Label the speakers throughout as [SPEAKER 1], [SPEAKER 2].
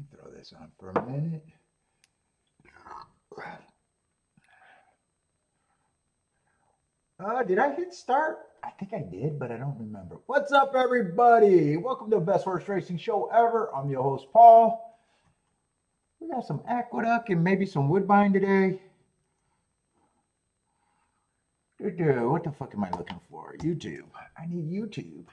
[SPEAKER 1] me throw this on for a minute. Did I hit start? I think I did, but I don't remember. What's up, everybody? Welcome to the best horse racing show ever. I'm your host, Paul. We got some Aqueduct and maybe some Woodbine today. What the fuck am I looking for? YouTube. I need YouTube.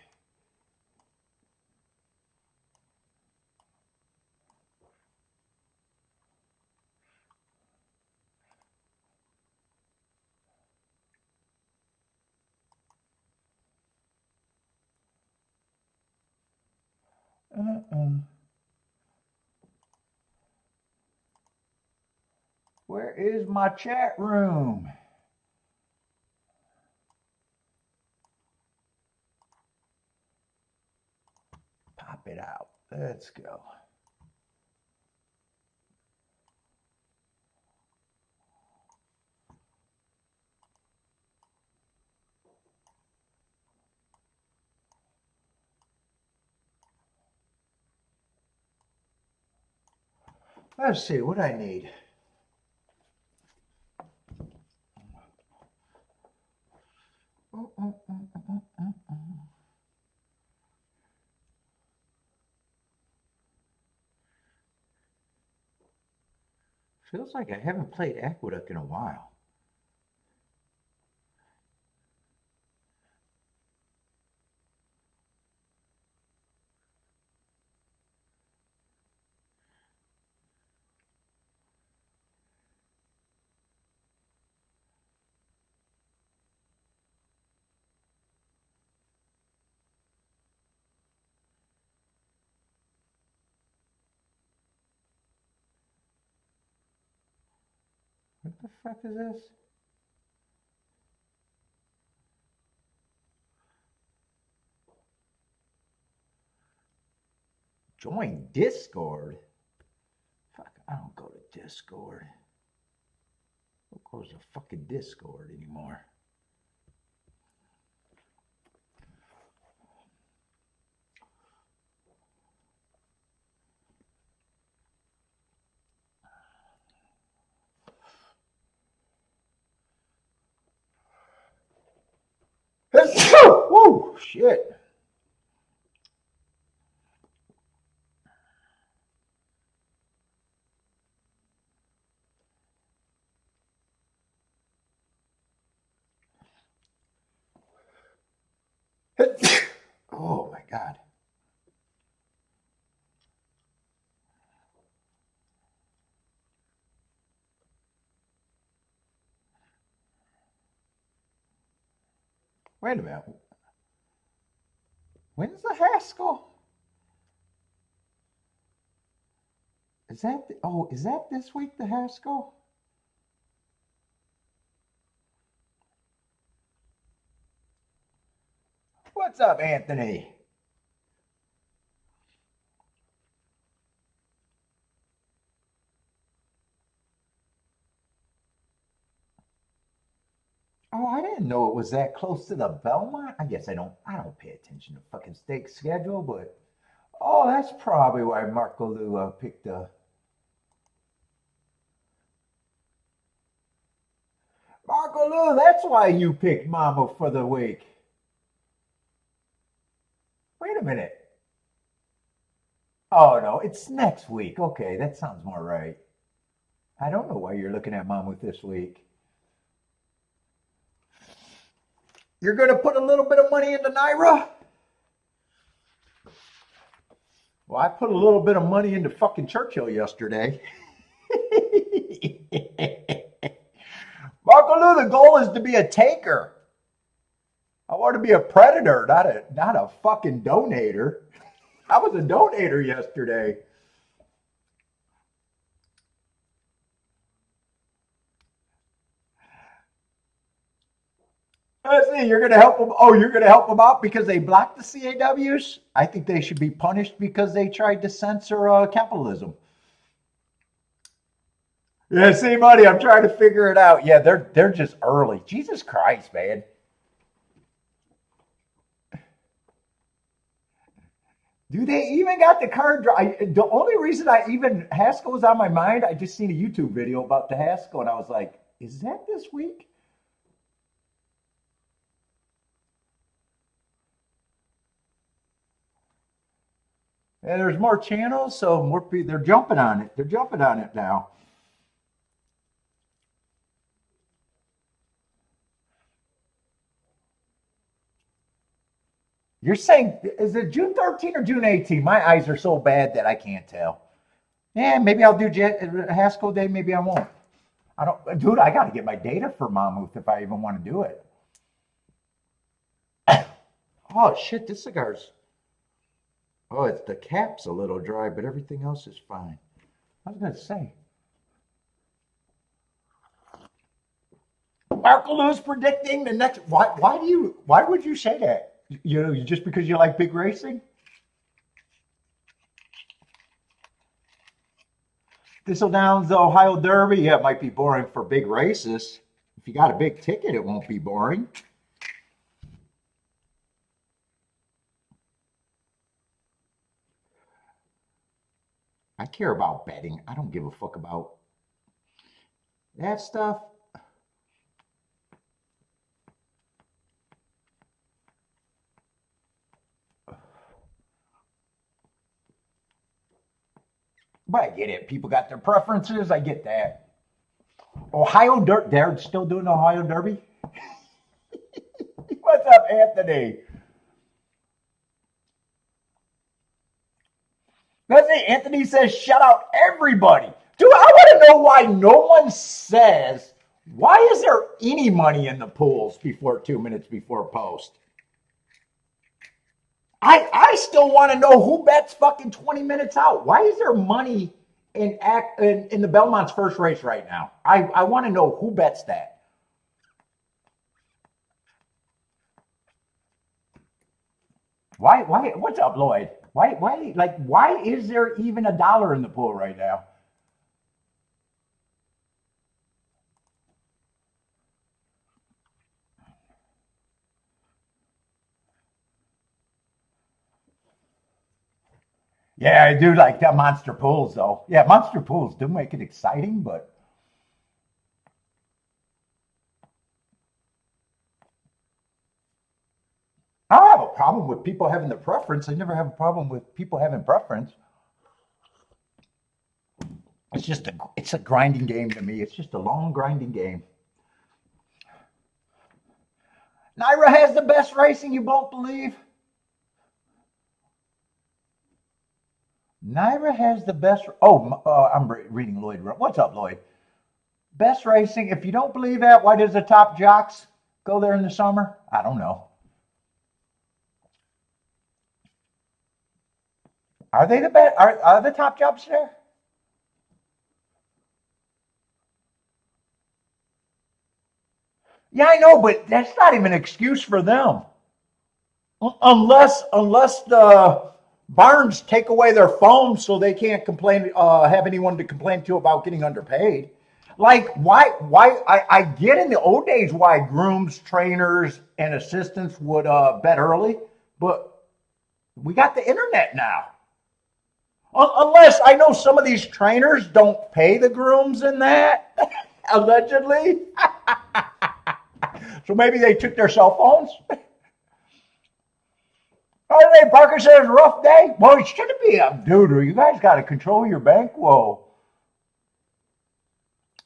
[SPEAKER 1] Where is my chat room? Pop it out. Let's go. Let's see what I need. Feels like I haven't played Aqueduct in a while. What the fuck is this? Join Discord? Fuck, I don't go to Discord. Who goes to fucking Discord anymore? Whoa, shit. Oh my God. Wait a minute. When's the Haskell? Is that is that this week, the Haskell? What's up, Anthony? Oh, I didn't know it was that close to the Belmont. I guess I don't pay attention to fucking stake schedule, but oh, that's probably why Marco Lou picked Marco Lou, that's why you picked Mama for the week. Wait a minute. Oh no, it's next week. Okay, that sounds more right. I don't know why you're looking at Mammoth this week. You're going to put a little bit of money into Naira? Well, I put a little bit of money into fucking Churchill yesterday. Marco Lou, the goal is to be a taker. I want to be a predator, not a fucking donator. I was a donator yesterday. Let's see, you're going to help them. Oh, you're going to help them out because they blocked the CAWs? I think they should be punished because they tried to censor capitalism. Yeah, see, buddy, I'm trying to figure it out. Yeah, they're just early. Jesus Christ, man. Do they even got the car drive? The only reason I even Haskell was on my mind, I just seen a YouTube video about the Haskell, and I was like, is that this week? And there's more channels, so more people, they're jumping on it. They're jumping on it now. You're saying, is it June 13 or June 18? My eyes are so bad that I can't tell. Yeah, maybe I'll do Haskell Day. Maybe I won't. I don't, dude. I got to get my data for Mammoth if I even want to do it. Oh shit! This cigar's. Oh, it's the cap's a little dry, but everything else is fine. I was gonna say. Marcolou's predicting the next. Why would you say that? You know, just because you like big racing? Churchill Downs, the Ohio Derby. Yeah, it might be boring for big races. If you got a big ticket, it won't be boring. I care about betting. I don't give a fuck about that stuff. But I get it. People got their preferences. I get that. Ohio Derby. They're still doing the Ohio Derby? What's up, Anthony? Let's see. Anthony says, shout out everybody. Dude, I want to know why no one says, why is there any money in the pools before 2 minutes before post? I still want to know who bets fucking 20 minutes out. Why is there money in the Belmont's first race right now? I want to know who bets that. Why? What's up, Lloyd? Why is there even $1 in the pool right now? Yeah, I do like that monster pools, though. Yeah, monster pools do make it exciting, but I don't have a problem with people having the preference. I never have a problem with people having preference. It's a grinding game to me. It's just a long grinding game. Naira has the best racing, you won't believe. Naira has the best. Oh, I'm reading Lloyd. What's up, Lloyd? Best racing. If you don't believe that, why does the top jocks go there in the summer? I don't know. Are they the best? Are the top jocks there? Yeah, I know, but that's not even an excuse for them. Unless the barns take away their phones so they can't complain, have anyone to complain to about getting underpaid. Like, why, I get in the old days why grooms, trainers, and assistants would bet early, but we got the internet now. Unless I know some of these trainers don't pay the grooms in that, allegedly. So maybe they took their cell phones. Oh, hey, Parker says rough day. Well, it shouldn't be a dude. You guys got to control your bankroll.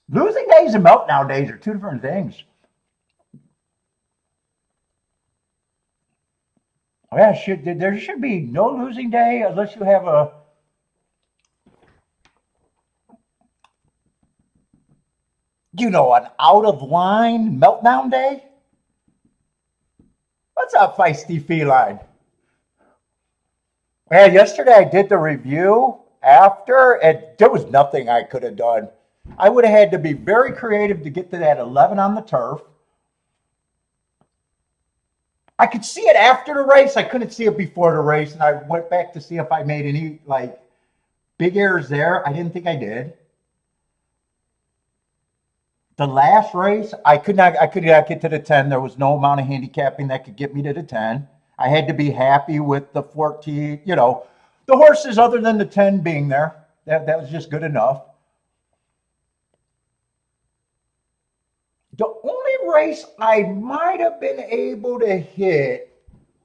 [SPEAKER 1] Losing days and meltdown days are two different things. Yeah, there should be no losing day unless you have an out of line meltdown day. What's up, feisty feline? Yeah, yesterday I did the review after, and there was nothing I could have done. I would have had to be very creative to get to that 11 on the turf. I could see it after the race. I couldn't see it before the race, and I went back to see if I made any big errors there. I didn't think I did. The last race, I could not get to the 10. There was no amount of handicapping that could get me to the 10. I had to be happy with the 14, the horses other than the 10 being there. That was just good enough. The only race I might have been able to hit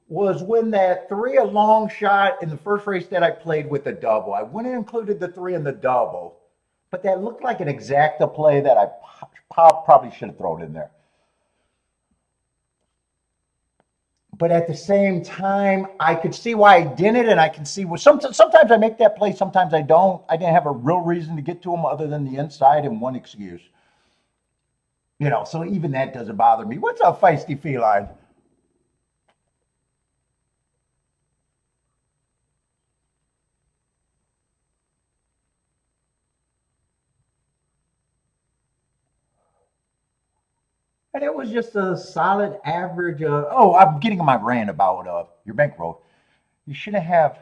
[SPEAKER 1] was when that 3 a long shot in the first race that I played with the double. I went and included the 3 in the double, but that looked like an exacta play that I probably should have thrown in there. But at the same time, I could see why I didn't, and I can see sometimes I make that play, sometimes I don't. I didn't have a real reason to get to them other than the inside and one excuse. So even that doesn't bother me. What's up, feisty feline? And it was just a solid average. I'm getting my rant about your bankroll. You shouldn't have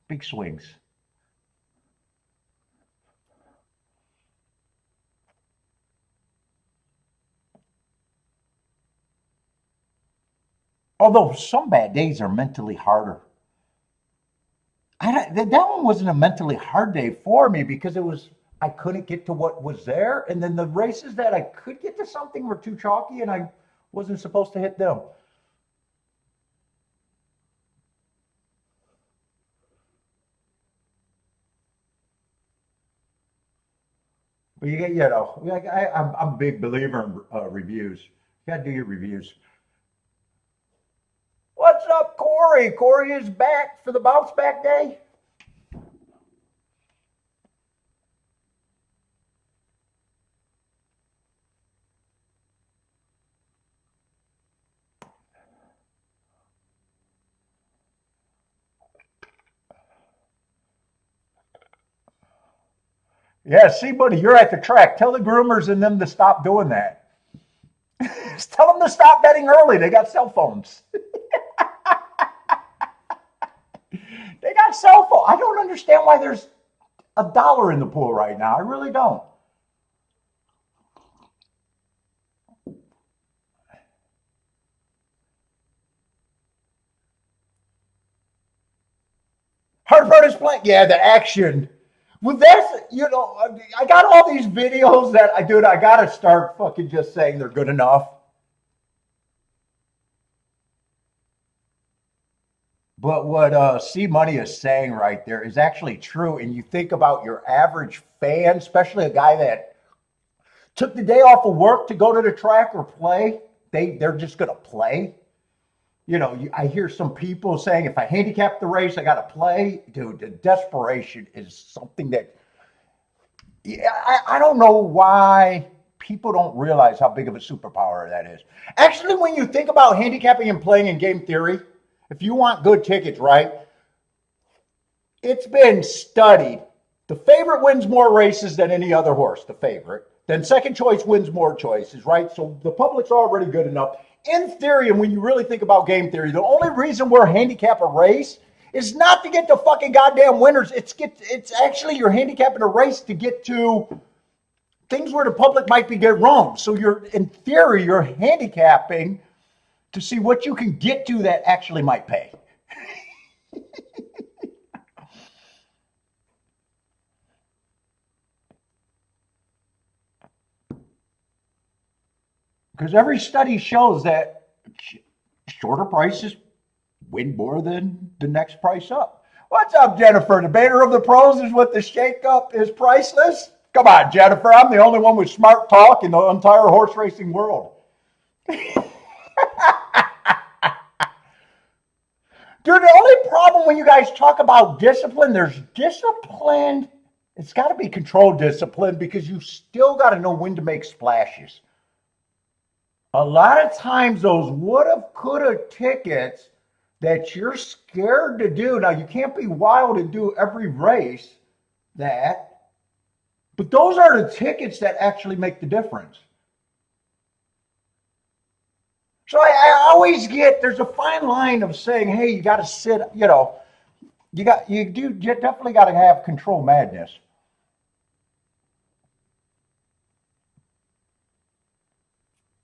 [SPEAKER 1] big swings. Although some bad days are mentally harder. That one wasn't a mentally hard day for me because I couldn't get to what was there, and then the races that I could get to something were too chalky, and I wasn't supposed to hit them. But I'm a big believer in reviews. You gotta do your reviews. What's up, Corey? Corey is back for the bounce back day. Yeah, see, buddy, you're at the track. Tell the groomers and them to stop doing that. Tell them to stop betting early. They got cell phones. They got cell phones. I don't understand why there's $1 in the pool right now. I really don't. Hartford is playing. Yeah, the action. Well, I got all these videos that I got to start fucking just saying they're good enough. But what C Money is saying right there is actually true. And you think about your average fan, especially a guy that took the day off of work to go to the track or play, they're just going to play. I hear some people saying, if I handicap the race, I got to play. Dude, the desperation is something that, I don't know why people don't realize how big of a superpower that is. Actually, when you think about handicapping and playing in game theory, if you want good tickets, right, it's been studied. The favorite wins more races than any other horse, the favorite. Then second choice wins more choices, right? So the public's already good enough. In theory, and when you really think about game theory, the only reason we're handicap a race is not to get to fucking goddamn winners. It's actually you're handicapping a race to get to things where the public might be get wrong. So in theory, you're handicapping to see what you can get to that actually might pay. Because every study shows that shorter prices win more than the next price up. What's up, Jennifer? The bettor of the pros is what the shakeup is priceless. Come on, Jennifer. I'm the only one with smart talk in the entire horse racing world. Dude, the only problem when you guys talk about discipline, there's discipline. It's got to be controlled discipline because you still got to know when to make splashes. A lot of times those woulda, coulda tickets that you're scared to do. Now, you can't be wild and do every race but those are the tickets that actually make the difference. So I always there's a fine line of saying, hey, you got to sit, you definitely got to have control madness.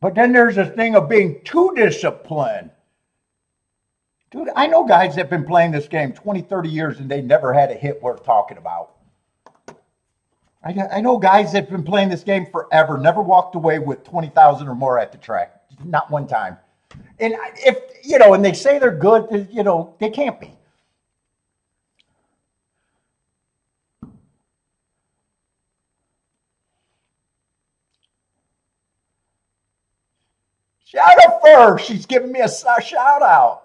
[SPEAKER 1] But then there's a thing of being too disciplined. Dude, I know guys that have been playing this game 20, 30 years and they never had a hit worth talking about. I know guys that have been playing this game forever, never walked away with 20,000 or more at the track. Not one time. And if, and they say they're good, they can't be. Shout out for her. She's giving me a shout out.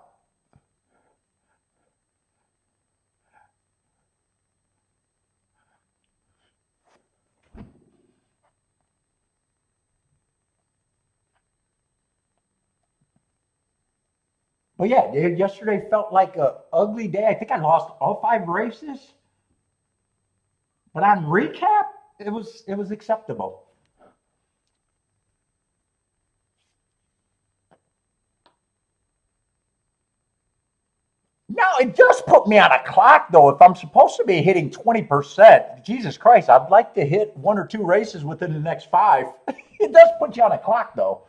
[SPEAKER 1] But yeah, yesterday felt like an ugly day. I think I lost all 5 races. But on recap, it was acceptable. Now, it does put me on a clock, though. If I'm supposed to be hitting 20%, Jesus Christ, I'd like to hit 1 or 2 races within the next 5. It does put you on a clock, though.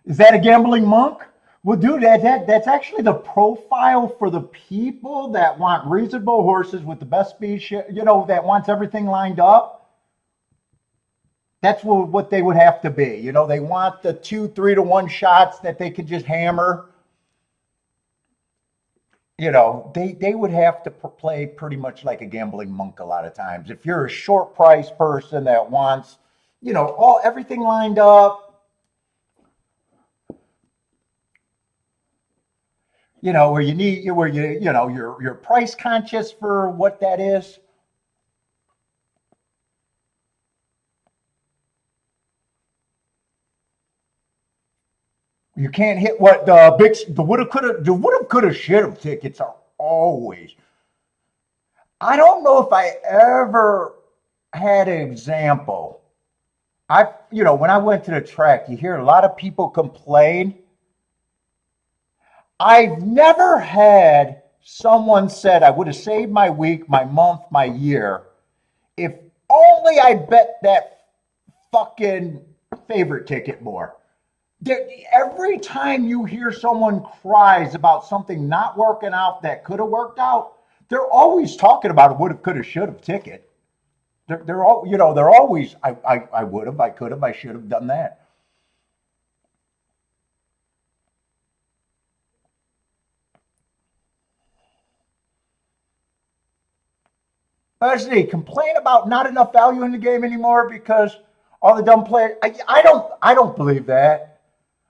[SPEAKER 1] Is that a gambling monk? Well, dude, that's actually the profile for the people that want reasonable horses with the best speed, that wants everything lined up. That's what they would have to be. They want the 2, 3 to 1 shots that they could just hammer. They would have to play pretty much like a gambling monk a lot of times. If you're a short price person that wants, everything lined up, where you're price conscious for what that is. You can't hit what the woulda, coulda, shoulda tickets are always. I don't know if I ever had an example. When I went to the track, you hear a lot of people complain. I've never had someone said I would have saved my week, my month, my year if only I bet that fucking favorite ticket more. Every time you hear someone cries about something not working out that could have worked out, they're always talking about a would have, could have, should have ticket. They're always I would have, I could have, I should have done that. Actually, complain about not enough value in the game anymore because all the dumb players. I don't believe that.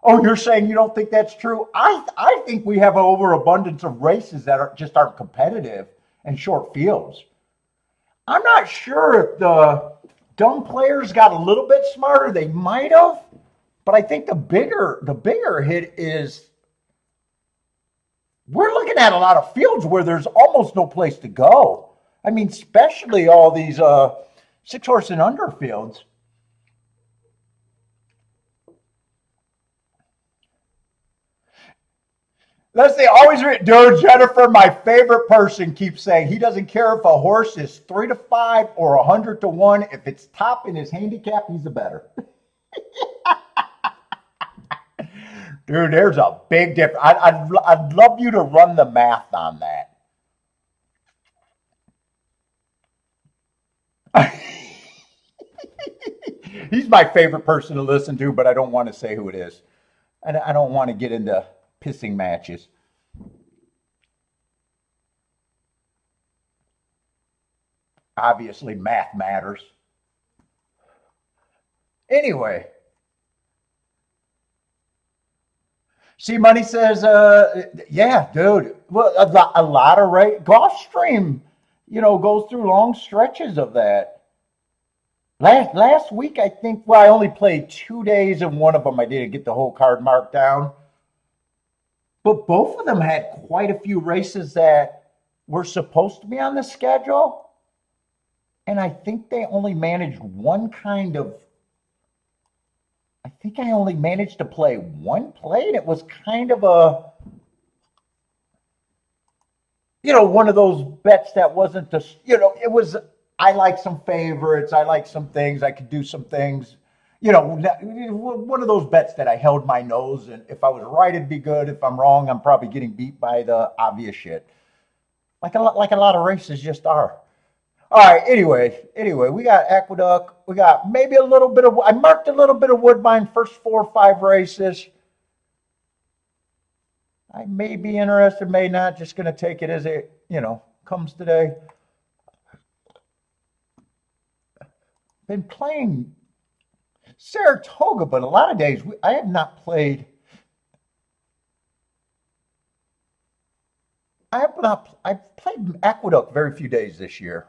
[SPEAKER 1] Oh, you're saying you don't think that's true? I think we have an overabundance of races that aren't competitive and short fields. I'm not sure if the dumb players got a little bit smarter. They might have, but I think the bigger hit is we're looking at a lot of fields where there's almost no place to go. I mean, especially all these 6 horse and under fields. Leslie always, dude, Jennifer, my favorite person, keeps saying he doesn't care if a horse is 3 to 5 or 100 to 1. If it's top in his handicap, he's a better. Dude, there's a big difference. I'd love you to run the math on that. He's my favorite person to listen to, but I don't want to say who it is. I don't want to get into pissing matches. Obviously, math matters. Anyway. See, Money says, yeah, dude. Well, a lot of Gulfstream, goes through long stretches of that. Last week, I think, I only played 2 days, and one of them I didn't get the whole card marked down. But both of them had quite a few races that were supposed to be on the schedule. And I think they only managed one kind of, I think I only managed to play one play, and it was kind of a, one of those bets that wasn't the, it was, I like some favorites, I like some things, I could do some things, one of those bets that I held my nose, and if I was right, it'd be good. If I'm wrong, I'm probably getting beat by the obvious shit. Like a lot of races just are. All right, anyway, we got Aqueduct. We got maybe a little bit of, I marked a little bit of Woodbine first 4 or 5 races. I may be interested, may not. Just going to take it as it, comes today. Been playing Saratoga, but a lot of days I have not played. I've played Aqueduct very few days this year.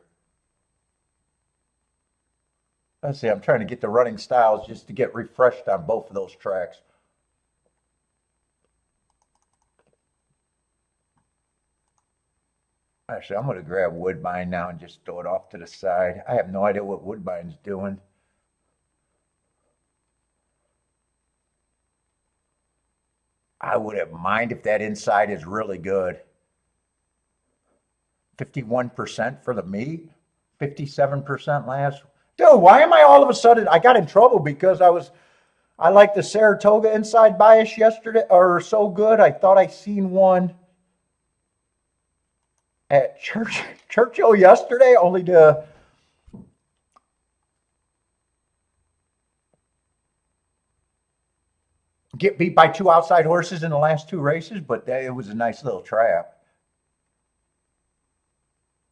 [SPEAKER 1] Let's see, I'm trying to get the running styles just to get refreshed on both of those tracks. Actually, I'm going to grab Woodbine now and just throw it off to the side. I have no idea what Woodbine's doing. I wouldn't mind if that inside is really good. 51% for the meet, 57% last. Dude, why am I all of a sudden, I got in trouble because I liked the Saratoga inside bias yesterday, or so good. I thought I seen one at Churchill yesterday, only to get beat by 2 outside horses in the last 2 races, but it was a nice little trap.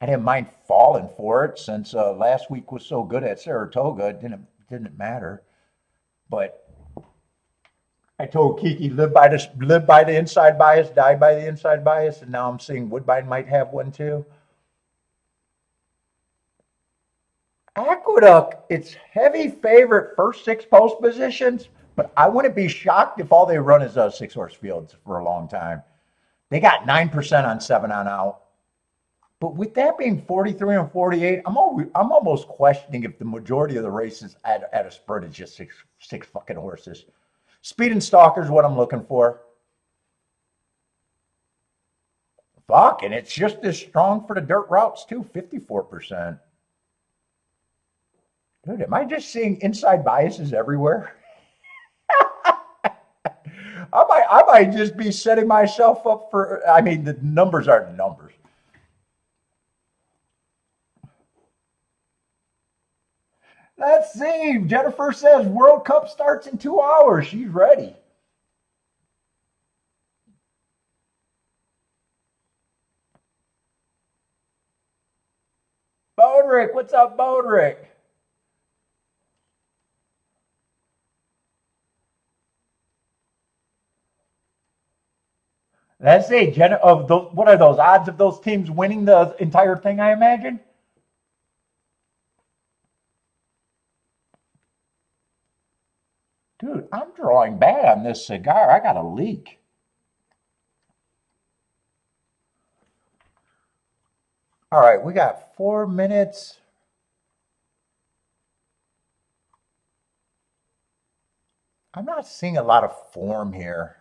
[SPEAKER 1] I didn't mind falling for it since last week was so good at Saratoga. It didn't matter. But I told Kiki, live by the inside bias, die by the inside bias, and now I'm seeing Woodbine might have one too. Aqueduct, it's heavy favorite first 6 post positions, but I wouldn't be shocked if all they run is 6-horse fields for a long time. They got 9% on 7 on out. But with that being 43 and 48, I'm almost questioning if the majority of the races at a spread is just six fucking horses. Speed and Stalker is what I'm looking for. Fuck, and it's just as strong for the dirt routes too, 54%. Dude, am I just seeing inside biases everywhere? I might just be setting myself up for, I mean, the numbers are the numbers. Let's see. Jennifer says World Cup starts in 2 hours. She's ready. Bodrick, what's up, Bodrick? Let's see. What are those odds of those teams winning the entire thing, I imagine? Dude, I'm drawing bad on this cigar. I got a leak. All right, we got 4 minutes. I'm not seeing a lot of form here.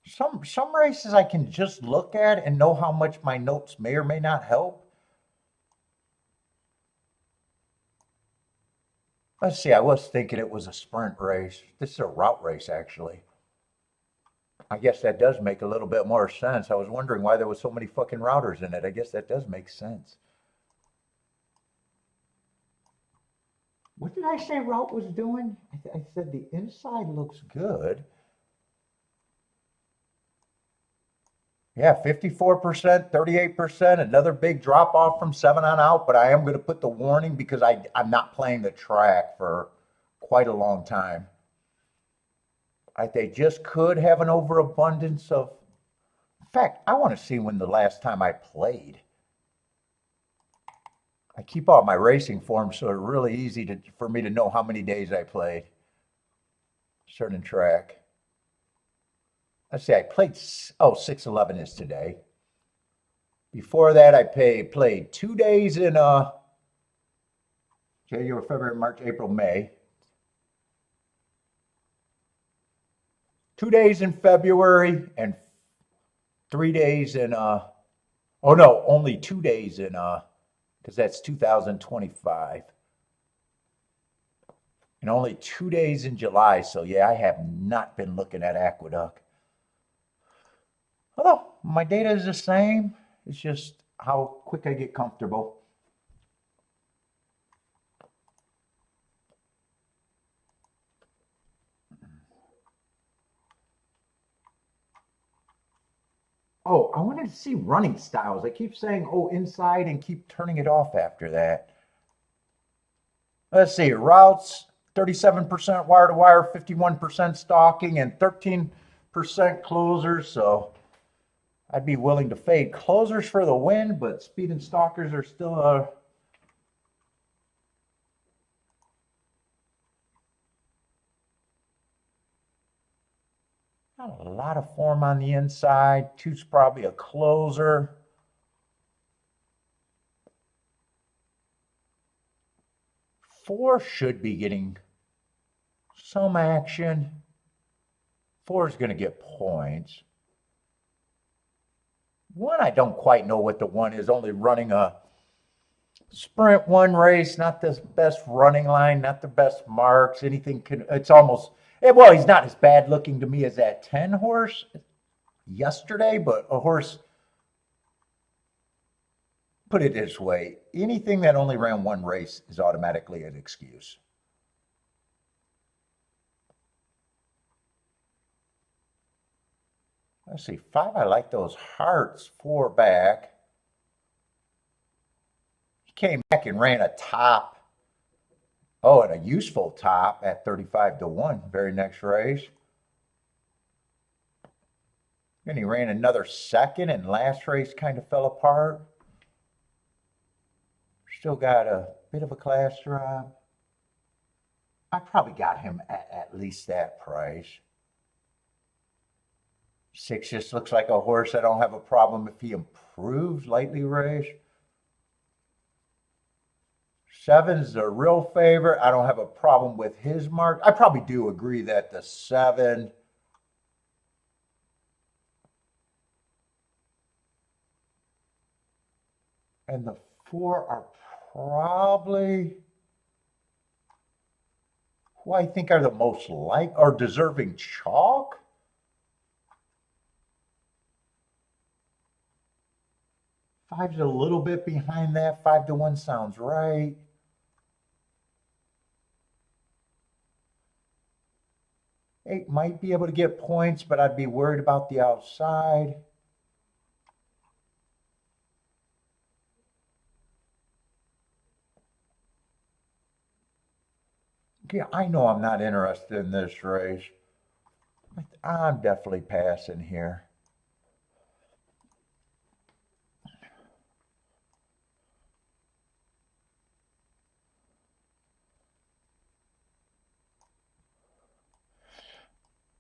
[SPEAKER 1] Some races I can just look at and know how much my notes may or may not help. Let's see, I was thinking it was a sprint race. This is a route race, actually. I guess that does make a little bit more sense. I was wondering why there was so many fucking routers in it. I guess that does make sense. What did I say route was doing? I said the inside looks good. Yeah, 54%, 38%, another big drop off from 7 on out, but I am going to put the warning because I'm not playing the track for quite a long time. They just could have an overabundance of. In fact, I want to see when the last time I played. I keep all my racing forms, so it's really easy for me to know how many days I played. Certain track. Let's see, I played, 6/11 is today. Before that, I played 2 days in January, February, March, April, May. 2 days in February and 3 days in oh no, only 2 days in because that's 2025. And only 2 days in July. So yeah, I have not been looking at Aqueduct. Although my data is the same, it's just how quick I get comfortable. Oh, I wanted to see running styles. I keep saying, oh, inside and keep turning it off after that. Let's see, routes, 37% wire-to-wire, 51% stalking, and 13% closers. So I'd be willing to fade closers for the win, but speed and stalkers are still a... Not a lot of form on the inside. 2's probably a closer. 4 should be getting some action. 4 is going to get points. 1, I don't quite know what the 1 is. Only running a sprint 1 race, not the best running line, not the best marks. Anything can, it's almost... Well, he's not as bad looking to me as that 10 horse yesterday, but a horse, put it this way, anything that only ran 1 race is automatically an excuse. Let's see, 5, I like those hearts. 4 back. He came back and ran a top. Oh, and a useful top at 35-1, very next race. And he ran another second, and last race kind of fell apart. Still got a bit of a class drop. I probably got him at least that price. 6 just looks like a horse I don't have a problem if he improves, lightly raced. 7's a real favorite. I don't have a problem with his mark. I probably do agree that the 7 and the 4 are probably who I think are the most like or deserving chalk. Five's a little bit behind that. 5-1 sounds right. Eight might be able to get points, but I'd be worried about the outside. Yeah, I know I'm not interested in this race. I'm definitely passing here.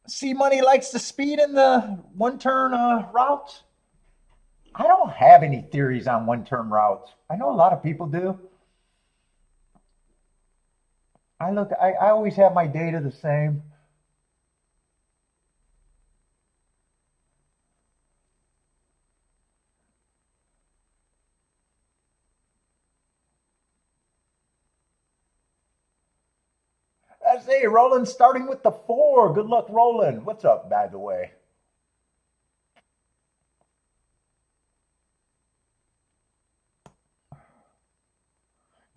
[SPEAKER 1] See, money likes the speed in the one-turn routes. I don't have any theories on one-turn routes. I know a lot of people do. I always have my data the same. Let's see, Roland starting with the 4. Good luck, Roland. What's up, by the way?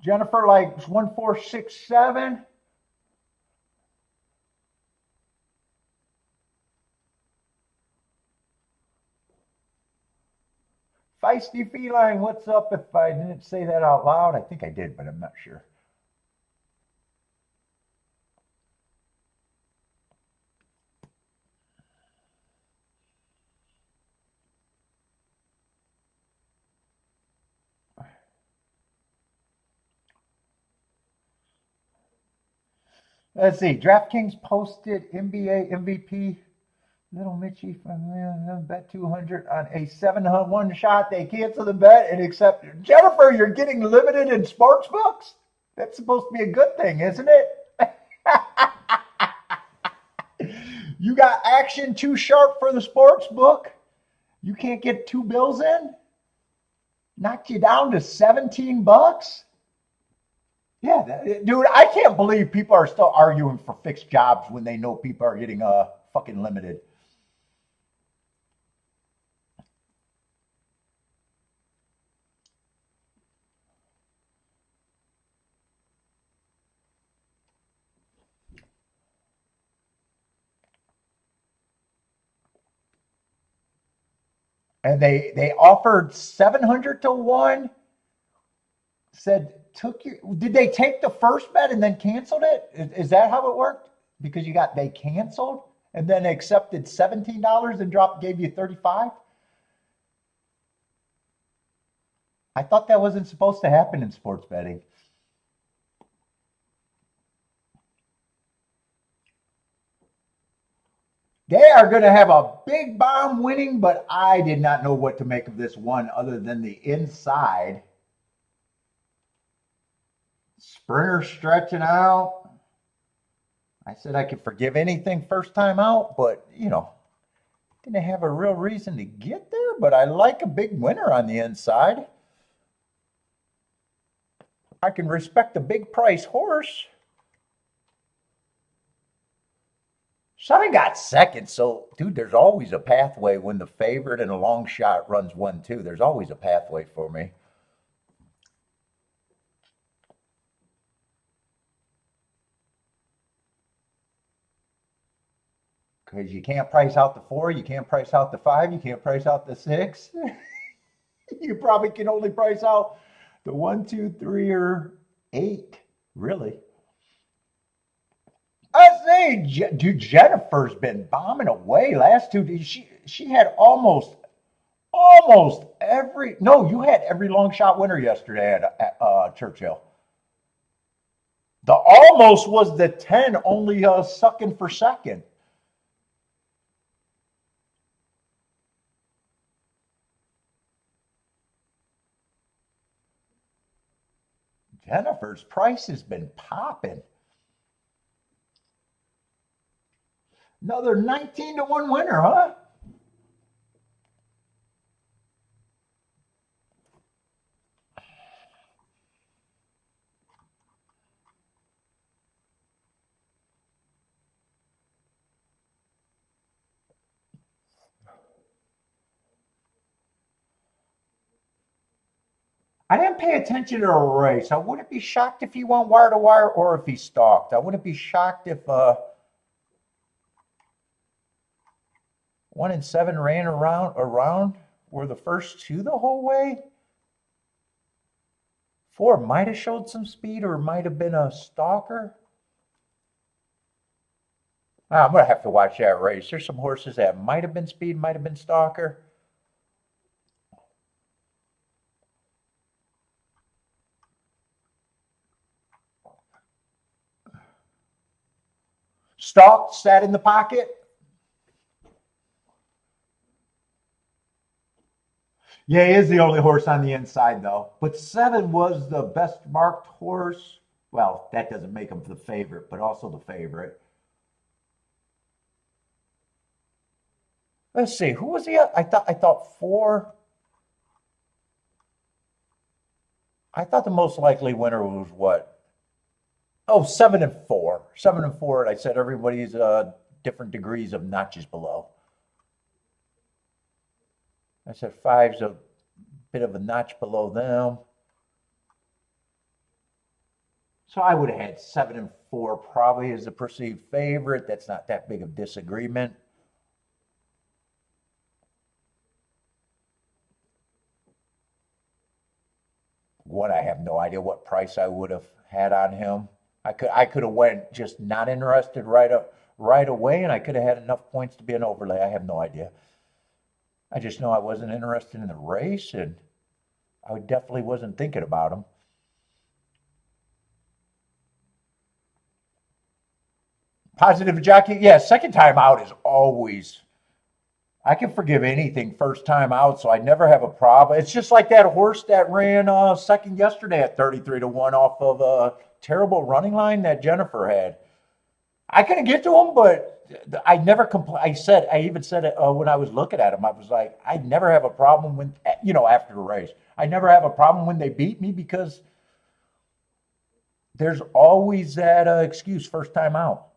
[SPEAKER 1] Jennifer likes 1, 4, 6, 7. Feisty Feline, what's up? If I didn't say that out loud, I think I did, but I'm not sure. Let's see. DraftKings posted NBA MVP Little Mitchie from bet 200 on a 7-1 shot. They canceled the bet and accepted. Jennifer, you're getting limited in sports books? That's supposed to be a good thing, isn't it? You got action too sharp for the sports book. You can't get 2 bills in. Knocked you down to $17. Yeah, dude, I can't believe people are still arguing for fixed jobs when they know people are getting fucking limited. And they offered 700 to 1. Said did they take the first bet and then canceled it? Is that how it worked? Because they canceled and then accepted $17 and gave you 35. I thought that wasn't supposed to happen in sports betting. They are going to have a big bomb winning, but I did not know what to make of this one other than the inside. Sprinter stretching out. I said I could forgive anything first time out, but, didn't have a real reason to get there, but I like a big winner on the inside. I can respect a big price horse. 7 got second, so, dude, there's always a pathway when the favorite and a long shot runs 1-2. There's always a pathway for me. Because you can't price out the 4, you can't price out the 5, you can't price out the 6. You probably can only price out the 1, 2, 3, or 8, really. I say, dude, Jennifer's been bombing away last 2 days. She had almost every. No, you had every long shot winner yesterday at Churchill. The almost was the 10, only sucking for second. Jennifer's price has been popping. Another 19 to 1 winner, huh? I didn't pay attention to the race. I wouldn't be shocked if he went wire to wire or if he stalked. I wouldn't be shocked if 1 and 7 ran around were the first 2 the whole way. 4 might have showed some speed or might have been a stalker. I'm going to have to watch that race. There's some horses that might have been speed, might have been stalker. Stalked, sat in the pocket. Yeah, he is the only horse on the inside, though. But 7 was the best marked horse. Well, that doesn't make him the favorite, but also the favorite. Let's see, who was he at? I thought 4. I thought the most likely winner was what? Oh, 7 and 4. 7 and 4. I said everybody's different degrees of notches below. I said 5's a bit of a notch below them. So I would have had 7 and 4 probably as the perceived favorite. That's not that big of disagreement. One, I have no idea what price I would have had on him. I could have went just not interested right away, and I could have had enough points to be an overlay. I have no idea. I just know I wasn't interested in the race, and I definitely wasn't thinking about him. Positive jockey, yeah, second time out is always, I can forgive anything first time out, so I never have a problem. It's just like that horse that ran second yesterday at 33 to 1 off of a terrible running line that Jennifer had. I couldn't get to him, but I never complain. I even said it when I was looking at him. I was like, I never have a problem when, after the race, I never have a problem when they beat me because there's always that excuse first time out.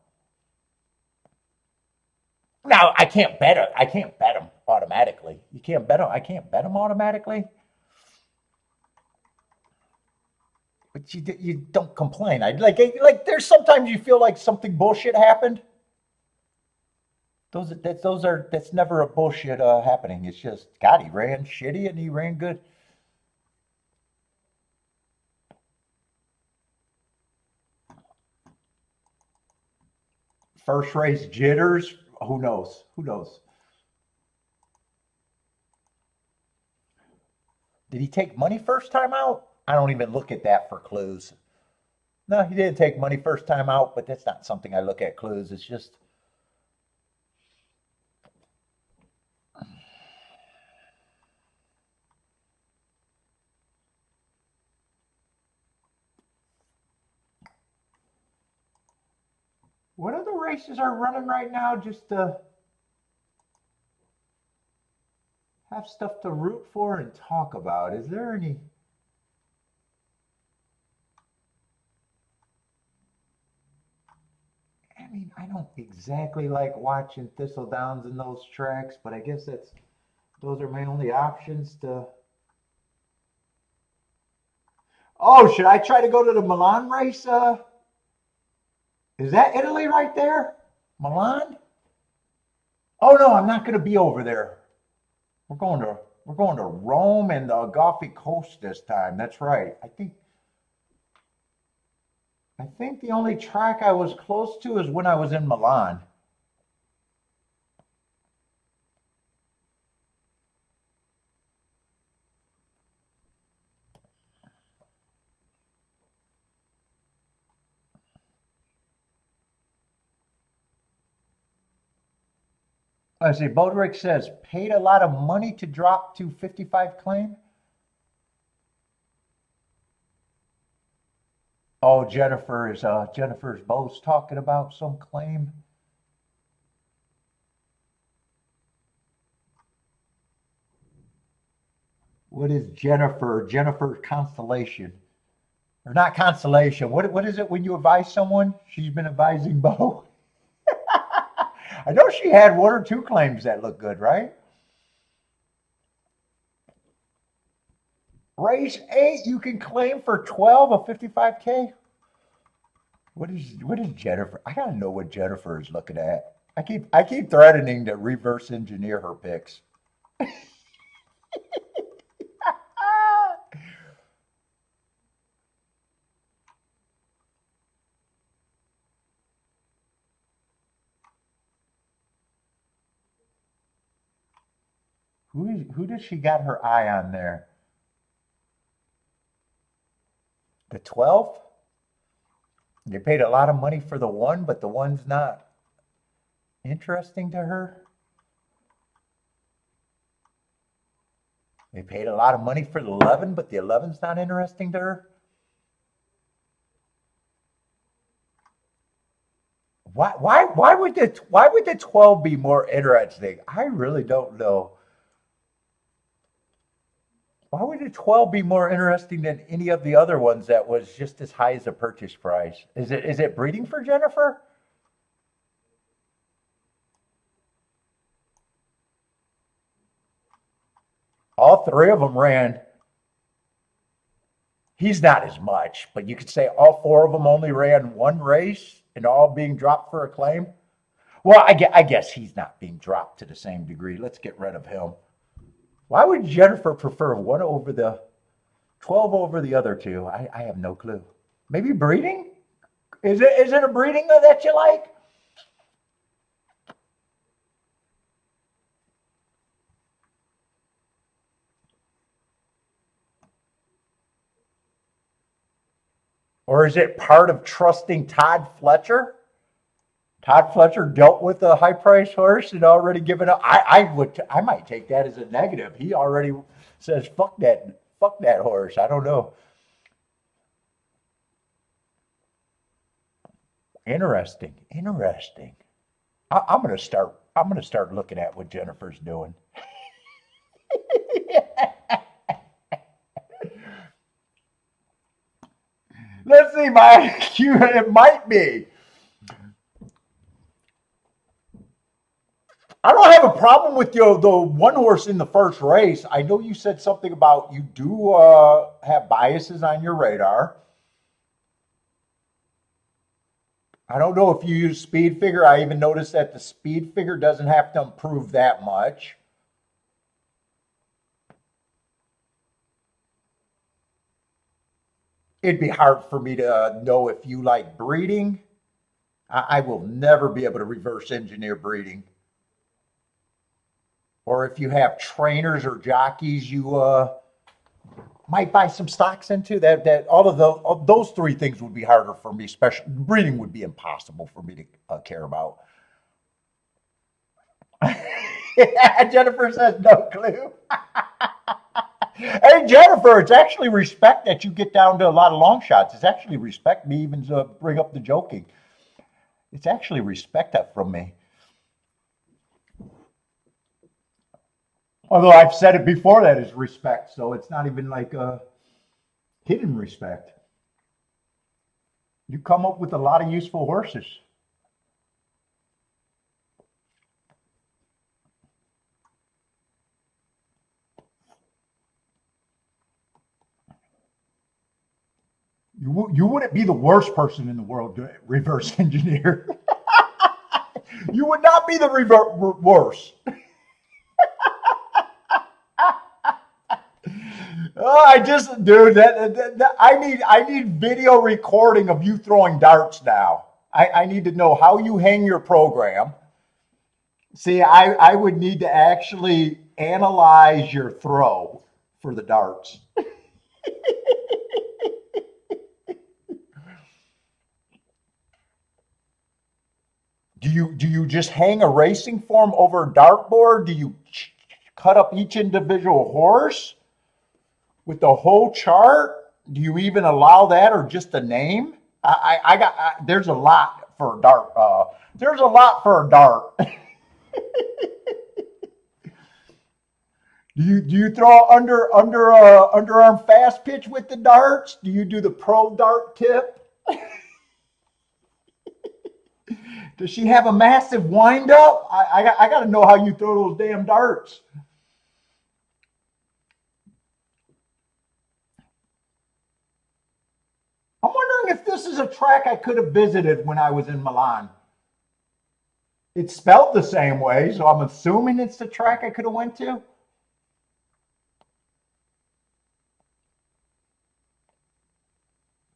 [SPEAKER 1] Now I can't bet it. I can't bet them automatically. You can't bet them. I can't bet them automatically. But you don't complain. I like. There's sometimes you feel like something bullshit happened. That's never a bullshit happening. It's just God. He ran shitty and he ran good. First race jitters. Who knows? Who knows? Did he take money first time out? I don't even look at that for clues. No, he didn't take money first time out, but that's not something I look at clues. It's just what other races are running right now just to have stuff to root for and talk about? Is there any? I mean, I don't exactly like watching Thistle Downs in those tracks, but I guess those are my only options to. Oh, should I try to go to the Milan race? Is that Italy right there? Milan? Oh no, I'm not going to be over there. We're going to Rome and the Amalfi Coast this time. That's right. I think the only track I was close to is when I was in Milan. I see. Bodrick says paid a lot of money to drop to 55 claim. Oh, Jennifer's both talking about some claim. What is Jennifer? Jennifer Constellation. Or not Constellation. What is it when you advise someone? She's been advising Bo. I know she had one or two claims that look good, right? Race 8, you can claim for 12 of 55K. What is Jennifer? I gotta know what Jennifer is looking at. I keep threatening to reverse engineer her picks. Who does she got her eye on there? The 12th? They paid a lot of money for the one, but the one's not interesting to her. They paid a lot of money for the 11, but the 11's not interesting to her. Why would the 12 be more interesting? I really don't know. Why would the 12 be more interesting than any of the other ones that was just as high as a purchase price? Is it breeding for Jennifer? All three of them ran. He's not as much, but you could say all four of them only ran one race and all being dropped for a claim. Well, I guess he's not being dropped to the same degree. Let's get rid of him. Why would Jennifer prefer one over the 12 over the other two? I have no clue. Maybe breeding? Is it a breeding that you like? Or is it part of trusting Todd Fletcher? Todd Fletcher dealt with a high price horse and already given up. I might take that as a negative. He already says fuck that horse. I don't know. Interesting. I'm gonna start. I'm gonna start looking at what Jennifer's doing. Let's see, my IQ. It might be. I don't have a problem with the one horse in the first race. I know you said something about you do have biases on your radar. I don't know if you use speed figure. I even noticed that the speed figure doesn't have to improve that much. It'd be hard for me to know if you like breeding. I will never be able to reverse engineer breeding. Or if you have trainers or jockeys you might buy some stocks into, that all those three things would be harder for me. Especially breeding would be impossible for me to care about. Jennifer says no clue. Hey Jennifer, it's actually respect that you get down to a lot of long shots. It's actually respect me even to bring up the joking. It's actually respect that from me. Although I've said it before, that is respect, so it's not even like a hidden respect. You come up with a lot of useful horses. You wouldn't be the worst person in the world to reverse engineer. You would not be the worst. Oh, dude, I need video recording of you throwing darts now. I need to know how you hang your program. See, I would need to actually analyze your throw for the darts. Do you just hang a racing form over a dartboard? Do you cut up each individual horse with the whole chart? Do you even allow that, or just a name? There's a lot for a dart. There's a lot for a dart. Do you throw underarm fast pitch with the darts? Do you do the pro dart tip? Does she have a massive wind up? I got to know how you throw those damn darts. I'm wondering if this is a track I could have visited when I was in Milan. It's spelled the same way, so I'm assuming it's the track I could have went to.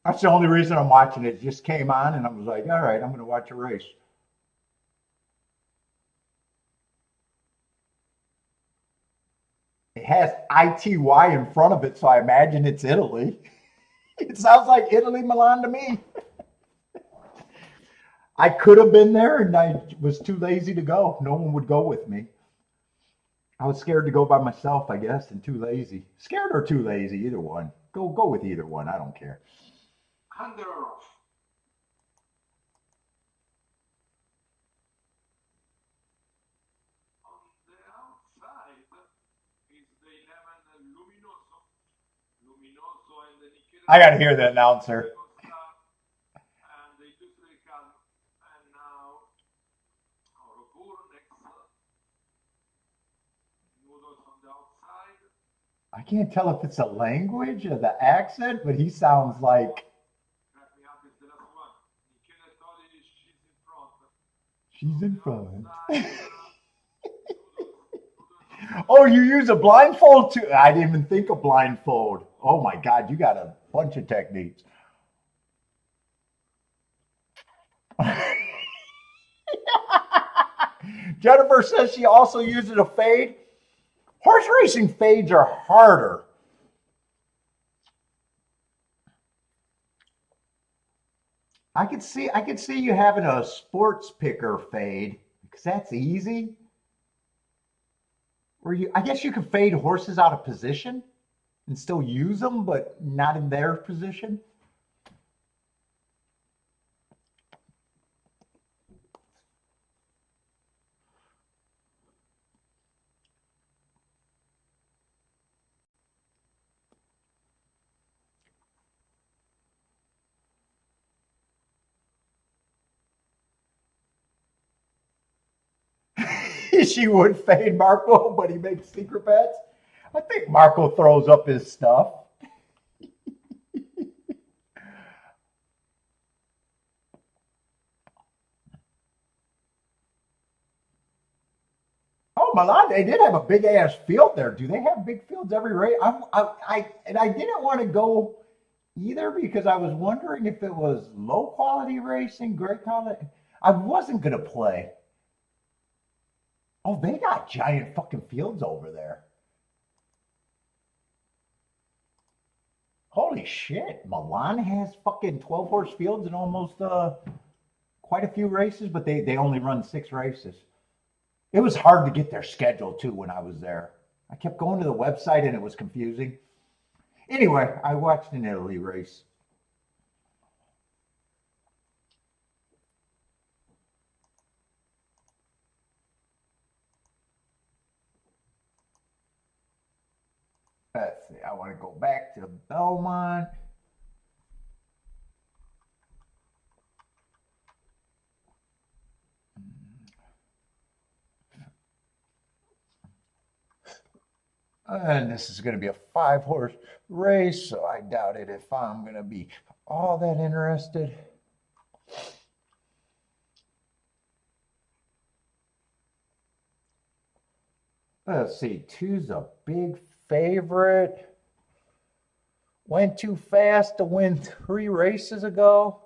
[SPEAKER 1] That's the only reason I'm watching it. It just came on, and I was like, all right, I'm going to watch a race. It has ITY in front of it, so I imagine it's Italy. It sounds like Italy, Milan to me. I could have been there, and I was too lazy to go. No one would go with me. I was scared to go by myself, I guess, and too lazy. Scared or too lazy, either one. Go with either one. I don't care.
[SPEAKER 2] Under off. On the outside is the 11 Luminoso. Luminoso and the Nickel.
[SPEAKER 1] I got to hear the announcer.
[SPEAKER 2] And the Industrial Cal. And now Oropur next. Noodles on the outside.
[SPEAKER 1] I can't tell if it's a language or the accent, but he sounds like. She's in front. Oh, you use a blindfold too? I didn't even think of blindfold. Oh my God, you got a bunch of techniques. Jennifer says she also uses a fade. Horse racing fades are harder. I could see you having a sports picker fade because that's easy. I guess you could fade horses out of position and still use them, but not in their position. She would fade Marco, but he makes secret bets. I think Marco throws up his stuff. Oh, Milan, they did have a big ass field there. Do they have big fields every race? I didn't want to go either because I was wondering if it was low quality racing, great quality. I wasn't gonna play. Oh, they got giant fucking fields over there. Holy shit. Milan has fucking 12 horse fields and almost quite a few races, but they only run 6 races. It was hard to get their schedule too when I was there. I kept going to the website and it was confusing. Anyway, I watched an Italy race. Let's see, I want to go back to Belmont. And this is going to be a 5 horse race, so I doubt it if I'm going to be all that interested. Let's see, 2's a big favorite. Went too fast to win 3 races ago.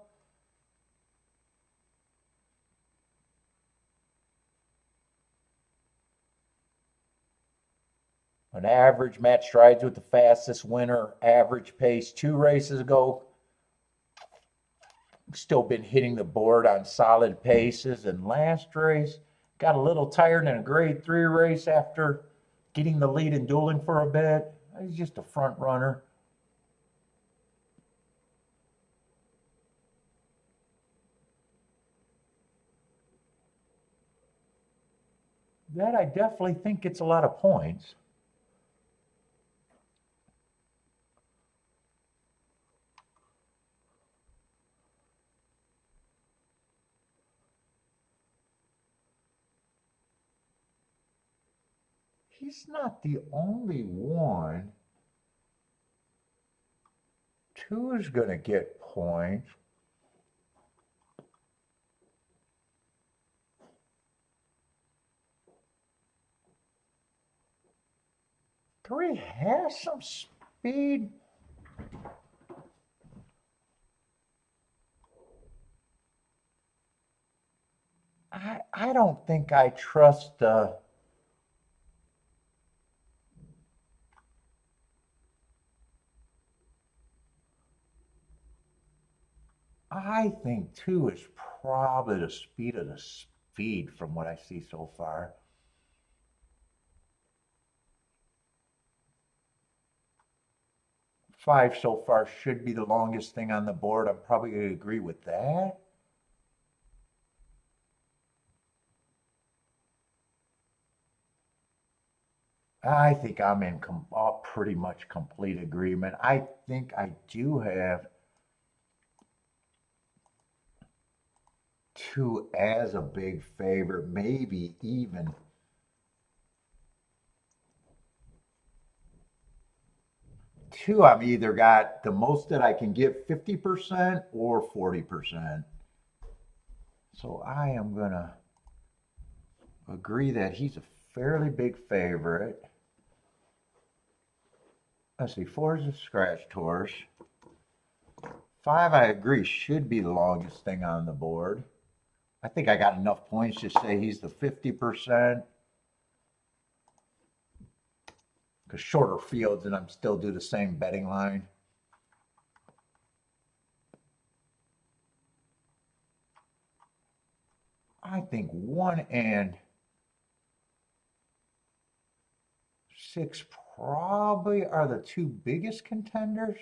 [SPEAKER 1] An average Matt strides with the fastest winner, average pace 2 races ago. Still been hitting the board on solid paces. And last race, got a little tired in a grade 3 race after getting the lead and dueling for a bit. He's just a front runner. That I definitely think gets a lot of points. He's not the only one. 2 is going to get points. Three has some speed. I don't think I trust I think 2 is probably the speed of the speed from what I see so far. Five so far should be the longest thing on the board. I'm probably going to agree with that. I think I'm in pretty much complete agreement. I think I do have 2 as a big favorite, maybe even. Two, I've either got the most that I can get 50% or 40%. So I am going to agree that he's a fairly big favorite. Let's see, 4 is a scratch horse. 5, I agree, should be the longest thing on the board. I think I got enough points to say he's the 50%. Because shorter fields and I'm still do the same betting line. I think 1 and 6 probably are the 2 biggest contenders.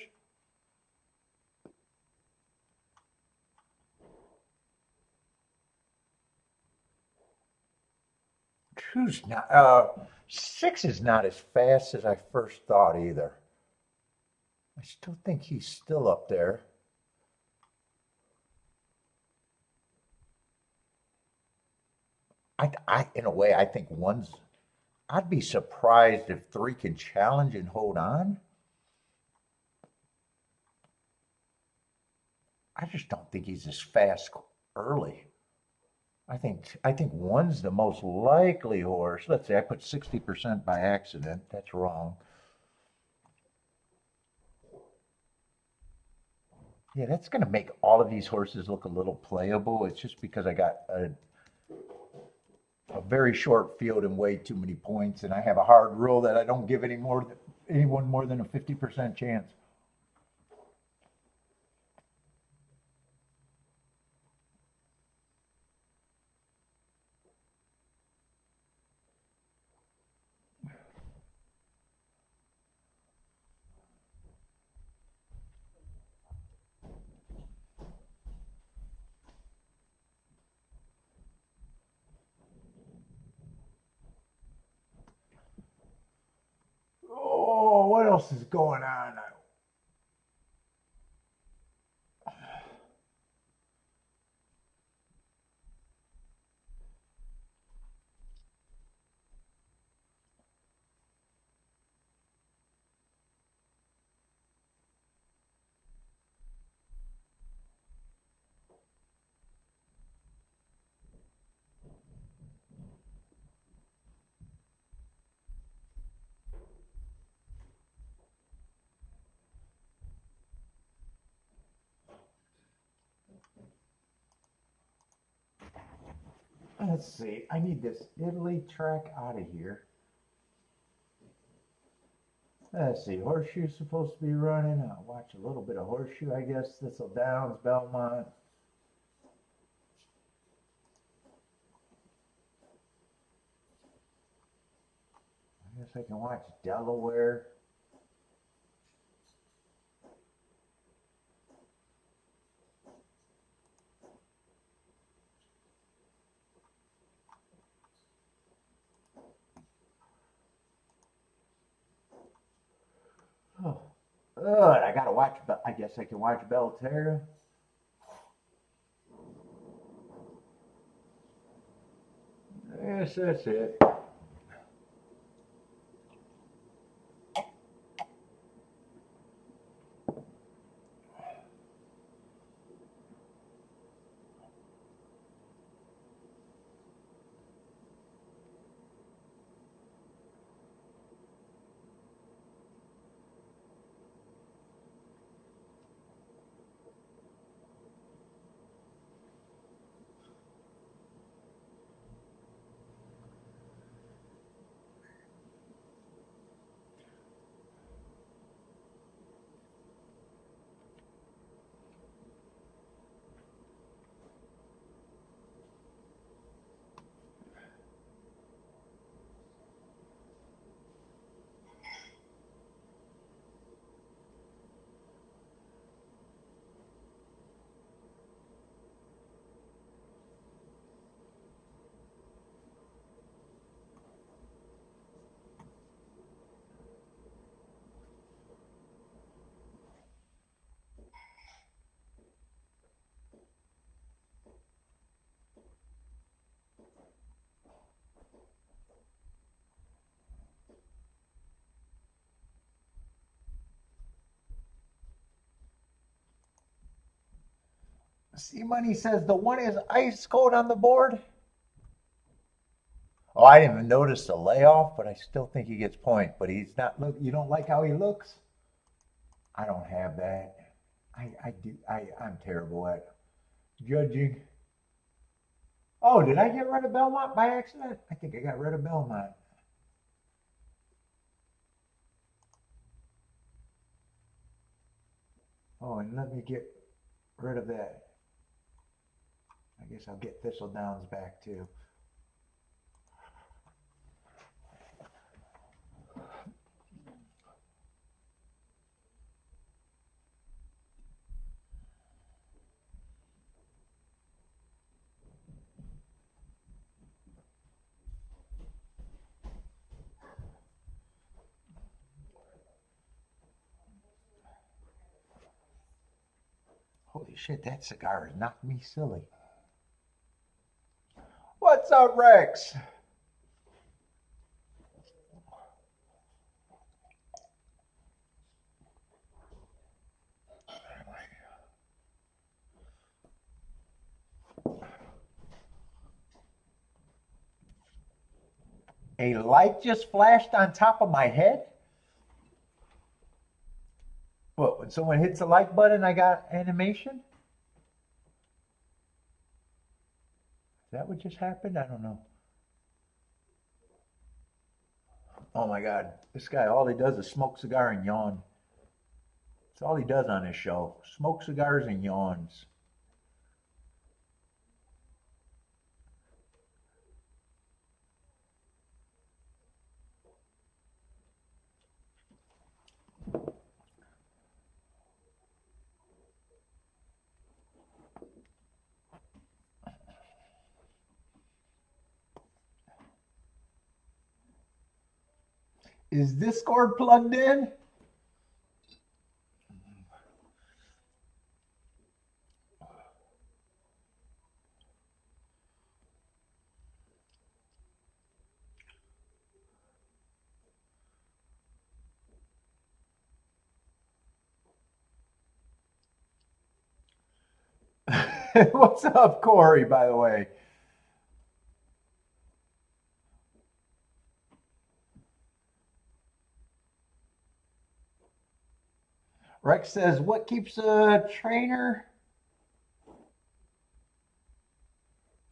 [SPEAKER 1] Two's not, 6 is not as fast as I first thought either. I still think he's still up there. In a way, I think I'd be surprised if three can challenge and hold on. I just don't think he's as fast early. I think one's the most likely horse. Let's say I put 60% by accident. That's wrong. Yeah, that's going to make all of these horses look a little playable. It's just because I got a very short field and way too many points, and I have a hard rule that I don't give anyone more than a 50% chance. Oh, what else is going on? Let's see. I need this Italy track out of here. Let's see. Horseshoe's supposed to be running. I'll watch a little bit of horseshoe, I guess. This'll Downs, Belmont. I guess I can watch Delaware. Oh, good. I gotta watch. I guess I can watch Belterra. Yes, that's it. See, Money says the one is ice cold on the board. Oh, I didn't even notice the layoff, but I still think he gets point. But he's not. Look, you don't like how he looks? I don't have that. I do. I'm terrible at judging. Oh, did I get rid of Belmont by accident? I think I got rid of Belmont. Oh, and let me get rid of that. I guess I'll get Thistle Downs back too. Holy shit, that cigar has knocked me silly. What's What's up, Rex? A light just flashed on top of my head? What, when someone hits the like button, I got animation? Is that what just happened? I don't know. Oh my God. This guy, all he does is smoke cigar and yawn. That's all he does on his show. Smoke cigars and yawns. Is Discord plugged in? What's up, Corey, by the way? Rex says, what keeps a trainer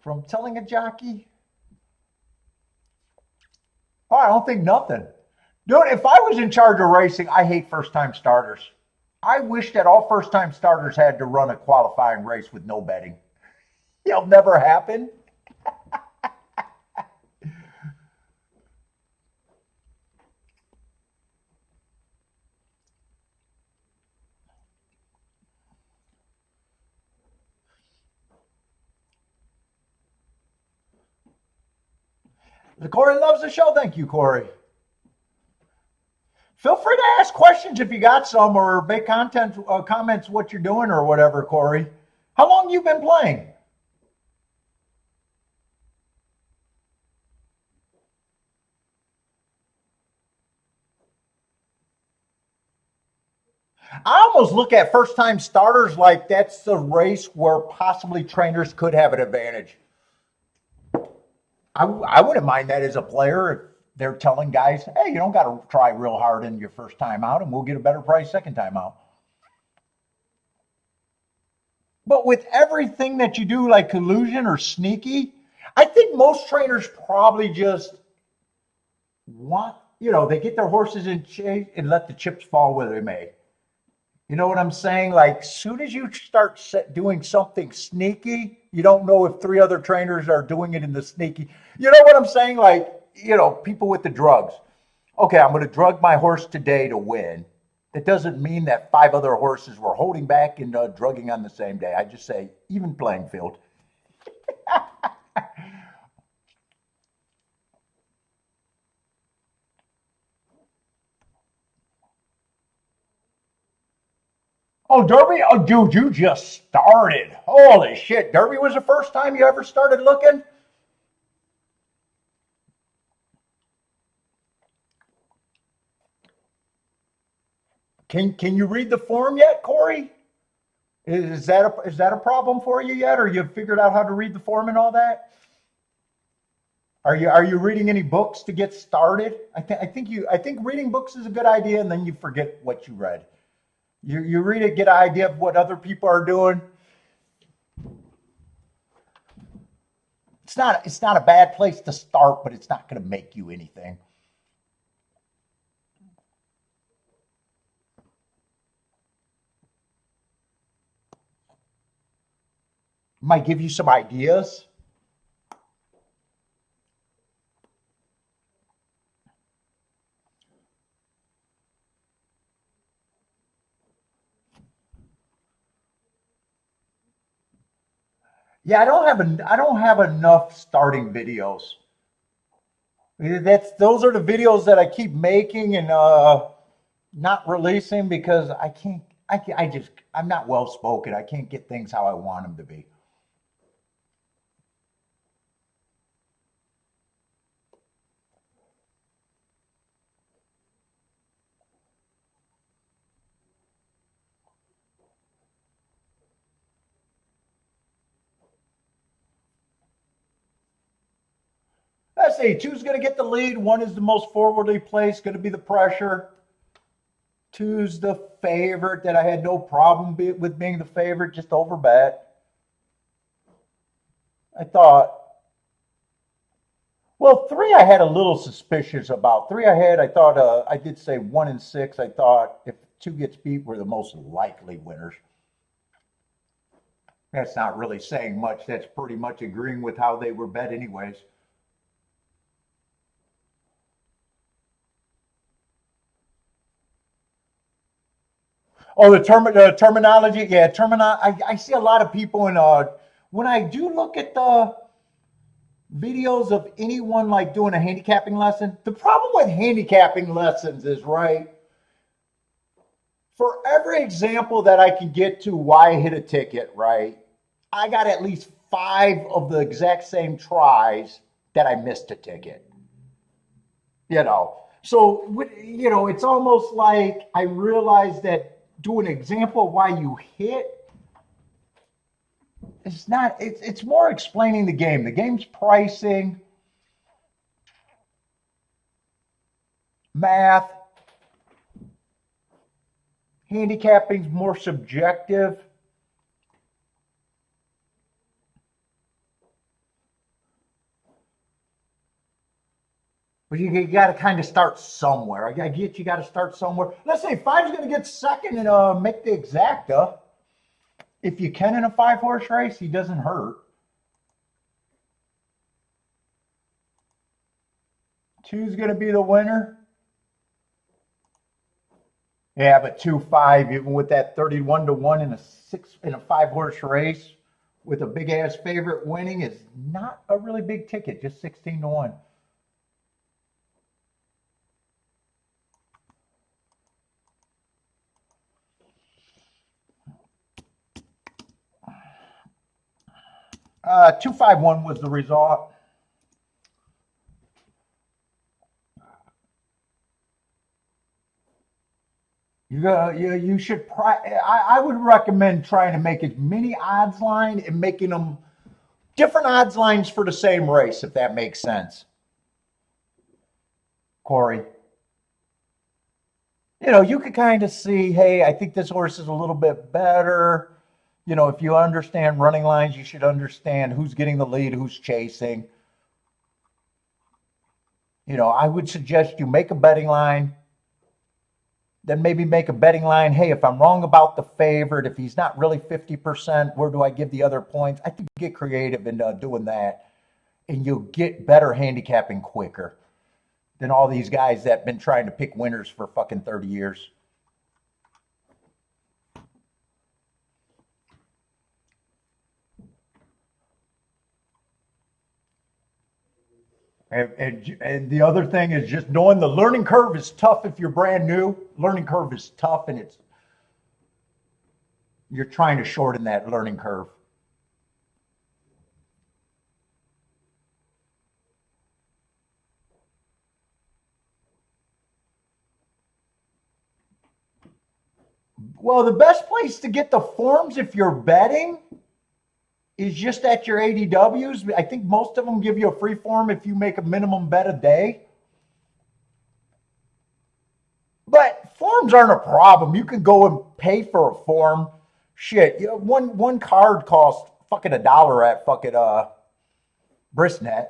[SPEAKER 1] from telling a jockey? Oh, I don't think nothing. Dude, if I was in charge of racing, I hate first-time starters. I wish that all first-time starters had to run a qualifying race with no betting. It'll never happen. Corey loves the show. Thank you, Corey. Feel free to ask questions if you got some, or make comments what you're doing or whatever, Corey. How long you been playing? I almost look at first-time starters like that's the race where possibly trainers could have an advantage. I wouldn't mind that as a player if they're telling guys, hey, you don't got to try real hard in your first time out, and we'll get a better price second time out. But with everything that you do, like collusion or sneaky, I think most trainers probably just want, they get their horses in chase and let the chips fall where they may. You know what I'm saying? Like, soon as you start doing something sneaky, you don't know if three other trainers are doing it in the sneaky. You know what I'm saying? Like, people with the drugs. Okay, I'm going to drug my horse today to win. That doesn't mean that five other horses were holding back and drugging on the same day. I just say even playing field. Oh, Derby? Oh, dude, you just started. Holy shit. Derby was the first time you ever started looking? Can you read the form yet, Corey? Is that a problem for you yet, or you figured out how to read the form and all that? Are you reading any books to get started? I think reading books is a good idea, and then you forget what you read. You read it, get an idea of what other people are doing. It's not a bad place to start, but it's not going to make you anything. Might give you some ideas. Yeah, I don't have enough starting videos. Those are the videos that I keep making and not releasing because I'm not well spoken. I can't get things how I want them to be. let's see. 2's going to get the lead. 1 is the most forwardly placed, going to be the pressure. 2's the favorite that I had no problem with being the favorite, just over bet. I thought, well, 3 I had a little suspicious about. 3 I thought, I did say 1 and 6. I thought if 2 gets beat, were the most likely winners. That's not really saying much. That's pretty much agreeing with how they were bet anyways. Oh, the terminology? Yeah, I see a lot of people in, when I do look at the videos of anyone like doing a handicapping lesson, the problem with handicapping lessons is, right, for every example that I can get to why I hit a ticket, right, I got at least 5 of the exact same tries that I missed a ticket. You know, so, you know, it's almost like I realized that do an example of why you hit. It's not, it's more explaining the game. The game's pricing, math, handicapping's more subjective. But you got to kind of start somewhere. I get you got to start somewhere. Let's say 5's going to get second and make the exacta. If you can in a 5-horse race, he doesn't hurt. 2's going to be the winner. Yeah, but 2-5, even with that 31-1 in a 5-horse race with a big ass favorite winning, is not a really big ticket. Just 16-1. Uh, 2-5-1 was the result. You should. I would recommend trying to make as many odds line and making them different odds lines for the same race, if that makes sense. Corey, you know, you could kind of see, hey, I think this horse is a little bit better. You know, if you understand running lines, you should understand who's getting the lead, who's chasing. You know, I would suggest you make a betting line, then maybe make a betting line. Hey, if I'm wrong about the favorite, if he's not really 50%, where do I give the other points? I think you get creative in doing that, and you'll get better handicapping quicker than all these guys that have been trying to pick winners for fucking 30 years. And the other thing is just knowing the learning curve is tough if you're brand new. Learning curve is tough, and you're trying to shorten that learning curve. Well, the best place to get the forms if you're betting is just at your ADWs. I think most of them give you a free form if you make a minimum bet a day. But forms aren't a problem. You can go and pay for a form. Shit, you know, one card costs fucking $1 at fucking Brisnet.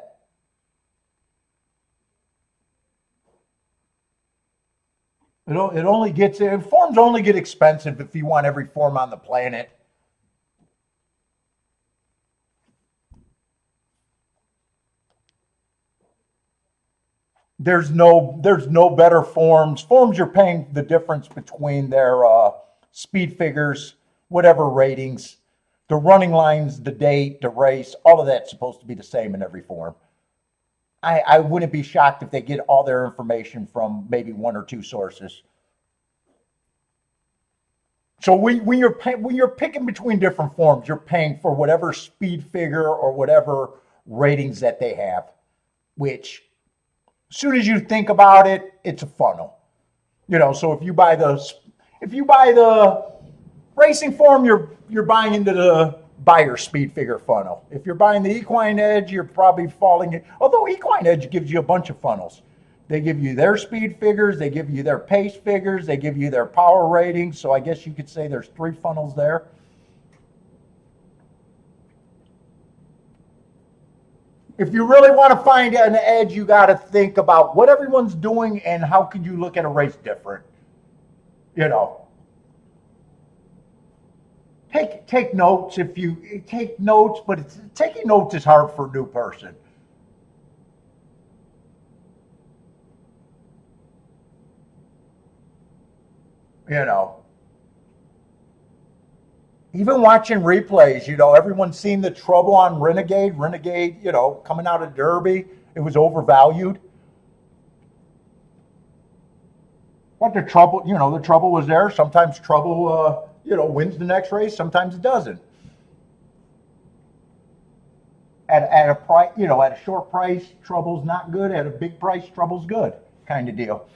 [SPEAKER 1] Forms only get expensive if you want every form on the planet. There's no better forms. Forms, you're paying the difference between their speed figures, whatever ratings, the running lines, the date, the race, all of that's supposed to be the same in every form. I wouldn't be shocked if they get all their information from maybe 1 or 2 sources. So when you're picking between different forms, you're paying for whatever speed figure or whatever ratings that they have, which, as soon as you think about it, it's a funnel. You know, so if you buy the racing form, you're buying into the buyer speed figure funnel. If you're buying the Equine Edge, you're probably falling in. Although Equine Edge gives you a bunch of funnels. They give you their speed figures, they give you their pace figures, they give you their power ratings. So I guess you could say there's 3 funnels there. If you really want to find an edge, you got to think about what everyone's doing and how could you look at a race different. You know, take notes if you take notes, but taking notes is hard for a new person. You know, even watching replays, you know, everyone's seen the trouble on Renegade. Renegade, you know, coming out of Derby, it was overvalued. But the trouble, you know, the trouble was there. Sometimes trouble, you know, wins the next race. Sometimes it doesn't. At a price, you know, at a short price, trouble's not good. At a big price, trouble's good, kind of deal.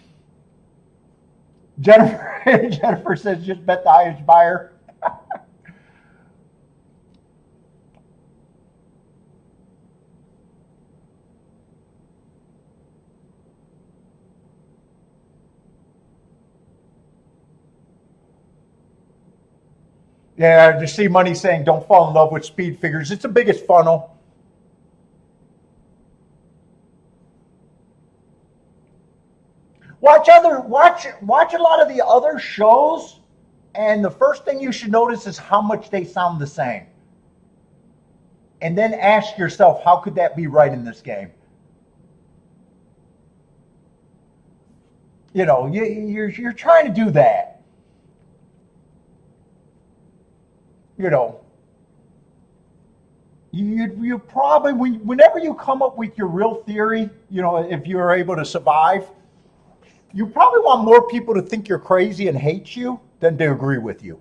[SPEAKER 1] Jennifer says just bet the highest buyer. Yeah, I just see Money saying don't fall in love with speed figures. It's the biggest funnel. Watch a lot of the other shows, and the first thing you should notice is how much they sound the same. And then ask yourself, how could that be right in this game? You know, you're trying to do that. You know, you probably, whenever you come up with your real theory, you know, if you're able to survive, you probably want more people to think you're crazy and hate you than to agree with you.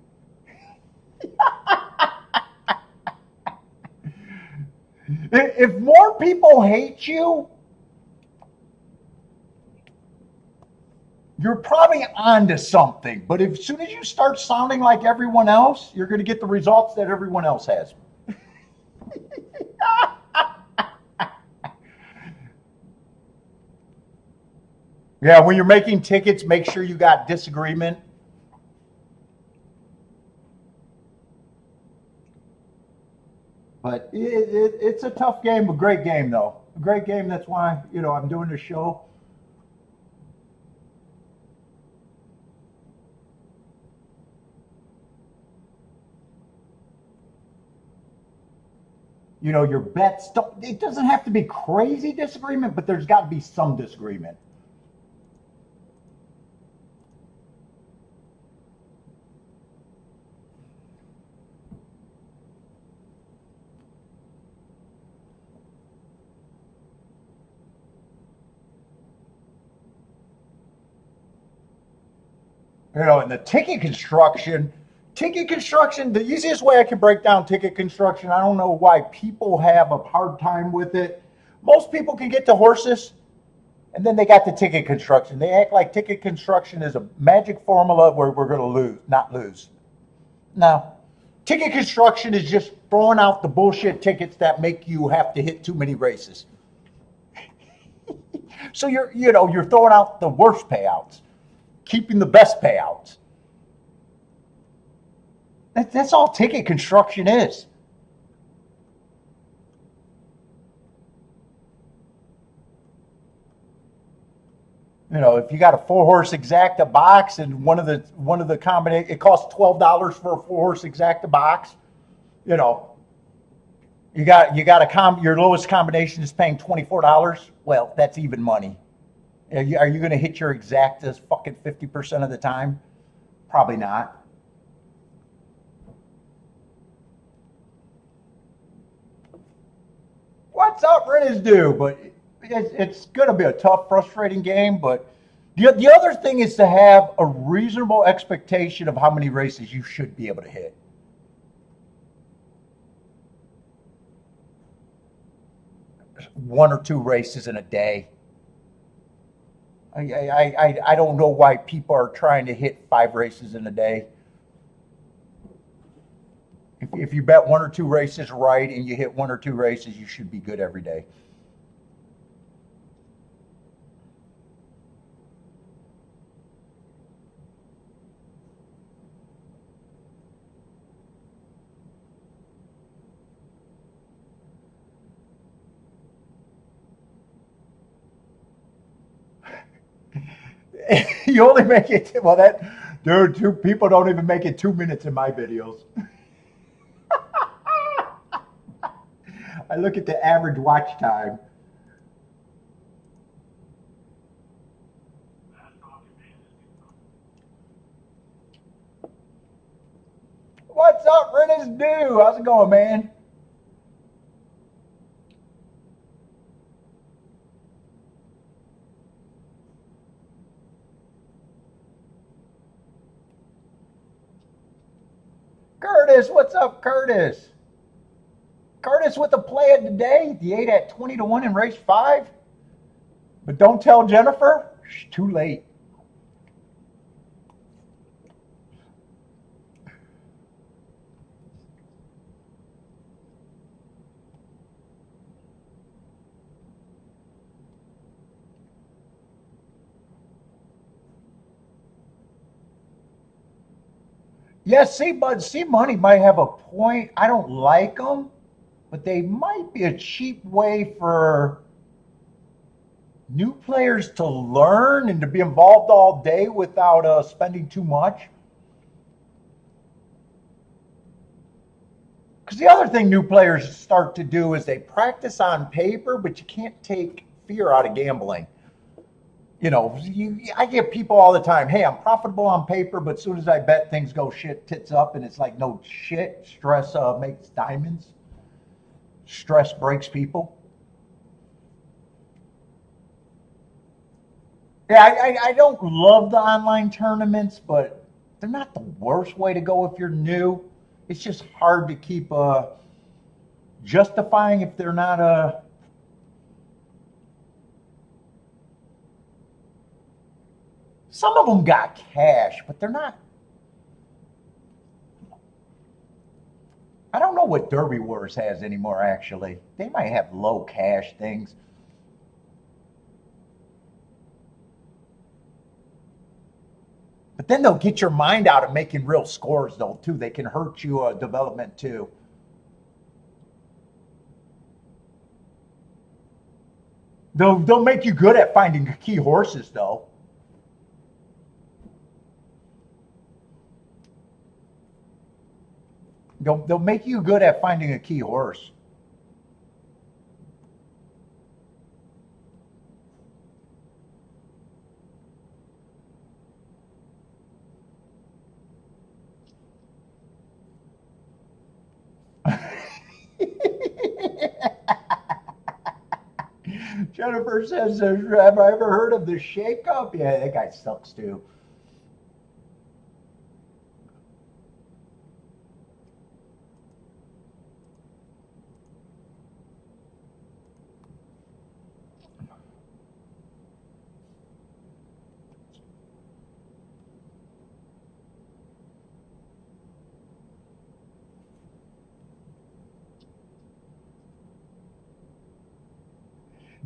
[SPEAKER 1] If more people hate you, you're probably onto something. But as soon as you start sounding like everyone else, you're going to get the results that everyone else has. Yeah, when you're making tickets, make sure you got disagreement. But it's a tough game, a great game, though. A great game. That's why, you know, I'm doing this show. You know, your bets don't, it doesn't have to be crazy disagreement, but there's got to be some disagreement. You know, and the ticket construction, the easiest way I can break down ticket construction, I don't know why people have a hard time with it. Most people can get to horses, and then they got the ticket construction. They act like ticket construction is a magic formula where we're going to not lose. No. Ticket construction is just throwing out the bullshit tickets that make you have to hit too many races. So you're throwing out the worst payouts, keeping the best payouts. That's all ticket construction is. You know, if you got a 4-horse exacta box and one of the combination, it costs $12 for a 4-horse exacta box. You know, you got your lowest combination is paying $24. Well, that's even money. Are you going to hit your exactas fucking 50% of the time? Probably not. What's up, Rennes do? But it's going to be a tough, frustrating game. But the other thing is to have a reasonable expectation of how many races you should be able to hit. One or two races in a day. I don't know why people are trying to hit 5 races in a day. if you bet 1 or 2 races right and you hit 1 or 2 races, you should be good every day. You only make it, well, that, dude, 2 people don't even make it 2 minutes in my videos. I look at the average watch time. What's up, Rennis Dew? How's it going, man? Curtis, what's up, Curtis? Curtis with the play of the day. The 8 at 20-1 in race 5. But don't tell Jennifer. It's too late. Yes, see, Bud, see, Money might have a point. I don't like them, but they might be a cheap way for new players to learn and to be involved all day without spending too much. Because the other thing new players start to do is they practice on paper, but you can't take fear out of gambling. You know, I get people all the time, hey, I'm profitable on paper, but as soon as I bet, things go shit tits up, and it's like, no shit. Stress makes diamonds. Stress breaks people. Yeah, I don't love the online tournaments, but they're not the worst way to go if you're new. It's just hard to keep justifying if they're not some of them got cash, but they're not. I don't know what Derby Wars has anymore, actually. They might have low cash things. But then they'll get your mind out of making real scores, though, too. They can hurt you development, too. They'll make you good at finding key horses, though. They'll make you good at finding a key horse. Jennifer says, have I ever heard of the shakeup? Yeah, that guy sucks too.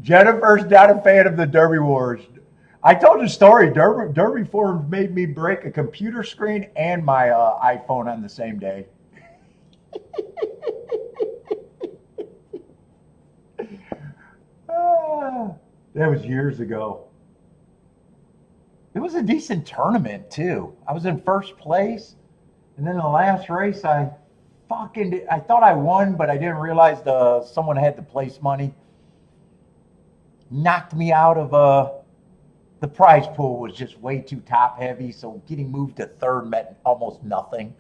[SPEAKER 1] Jennifer's not a fan of the Derby Wars. I told you a story. Derby Forums made me break a computer screen and my iPhone on the same day. That was years ago. It was a decent tournament, too. I was in first place. And then the last race, I thought I won, but I didn't realize someone had the place money. Knocked me out of the prize pool was just way too top heavy, so getting moved to third meant almost nothing.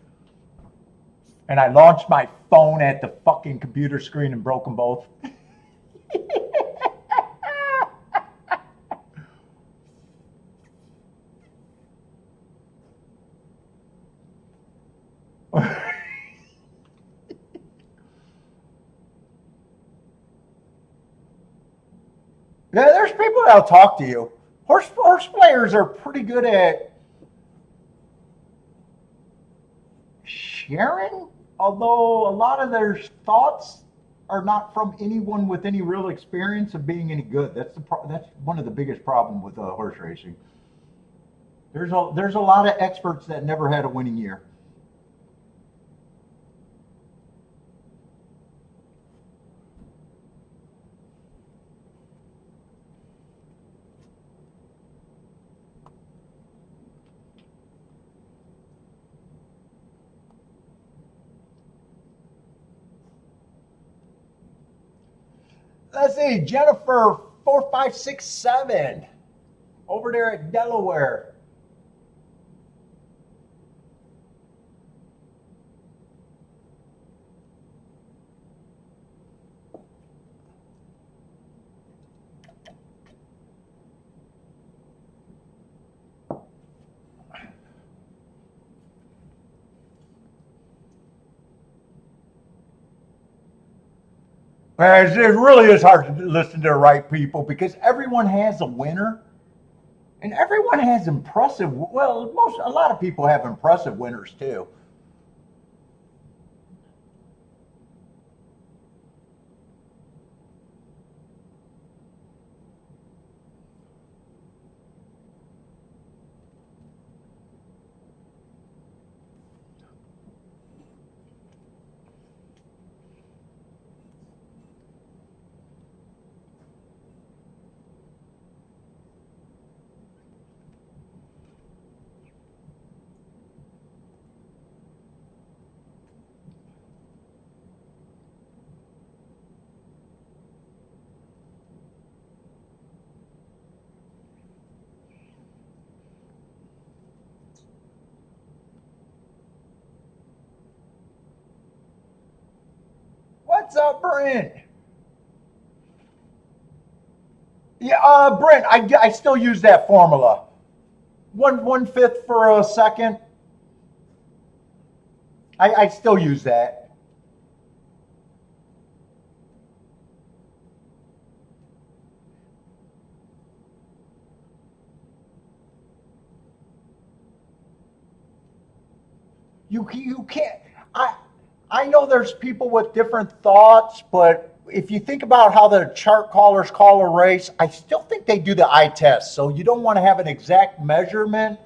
[SPEAKER 1] And I launched my phone at the fucking computer screen and broke them both. Yeah, there's people that'll talk to you. Horse players are pretty good at sharing although a lot of their thoughts are not from anyone with any real experience of being any good. That's one of the biggest problem with horse racing. There's a lot of experts that never had a winning year. Let's see, Jennifer 4567 over there at Delaware. It really is hard to listen to the right people because everyone has a winner and everyone has impressive. Well, a lot of people have impressive winners too. What's up, Brent? Yeah, Brent, I still use that formula. One fifth for a second. I still use that. You can't. I know there's people with different thoughts, but if you think about how the chart callers call a race, I still think they do the eye test. So you don't want to have an exact measurement.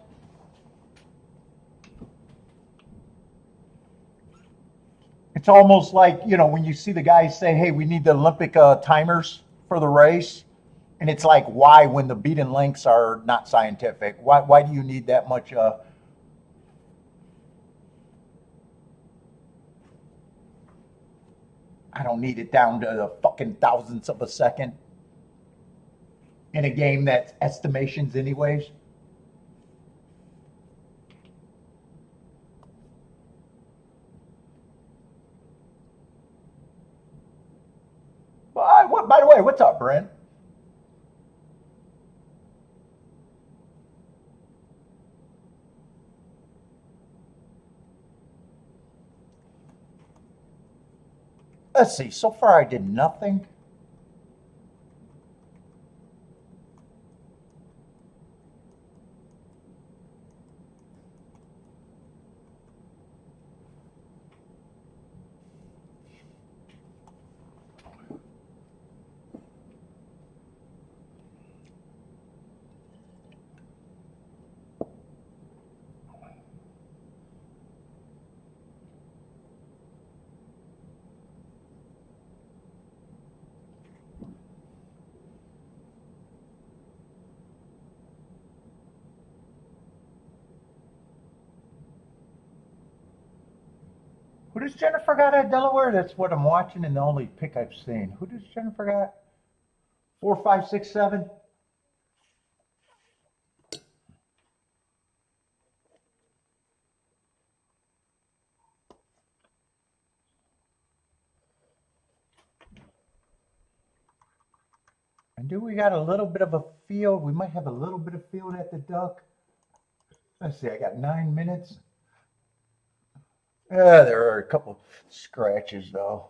[SPEAKER 1] It's almost like, when you see the guys say, hey, we need the Olympic timers for the race. And it's like, why, when the beaten lengths are not scientific? Why do you need that much? I don't need it down to the fucking thousandths of a second in a game that's estimations, anyways. By the way, what's up, Brent? Let's see. So far, I did nothing. Who does Jennifer got at Delaware? That's what I'm watching and the only pick I've seen. Who does Jennifer got? 4567. And do we got a little bit of a field? We might have a little bit of field at the duck. Let's see, I got 9 minutes. There are a couple scratches though.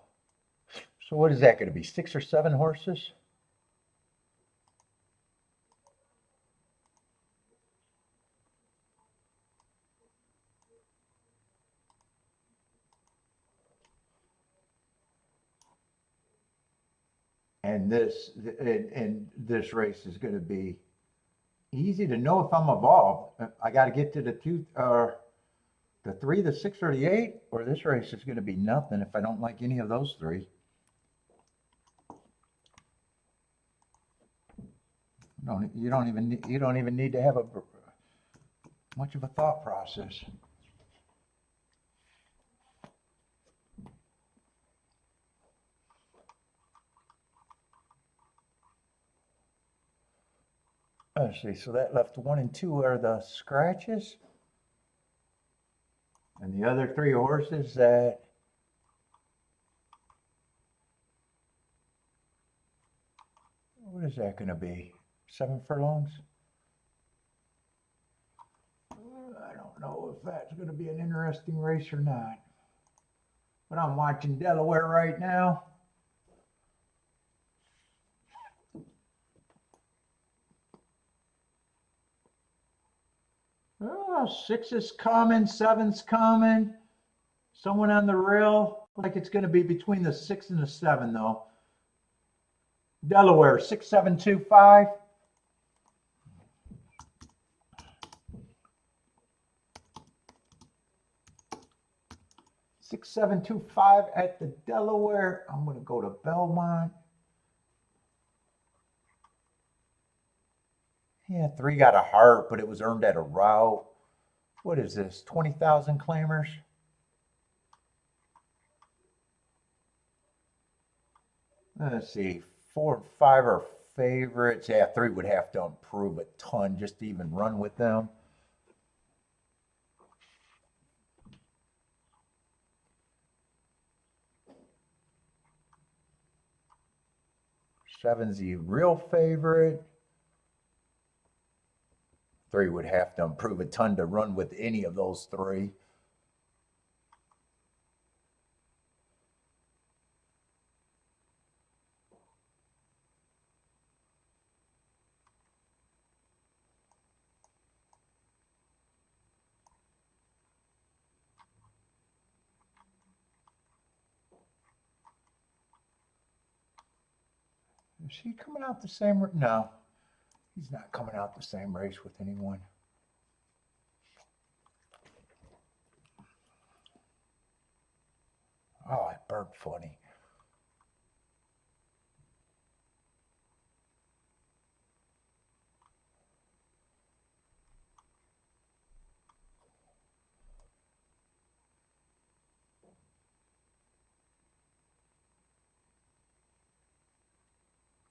[SPEAKER 1] So what is that going to be? 6 or 7 horses? And this race is going to be easy to know if I'm evolved. I got to get to the the 3, the 6, or the 8, or this race is going to be nothing if I don't like any of those 3. You don't even need to have much of a thought process. Let's see. So that left 1 and 2 are the scratches, and the other 3 horses that. What is that going to be? 7 furlongs? I don't know if that's going to be an interesting race or not. But I'm watching Delaware right now. Oh, 6 is coming, 7's coming. Someone on the rail. Like it's going to be between the 6 and the 7, though. Delaware, 6725. $6,725 at the Delaware. I'm going to go to Belmont. Yeah, 3 got a heart, but it was earned at a route. What is this? 20,000 claimers. Let's see. 4 and 5 are favorites. Yeah, 3 would have to improve a ton just to even run with them. Seven's the real favorite. 3 would have to improve a ton to run with any of those 3. Is he coming out the same? No, he's not coming out the same race with anyone. Oh, it burnt funny.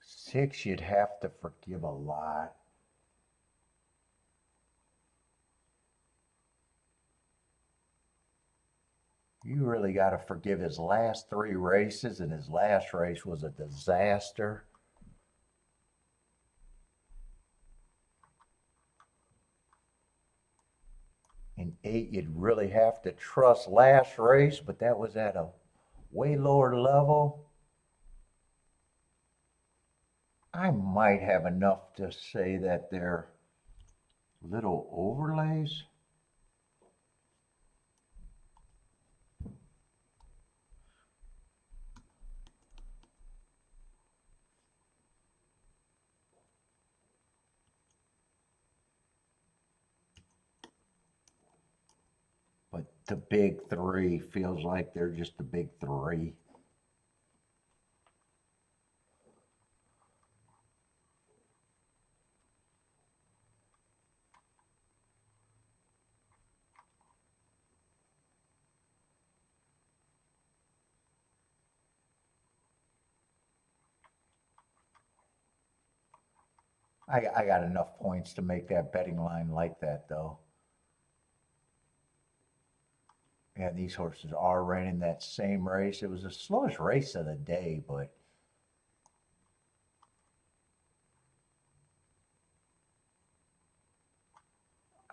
[SPEAKER 1] Six, you'd have to forgive a lot. You really got to forgive his last 3 races, and his last race was a disaster. In 8, you'd really have to trust last race, but that was at a way lower level. I might have enough to say that they're little overlays. But the big 3 feels like they're just the big 3. I got enough points to make that betting line like that, though. Yeah, these horses are running that same race. It was the slowest race of the day, but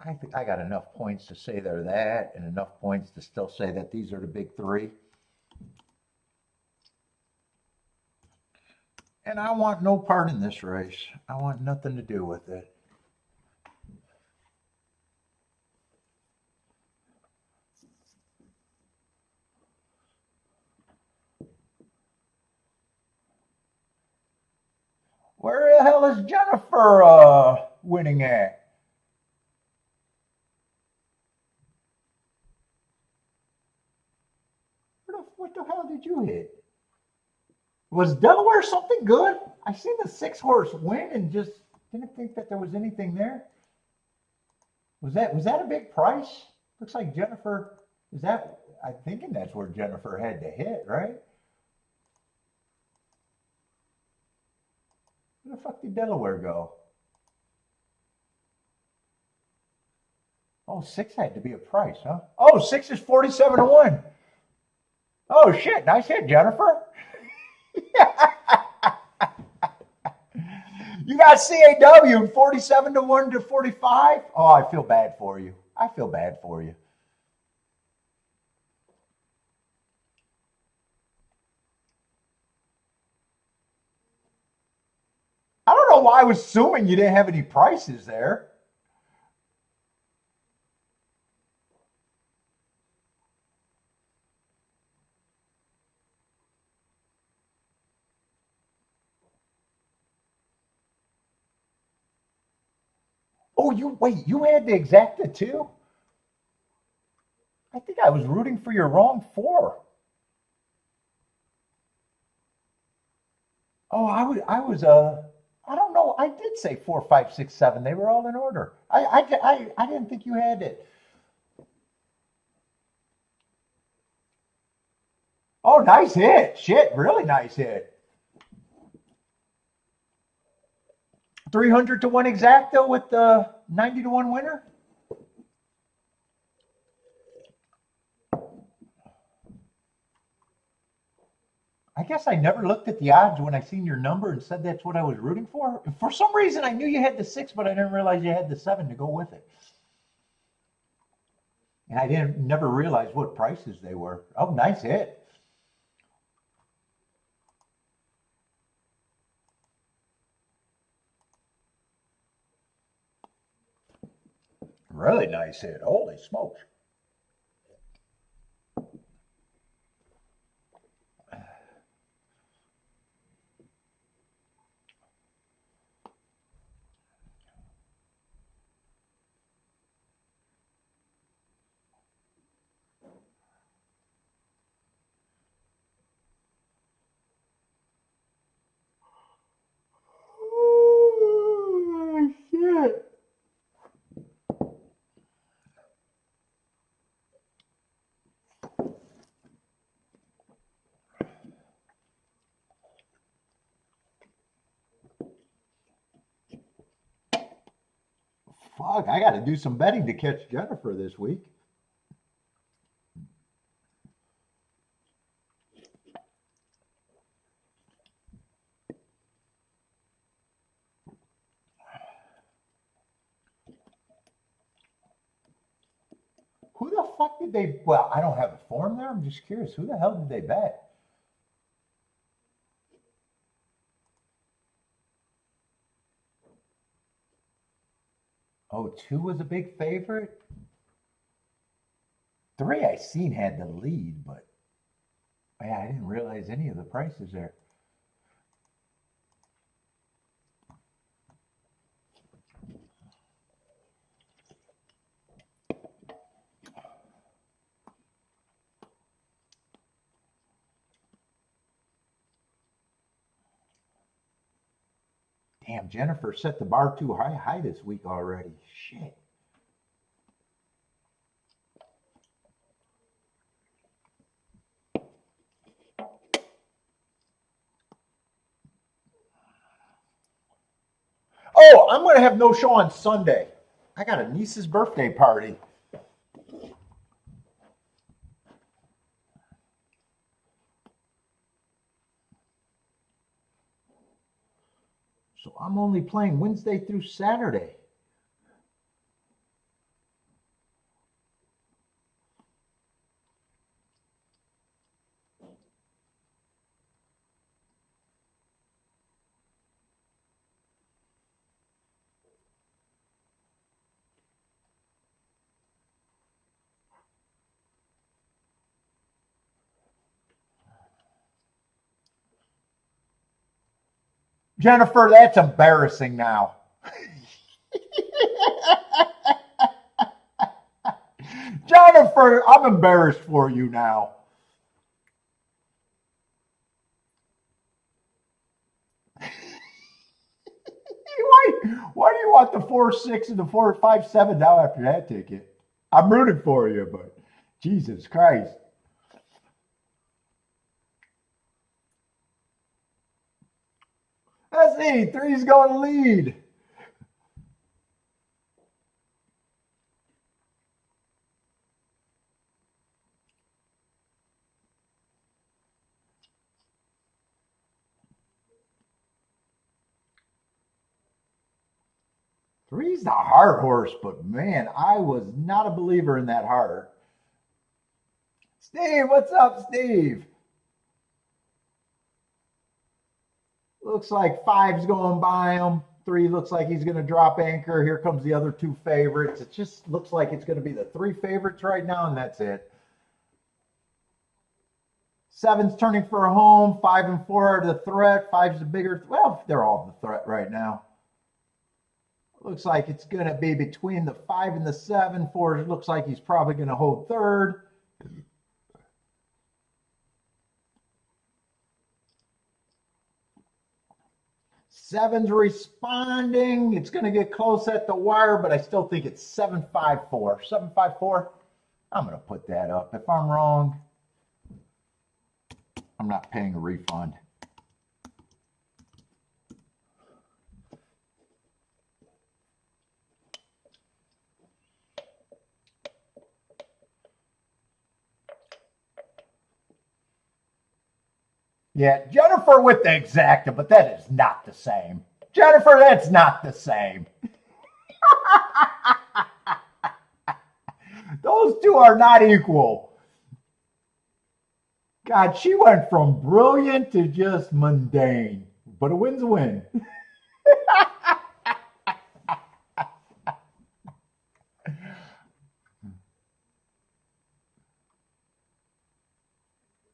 [SPEAKER 1] I think I got enough points to say they're that, and enough points to still say that these are the big 3. And I want no part in this race. I want nothing to do with it. the hell is Jennifer winning at? What the hell did you hit? Was Delaware something good? I seen the 6-horse win and just didn't think that there was anything there. Was that a big price? Looks like Jennifer, is that, I'm thinking that's where Jennifer had to hit, right? Where the fuck did Delaware go? Oh, 6 had to be a price, huh? Oh, 6 is 47 to 1. Oh shit, nice hit, Jennifer. You got CAW 47 to 1 to 45. Oh, I feel bad for you. I feel bad for you. I don't know why I was assuming you didn't have any prices there. Oh, you had the exacta too? I think I was rooting for your wrong 4. Oh, I don't know. I did say 4, 5, 6, 7. They were all in order. I didn't think you had it. Oh, nice hit. Shit, really nice hit. 300 to 1 exacta with the 90 to 1 winner. I guess I never looked at the odds when I seen your number and said that's what I was rooting for. For some reason, I knew you had the 6, but I didn't realize you had the 7 to go with it. And I didn't never realize what prices they were. Oh, nice hit. Really nice hit. Holy smokes. Oh, shit. Fuck, I got to do some betting to catch Jennifer this week. Who the fuck did they? Well, I don't have a form there. I'm just curious. Who the hell did they bet? Oh, 2 was a big favorite. 3 I seen had the lead, but yeah, I didn't realize any of the prices there. Damn, Jennifer set the bar too high this week already. Shit. Oh, I'm going to have no show on Sunday. I got a niece's birthday party. So I'm only playing Wednesday through Saturday. Jennifer, that's embarrassing now. Jennifer, I'm embarrassed for you now. Why do you want the 4-6 and the 4-5-7 now after that ticket? I'm rooting for you, but Jesus Christ. Let's see. 3's going to lead. Three's the hard horse, but man, I was not a believer in that heart. Steve, what's up, Steve? Looks like 5's going by him. 3 looks like he's going to drop anchor. Here comes the other 2 favorites. It just looks like it's going to be the 3 favorites right now, and that's it. 7's turning for a home. 5 and 4 are the threat. 5's the bigger. Well, they're all the threat right now. Looks like it's going to be between the 5 and the 7. 4 looks like he's probably going to hold third. Seven's responding. It's going to get close at the wire, but I still think it's 754. 754. I'm going to put that up. If I'm wrong, I'm not paying a refund. Yeah, Jennifer with the exacta, but that is not the same. Jennifer, that's not the same. Those two are not equal. God, she went from brilliant to just mundane, but a win's a win.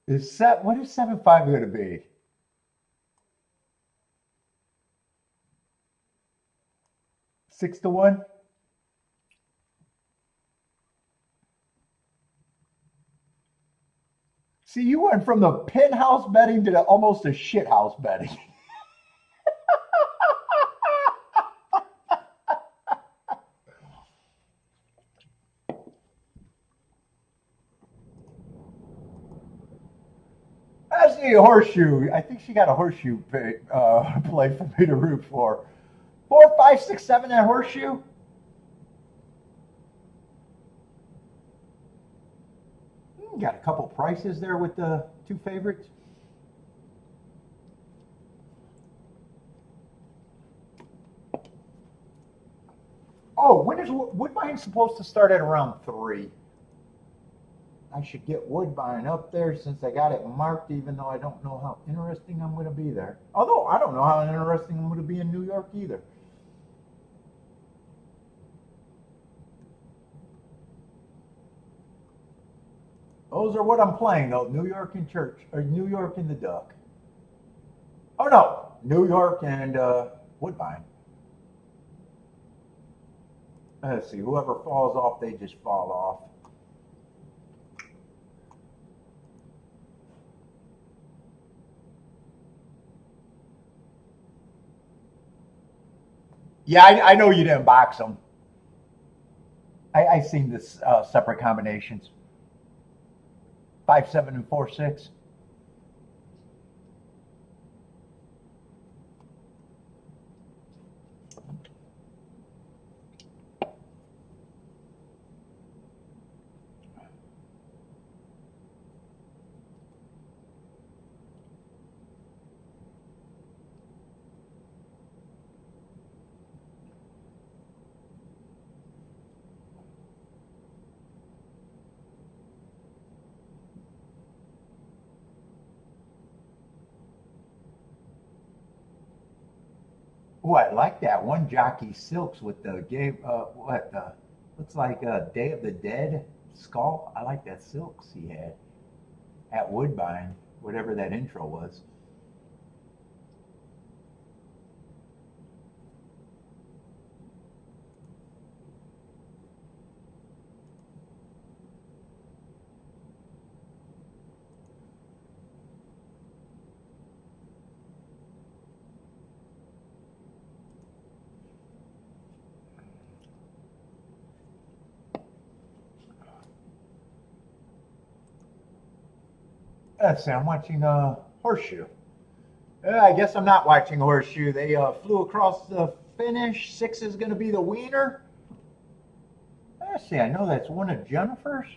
[SPEAKER 1] What is 7-5 going to be? Six to 1? See, you went from the penthouse betting to almost a shithouse betting. That's the horseshoe. I think she got a horseshoe play for me to root for. 4, 5, 6, 7, that horseshoe. Got a couple prices there with the 2 favorites. Oh, when is Woodbine supposed to start at around 3? I should get Woodbine up there since I got it marked, even though I don't know how interesting I'm going to be there. Although I don't know how interesting I'm going to be in New York either. Those are what I'm playing, though. New York and New York and the Duck. Oh, no. New York and Woodbine. Let's see. Whoever falls off, they just fall off. Yeah, I know you didn't box them. I seen this separate combinations. 5, 7, and 4, 6. Oh, I like that one jockey silks with the game. Looks like Day of the Dead skull. I like that silks he had at Woodbine, whatever that intro was. Let's see, I'm watching Horseshoe. I guess I'm not watching Horseshoe. They flew across the finish. 6 is going to be the wiener. Let's see, I know that's one of Jennifer's.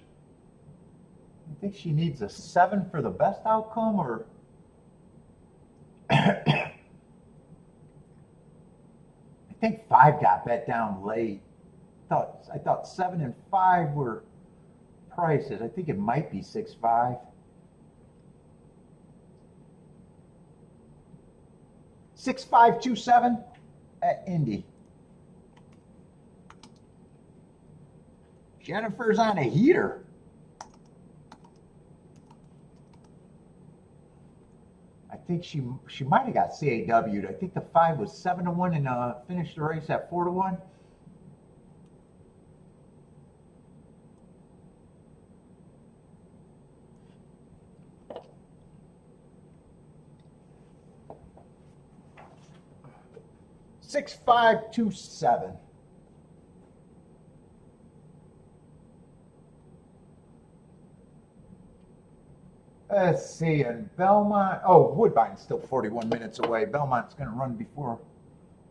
[SPEAKER 1] I think she needs a 7 for the best outcome, or I think 5 got bet down late. I thought 7 and 5 were prices. I think it might be 6-5. 6527 at Indy. Jennifer's on a heater. I think she might have got CAW'd. I think the 5 was 7-1 and finished the race at 4-1. $6,527. Let's see, in Belmont, Woodbine's still 41 minutes away. Belmont's going to run before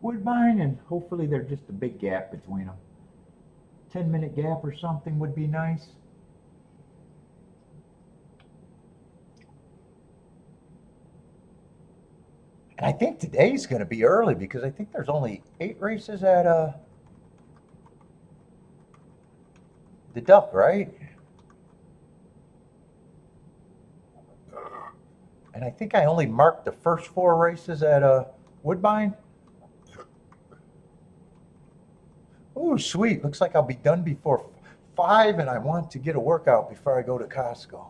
[SPEAKER 1] Woodbine, and hopefully there's just a big gap between them. 10-minute gap or something would be nice. And I think today's going to be early because I think there's only 8 races at the Duck, right? And I think I only marked the first 4 races at Woodbine. Oh, sweet. Looks like I'll be done before 5, and I want to get a workout before I go to Costco.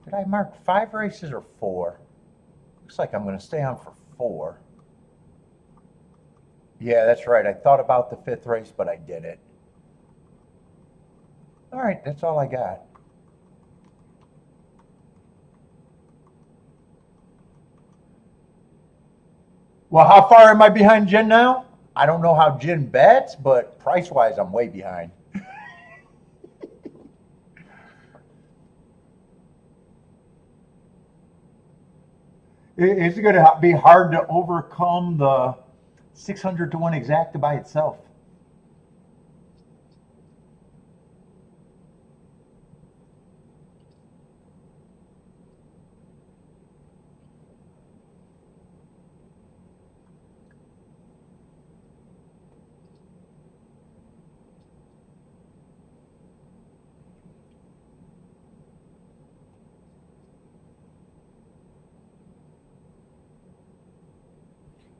[SPEAKER 1] Did I mark 5 races or 4? Looks like I'm going to stay on for 4. Yeah, that's right. I thought about the 5th race, but I didn't. All right, that's all I got. Well, how far am I behind Jen now? I don't know how Jen bets, but price-wise, I'm way behind. It's going to be hard to overcome the 600 to 1 exacta by itself.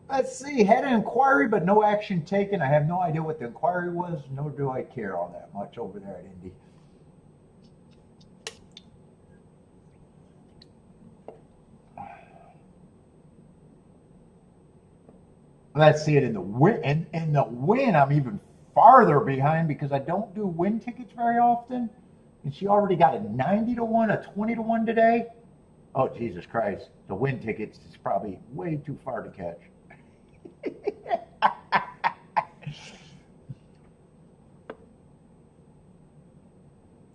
[SPEAKER 1] Let's see, had an inquiry, but no action taken. I have no idea what the inquiry was, nor do I care all that much over there at Indy. Let's see it in the win. In the win, I'm even farther behind because I don't do win tickets very often. And she already got a 90 to 1, a 20 to 1 today. Oh, Jesus Christ. The win tickets is probably way too far to catch.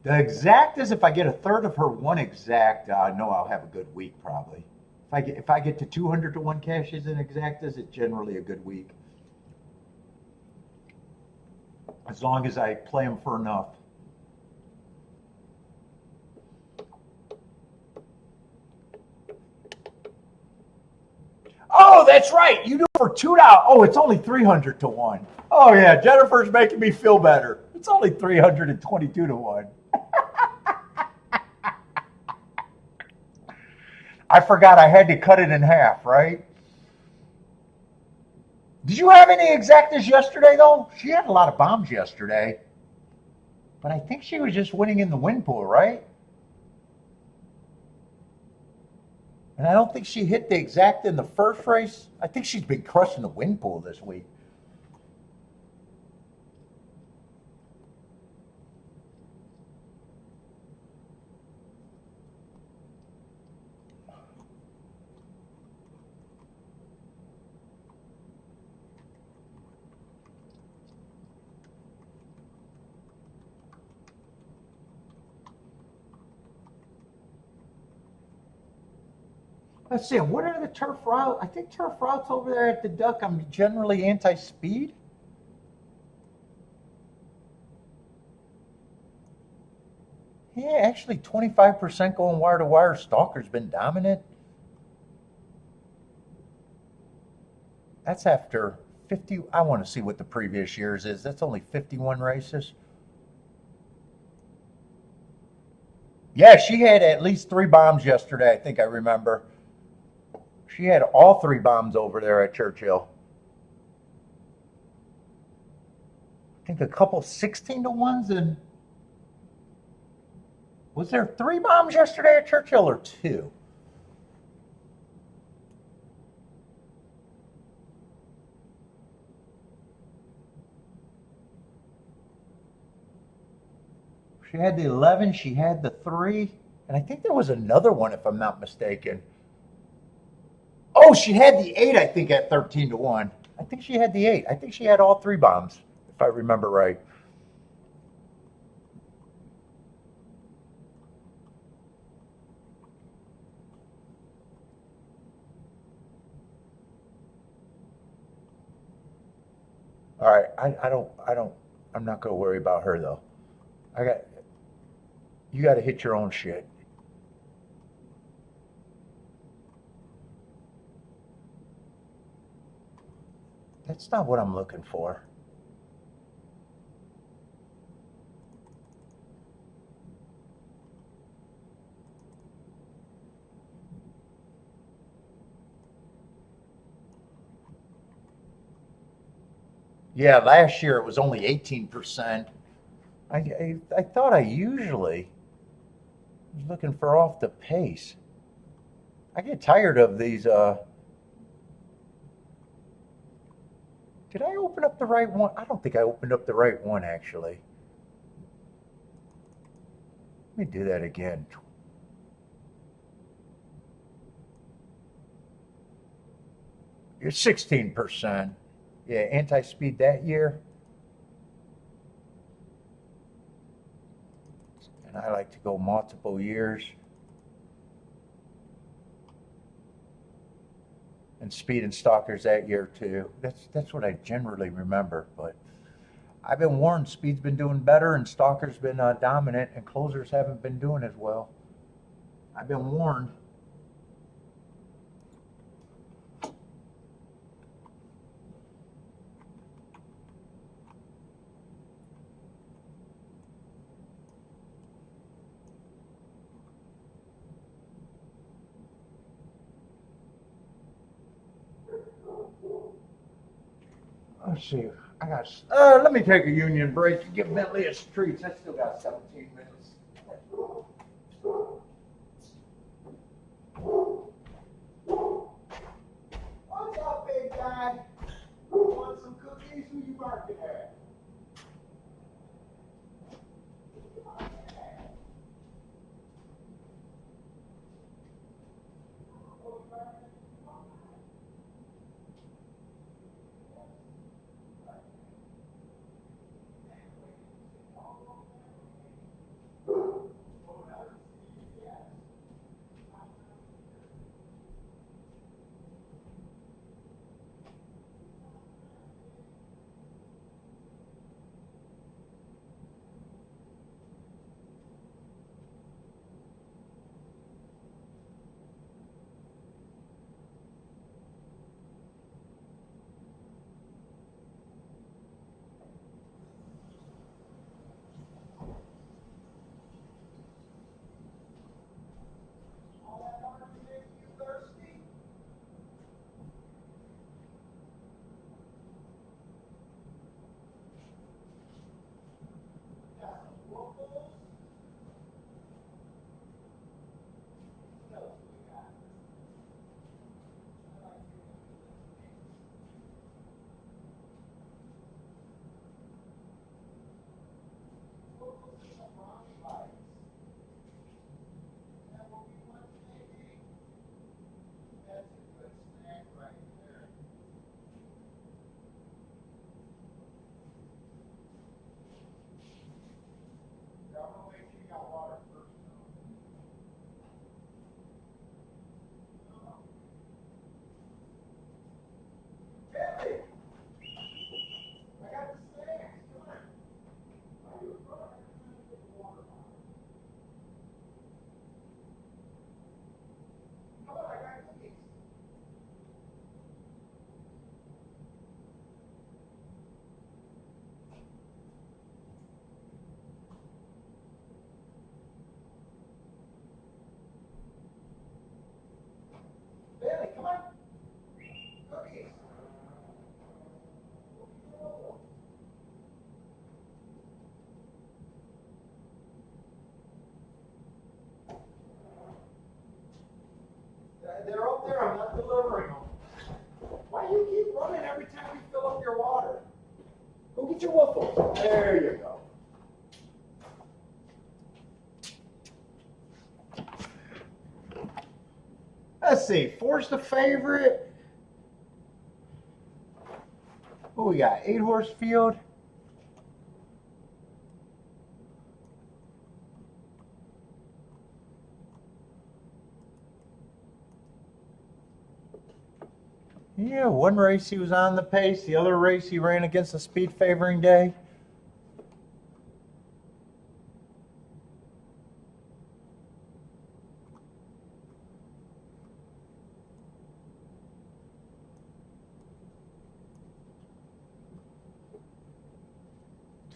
[SPEAKER 1] The exactas, if I get a third of her one exact, I know I'll have a good week probably. If I get to 200 to 1 cashes in exactas, it's generally a good week. As long as I play them for enough. Oh, that's right. You do it for $2. Oh, it's only 300 to 1. Oh yeah, Jennifer's making me feel better. It's only 322 to 1. I forgot I had to cut it in half, right? Did you have any exactas yesterday, though? She had a lot of bombs yesterday. But I think she was just winning in the win pool, right? And I don't think she hit the exact in the first race. I think she's been crushing the win pool this week. Let's see, what are the turf route? I think turf routes over there at the Duck. I'm generally anti-speed. Yeah, actually 25% going wire to wire. Stalker's been dominant. That's after 50. I want to see what the previous year's is. That's only 51 races. Yeah, she had at least 3 bombs yesterday, I think I remember. She had all 3 bombs over there at Churchill. I think a couple 16 to ones, and was there 3 bombs yesterday at Churchill or 2? She had the 11, she had the 3, and I think there was another one if I'm not mistaken. Oh, she had the 8, I think, at 13 to 1. I think she had the 8. I think she had all 3 bombs, if I remember right. All right, I'm not going to worry about her though. I got, you got to hit your own shit. That's not what I'm looking for. Yeah, last year it was only 18%. I thought I usually was looking for off the pace. I get tired of these. Did I open up the right one? I don't think I opened up the right one actually. Let me do that again. You're 16%. Yeah, anti-speed that year. And I like to go multiple years. And speed and stalkers that year too. That's what I generally remember. But I've been warned, speed's been doing better and stalker's been dominant, and closers haven't been doing as well. I've been warned. Let's see. I got. Let me take a union break to give Bentley his treats. I still got 17 minutes. What's up, big guy? Want some cookies? Who you barking at? delivering them. Why do you keep running every time you fill up your water? Go get your waffles. There you go. Let's see, Ford's the favorite. What we got, 8-horse field. Yeah, one race he was on the pace, the other race he ran against a speed favoring day.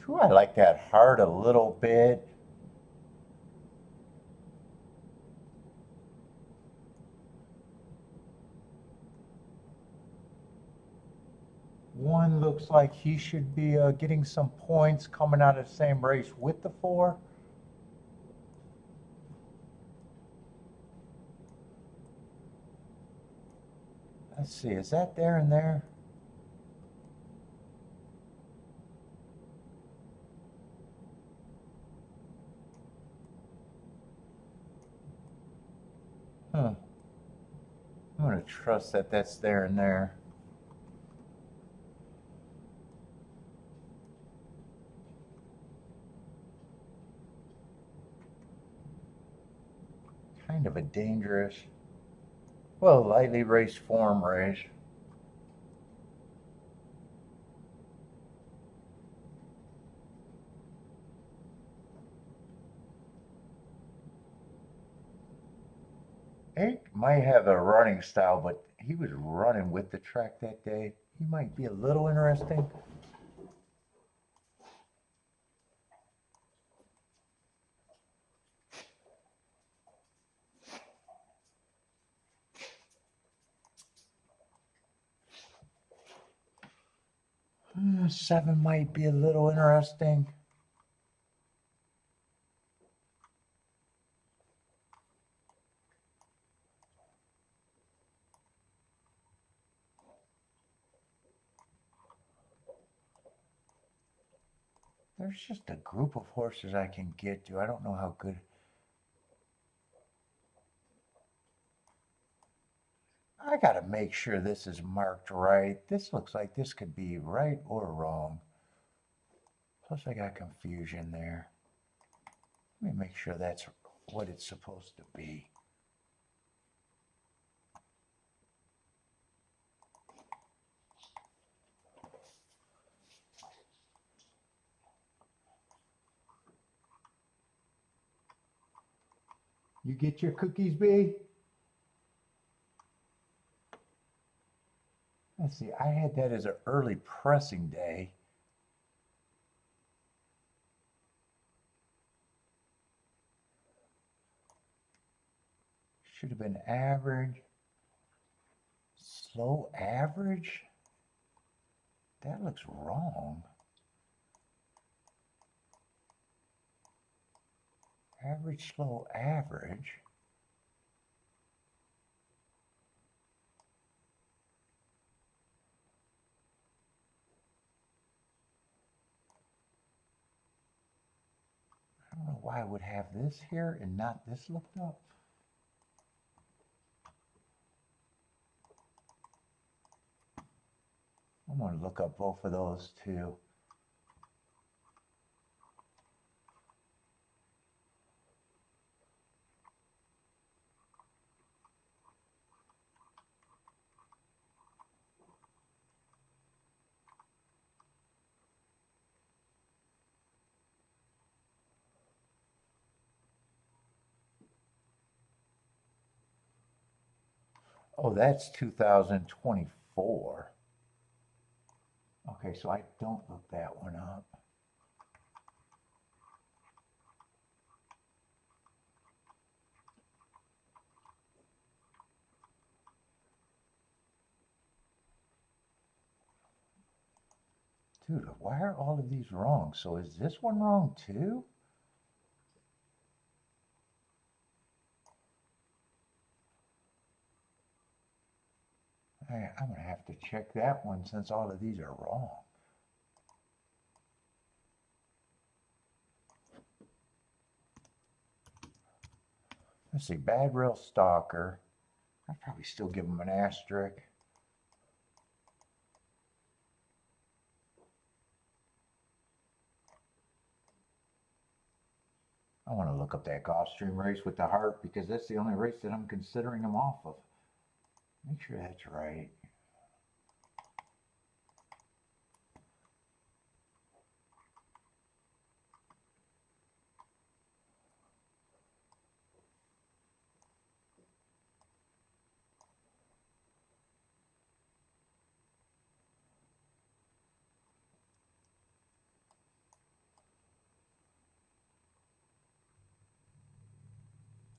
[SPEAKER 1] Ooh, I like that heart a little bit. One looks like he should be getting some points coming out of the same race with the 4. Let's see, is that there and there? Huh. I'm going to trust that that's there and there. Kind of a dangerous, well, lightly raced form race. He might have a running style, but he was running with the track that day. He might be a little interesting. Seven might be a little interesting. There's just a group of horses I can get to. I don't know how good. I gotta make sure this is marked right. This looks like this could be right or wrong. Plus I got confusion there. Let me make sure that's what it's supposed to be. You get your cookies, B? Let's see, I had that as an early pressing day. Should have been average. Slow average? That looks wrong. Average, slow, average. I don't know why I would have this here and not this looked up. I'm going to look up both of those too. Oh, that's 2024. Okay, so I don't look that one up. Dude, why are all of these wrong? So is this one wrong too? I'm going to have to check that one since all of these are wrong. Let's see, Bad Rail Stalker. I'd probably still give him an asterisk. I want to look up that Gulfstream race with the heart because that's the only race that I'm considering him off of. Make sure that's right.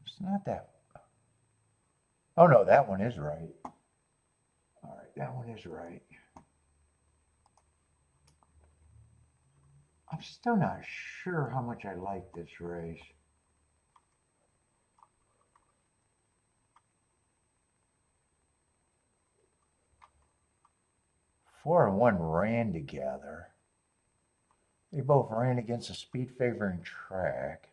[SPEAKER 1] It's not that. Oh no, that one is right. All right, that one is right. I'm still not sure how much I like this race. Four and one ran together. They both ran against a speed favoring track.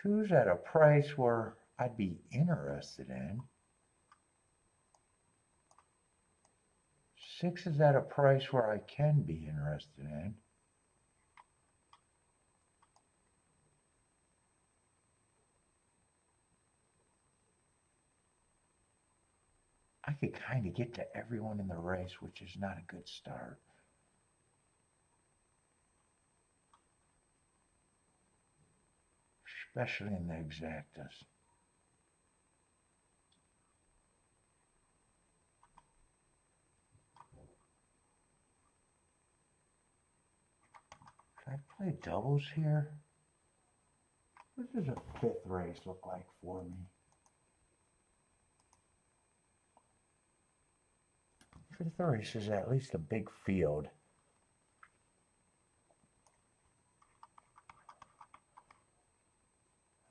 [SPEAKER 1] Two's at a price where I'd be interested in. Six is at a price where I can be interested in. I could kind of get to everyone in the race, which is not a good start. Especially in the exactas. Should I play doubles here? What does a fifth race look like for me? Fifth race is at least a big field.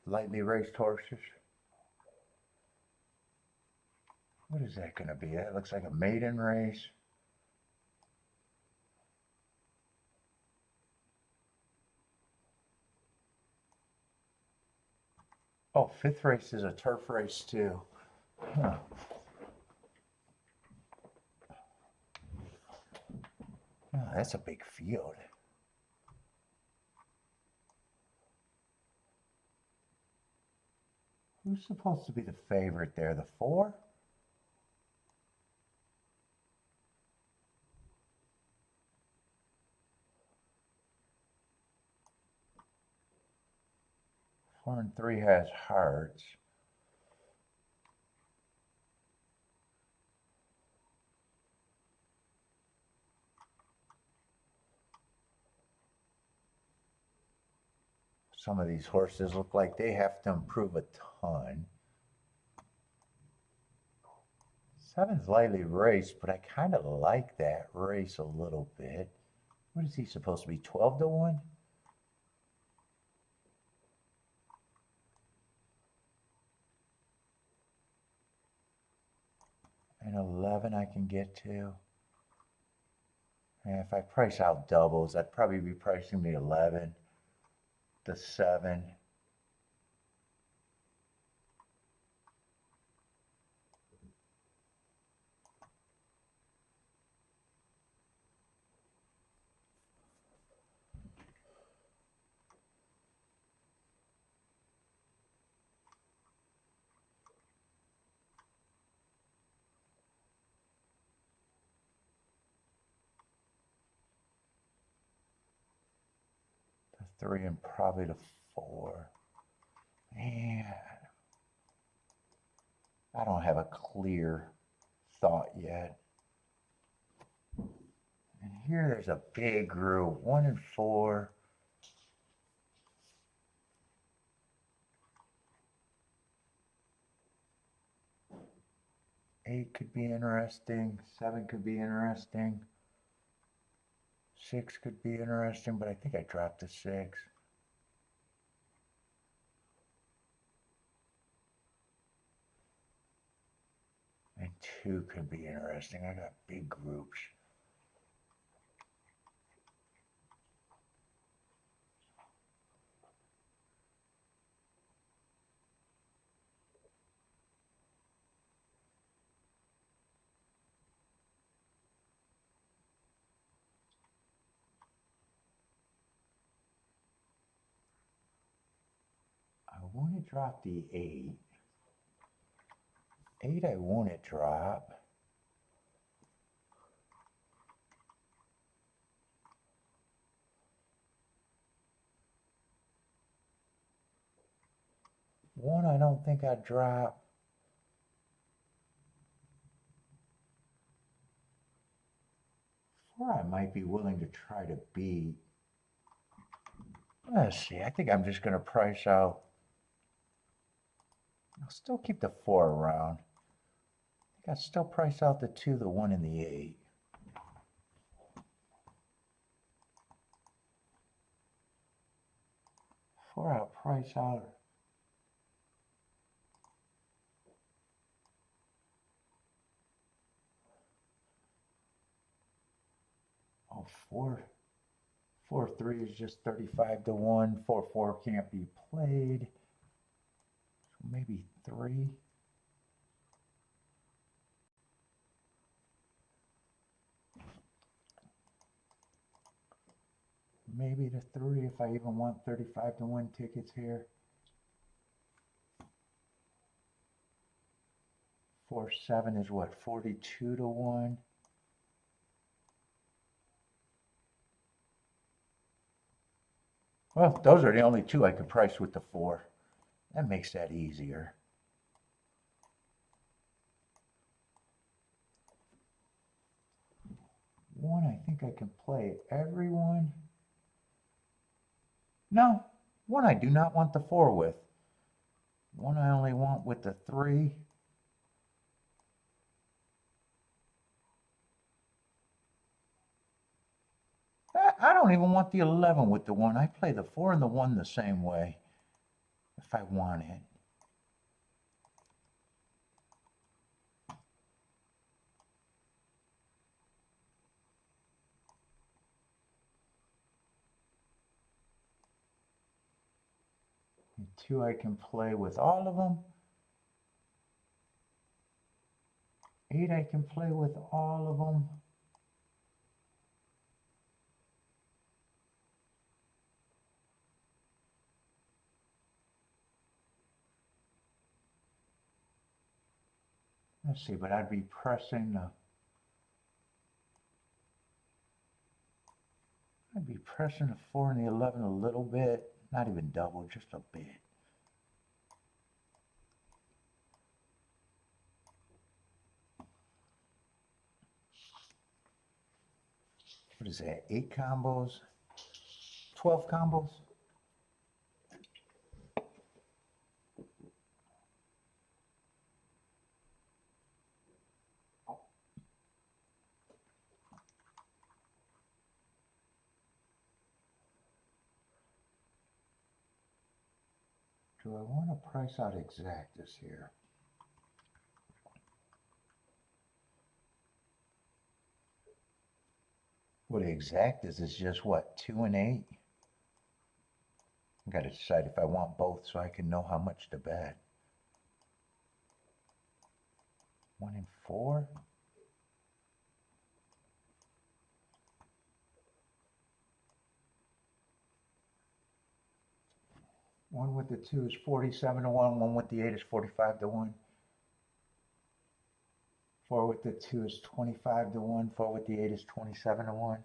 [SPEAKER 1] Lightly raced horses. What is that going to be? That looks like a maiden race. Oh, fifth race is a turf race too. Huh. Oh, that's a big field. Who's supposed to be the favorite there? The 4? Four and 3 has hearts. Some of these horses look like they have to improve a ton. 7's lightly raced, but I kind of like that race a little bit. What is he supposed to be, 12 to 1? And 11 I can get to. And if I price out doubles, I'd probably be pricing the 11, the 7. The 3 and probably the 4. Man, I don't have a clear thought yet. And here there's a big group, 1 and 4. Eight could be interesting. 7 could be interesting. 6 could be interesting, but I think I dropped the 6. 2 could be interesting. I got big groups. I want to drop the 8. 8 I want to drop. One I don't think I'd drop. Four I might be willing to try to beat. Let's see, I think I'm just going to price out. I'll still keep the 4 around. I think I'll still price out the 2, the 1, and the 8. Four I'll price out. Oh, 4-3 is just 35 to 1. 4-4 can't be played. So maybe 3. Maybe the 3 if I even want 35 to 1 tickets here. 4-7 is what, 42 to 1. Well, those are the only 2 I could price with the 4. That makes that easier. One, I think I can play everyone. No, one I do not want the 4 with. One I only want with the 3. I don't even want the 11 with the 1. I play the 4 and the 1 the same way if I want it. And 2 I can play with all of them. 8 I can play with all of them. Let's see, but I'd be pressing the... I'd be pressing the 4 and the 11 a little bit. Not even double, just a bit. What is that, 8 combos? 12 combos? Do I want to price out exactus here? What exactus is just what, 2 and 8? I gotta decide if I want both so I can know how much to bet. 1 and 4? One with the 2 is 47 to 1. One with the 8 is 45 to 1. 4 with the 2 is 25 to 1. 4 with the 8 is 27 to 1.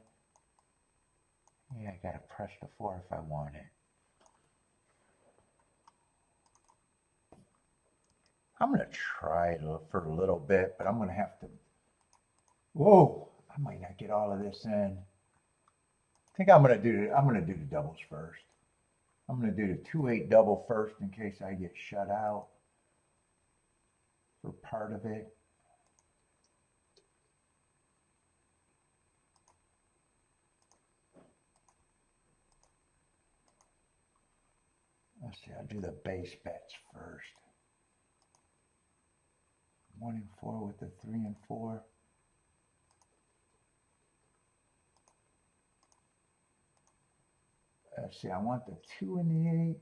[SPEAKER 1] Yeah, I gotta press the 4 if I want it. I'm gonna try it for a little bit, but I'm gonna have to. Whoa! I might not get all of this in. I think I'm gonna do the doubles first. I'm going to do the 2-8 double first in case I get shut out for part of it. Let's see, I'll do the base bets first. 1 and 4 with the 3 and 4. Let's see, I want the 2 and the 8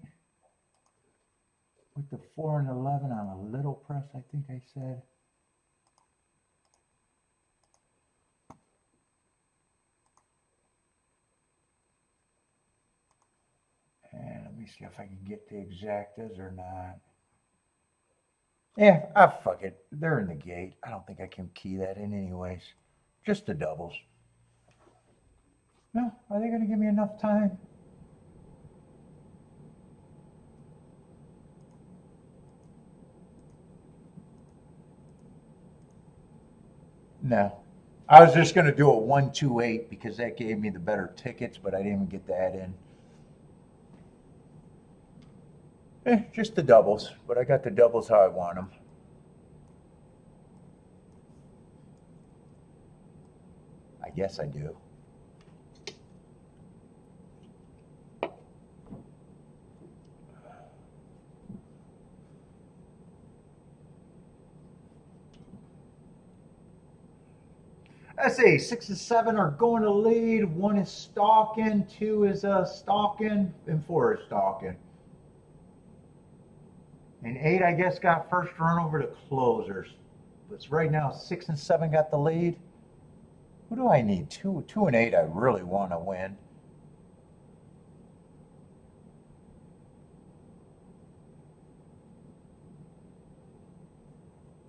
[SPEAKER 1] with the 4 and 11 on a little press, I think I said. And let me see if I can get the exactas or not. Yeah, fuck it. They're in the gate. I don't think I can key that in anyways. Just the doubles. No, are they going to give me enough time? No. I was just going to do a 1-2-8 because that gave me the better tickets, but I didn't even get that in. Just the doubles, but I got the doubles how I want them. I guess I do. I say 6 and 7 are going to lead. 1 is stalking, 2 is stalking, and 4 is stalking. And 8, I guess, got first run over to closers. But right now, 6 and 7 got the lead. Who do I need? 2 and 8 I really want to win.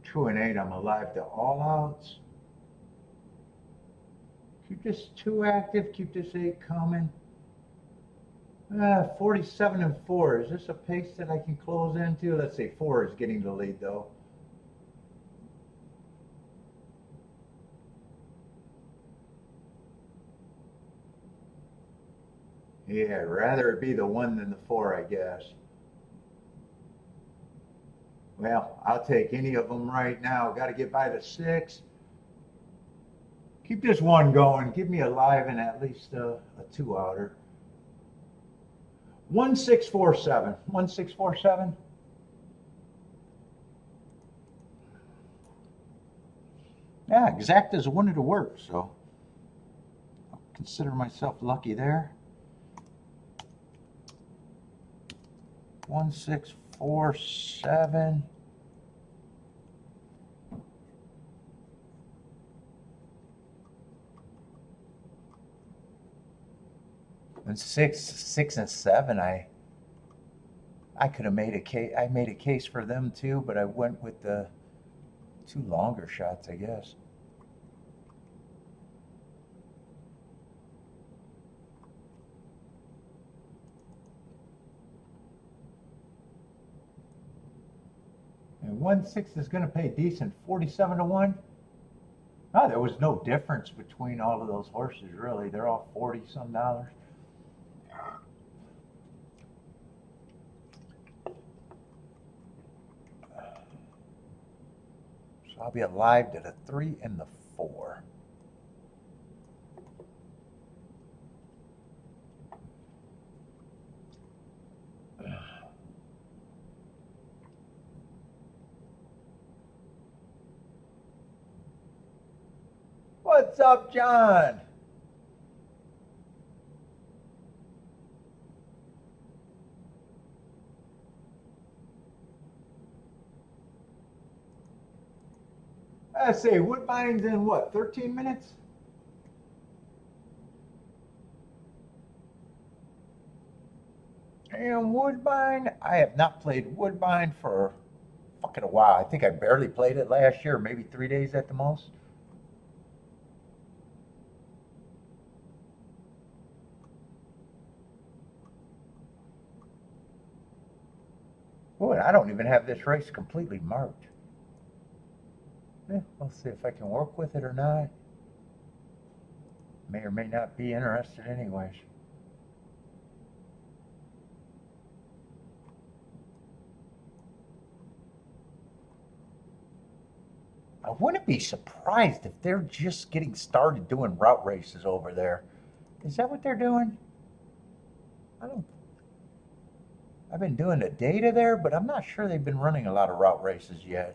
[SPEAKER 1] Two and 8, I'm alive to all outs. Keep this 2 active, keep this 8 coming. 47 and 4. Is this a pace that I can close into? Let's say 4 is getting the lead though. Yeah, rather it be the 1 than the 4, I guess. Well, I'll take any of them right now. Got to get by the 6. Keep this 1 going. Give me a live and at least a 2-outer. 1647. 1647. Yeah, exactas wanted to work, so I'll consider myself lucky there. 1647. And 6 and 7, I could have made a case. I made a case for them too, but I went with the 2 longer shots, I guess. And 1-6 is going to pay decent, 47 to 1. No, there was no difference between all of those horses, really. They're all 40-some dollars. So I'll be alive to the 3 and the 4. What's up, John? I say Woodbine's in what, 13 minutes? And Woodbine, I have not played Woodbine for fucking a while. I think I barely played it last year, maybe 3 days at the most. Boy, I don't even have this race completely marked. Yeah, we'll see if I can work with it or not. May or may not be interested anyways. I wouldn't be surprised if they're just getting started doing route races over there. Is that what they're doing? I've been doing the data there, but I'm not sure they've been running a lot of route races yet.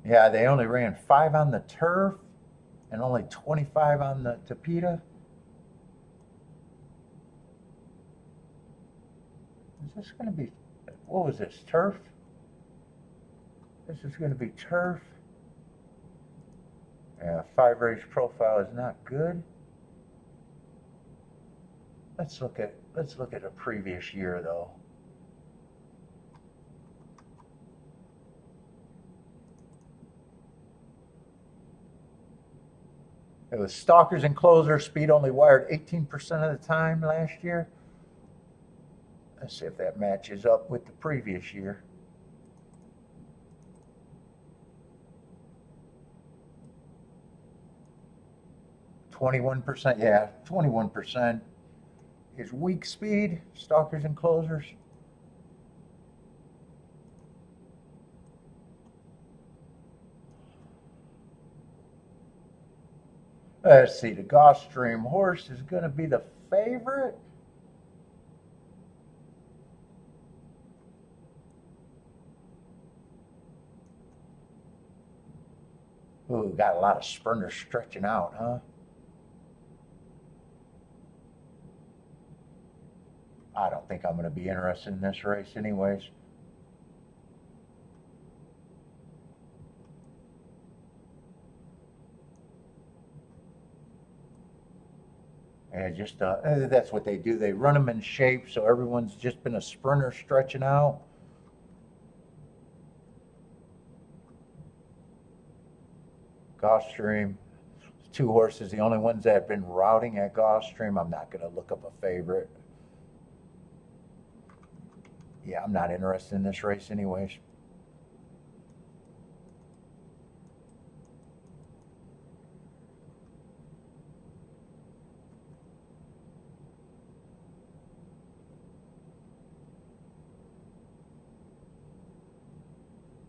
[SPEAKER 1] Yeah, they only ran 5 on the turf and only 25 on the Tapeta. Is this going to be, what was this, turf? This is going to be turf. Yeah, 5 race profile is not good. Let's look at a previous year though. It was stalkers and closers. Speed only wired 18% of the time last year. Let's see if that matches up with the previous year. %, yeah, 21% is weak speed, stalkers and closers. Let's see, the Gulfstream horse is going to be the favorite. Ooh, got a lot of sprinters stretching out, huh? I don't think I'm going to be interested in this race anyways. And just that's what they do. They run them in shape, so everyone's just been a sprinter stretching out. Gulfstream, 2 horses, the only ones that have been routing at Gulfstream. I'm not going to look up a favorite. Yeah, I'm not interested in this race anyways.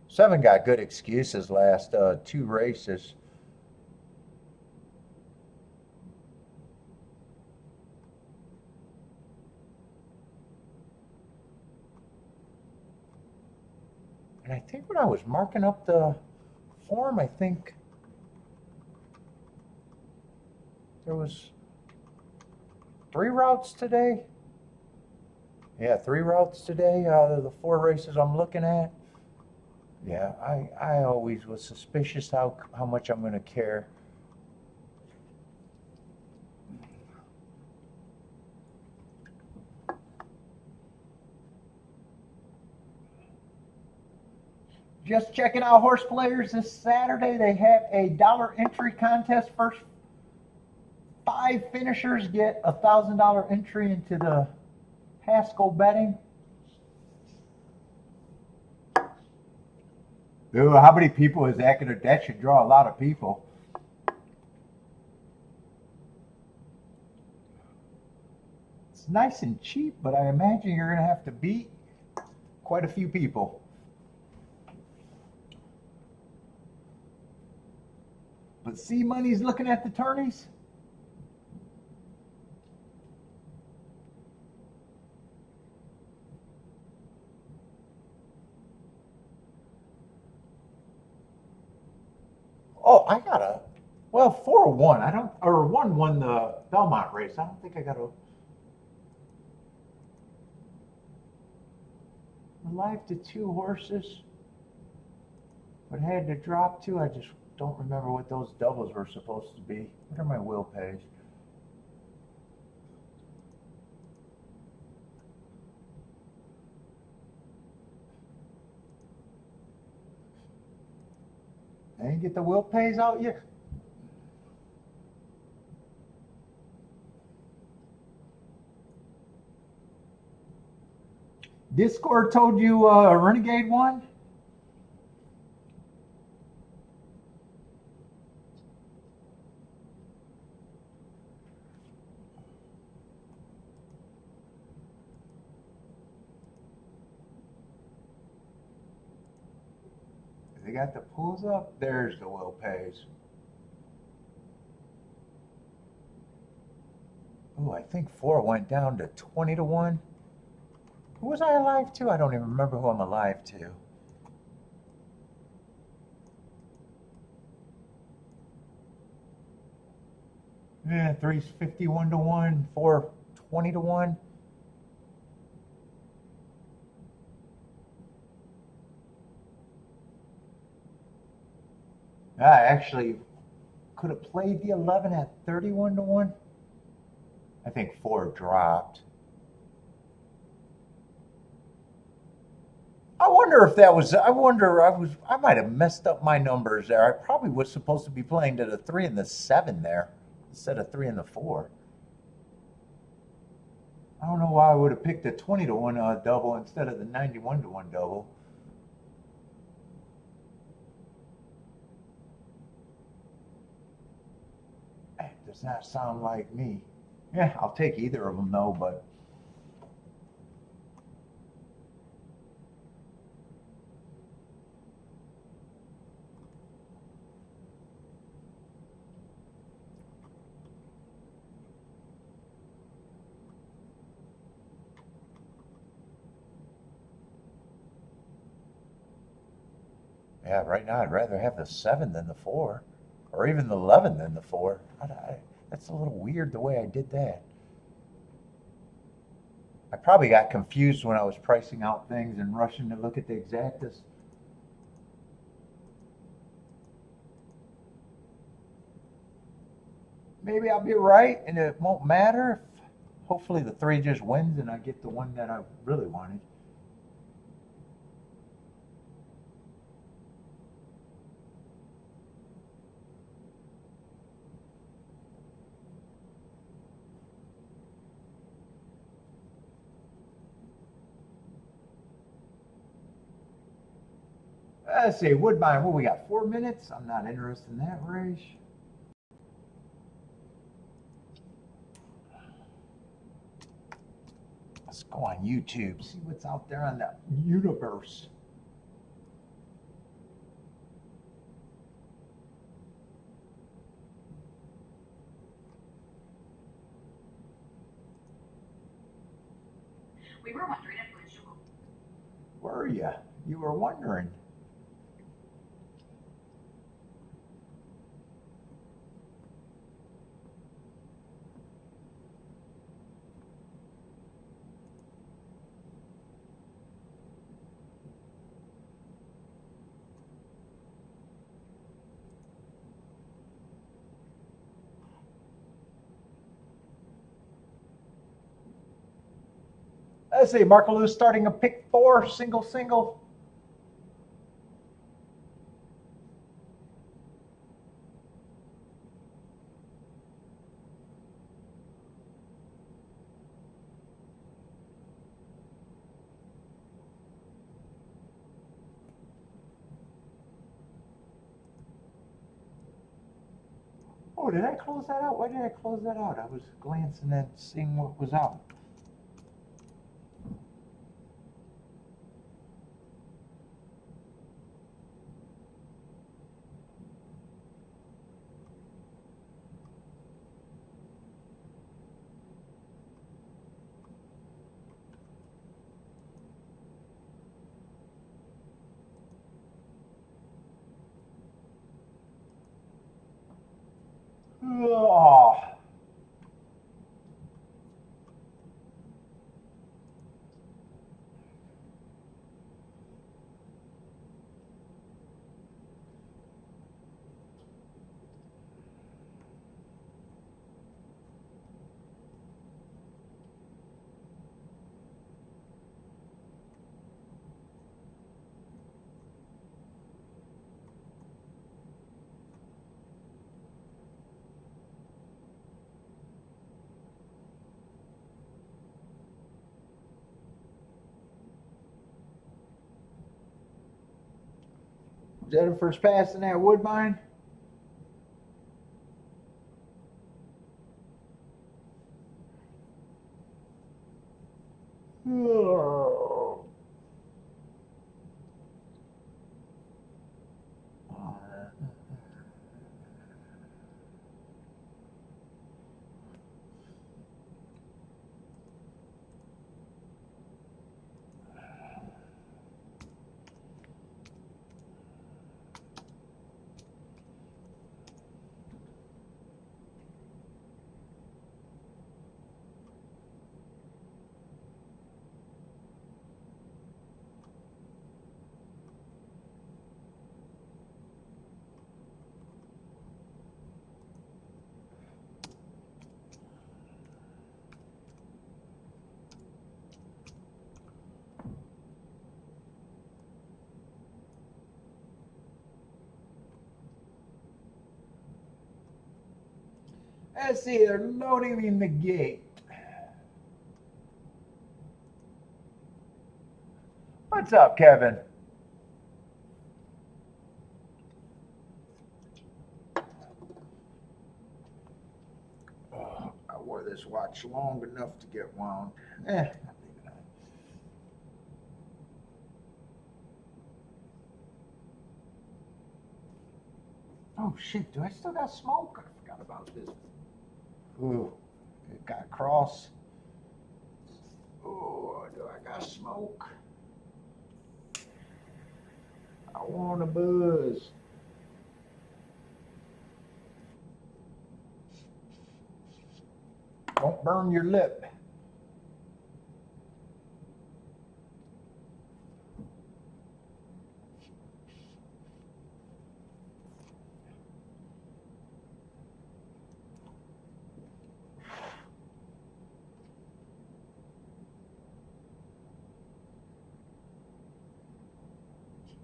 [SPEAKER 1] Seven got good excuses last 2 races. And I think when I was marking up the form, I think there was 3 routes today. Yeah, 3 routes today out of the 4 races I'm looking at. Yeah, I always was suspicious how much I'm going to care. Just checking out Horse Players this Saturday. They have a $1 entry contest. First 5 finishers get a $1,000 entry into the Haskell betting. Ooh, how many people is that going to? That should draw a lot of people. It's nice and cheap, but I imagine you're going to have to beat quite a few people. But C Money's looking at the tourneys. Oh, I got a, well, 4-1. I don't, or 1 won the Belmont race. I don't think I got a live to 2 horses, but had to drop 2. I just don't remember what those doubles were supposed to be. What are my will pays? I didn't get the will pays out yet. Discord told you Renegade won? They got the pulls up. There's the will pays. Oh, I think 4 went down to 20-1. Who was I alive to? I don't even remember who I'm alive to. Yeah, three's 51 to 1, four 20 to 1. I actually could have played the 11 at 31 to 1. I think four dropped. I wonder if that was, I might have messed up my numbers there. I probably was supposed to be playing to the 3 and the 7 there instead of 3 and the 4. I don't know why I would have picked a 20 to 1 double instead of the 91 to 1 double. That does not sound like me. Yeah, I'll take either of them though, but yeah, right now I'd rather have the 7 than the 4, or even the 11 than the 4. That's a little weird the way I did that. I probably got confused when I was pricing out things and rushing to look at the exactas. Maybe I'll be right and it won't matter. Hopefully the 3 just wins and I get the one that I really wanted. Let's see, Woodbine, what we got? 4 minutes? I'm not interested in that race. Let's go on YouTube, see what's out there on the universe.
[SPEAKER 3] We were wondering if Churchill.
[SPEAKER 1] Were you? You were wondering. Let's see, Marcolou starting a pick 4, single, single. Oh, did I close that out? Why did I close that out? I was glancing and seeing what was out. Oh. Jennifer's passing that Woodbine. Oh. Let's see, they're loading in the gate. What's up, Kevin? Oh, I wore this watch long enough to get wound. Oh shit, do I still got smoke? I forgot about this. Ooh, it got cross. Oh, do I got smoke? I want a buzz. Don't burn your lip.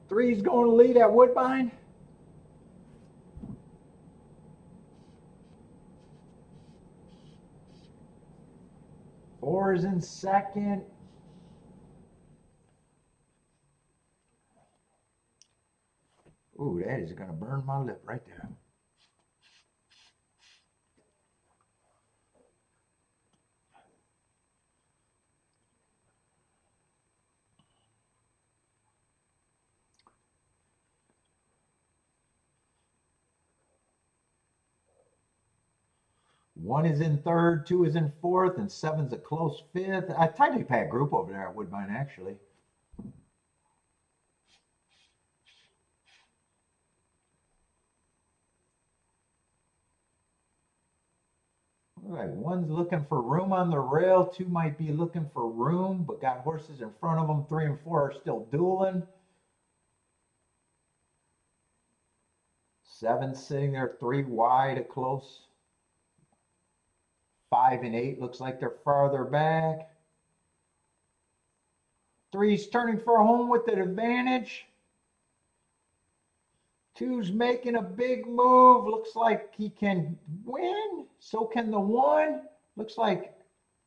[SPEAKER 1] Three's going to lead at Woodbine. Four is in second. Ooh, that is going to burn my lip right there. One is in third, two is in fourth, and seven's a close fifth. A tightly packed group over there at Woodbine, actually. Like one's looking for room on the rail, two might be looking for room, but got horses in front of them. Three and four are still dueling. Seven's sitting there three wide at close. 5 and 8 looks like they're farther back. Three's turning for home with an advantage. Two's making a big move. Looks like he can win. So can the one. Looks like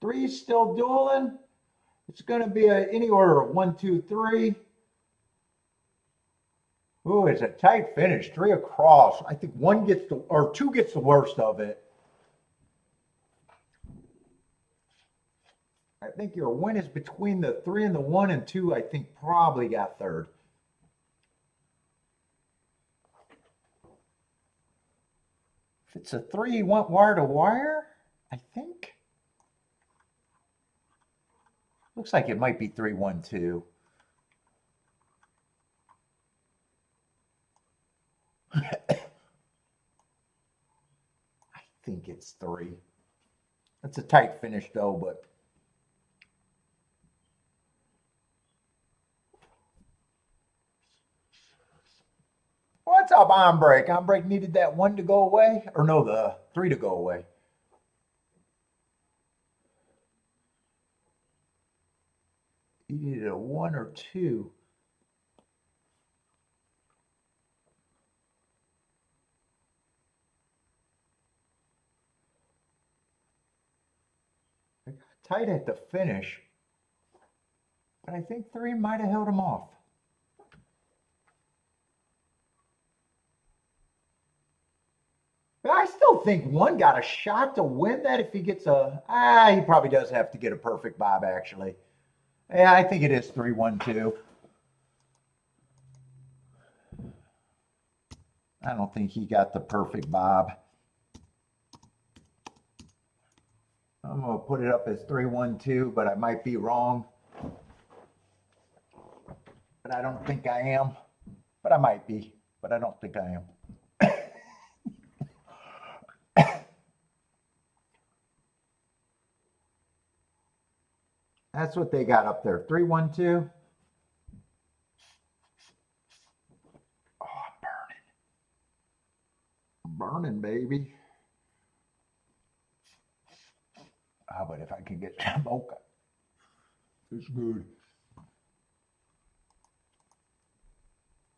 [SPEAKER 1] three's still dueling. It's going to be any order of 1, 2, 3. Ooh, it's a tight finish. Three across. I think one gets the, or two gets the worst of it. I think your win is between the 3 and the 1, and 2, I think, probably got third. If it's a 3, you want wire to wire, I think. Looks like it might be 3, 1, 2. I think it's 3. That's a tight finish, though, but. What's up, on break? On break needed that 1 to go away, or no, the 3 to go away. He needed a 1 or 2. I got tight at the finish, but I think 3 might have held him off. But I still think 1 got a shot to win that if he gets a. He probably does have to get a perfect bob, actually. Yeah, I think it is 3, 1, 2. I don't think he got the perfect bob. I'm going to put it up as 3, 1, 2, but I might be wrong. But I don't think I am. But I might be. But I don't think I am. That's what they got up there. 3, 1, 2. Oh, I'm burning, baby. But if I can get smoke, it's good.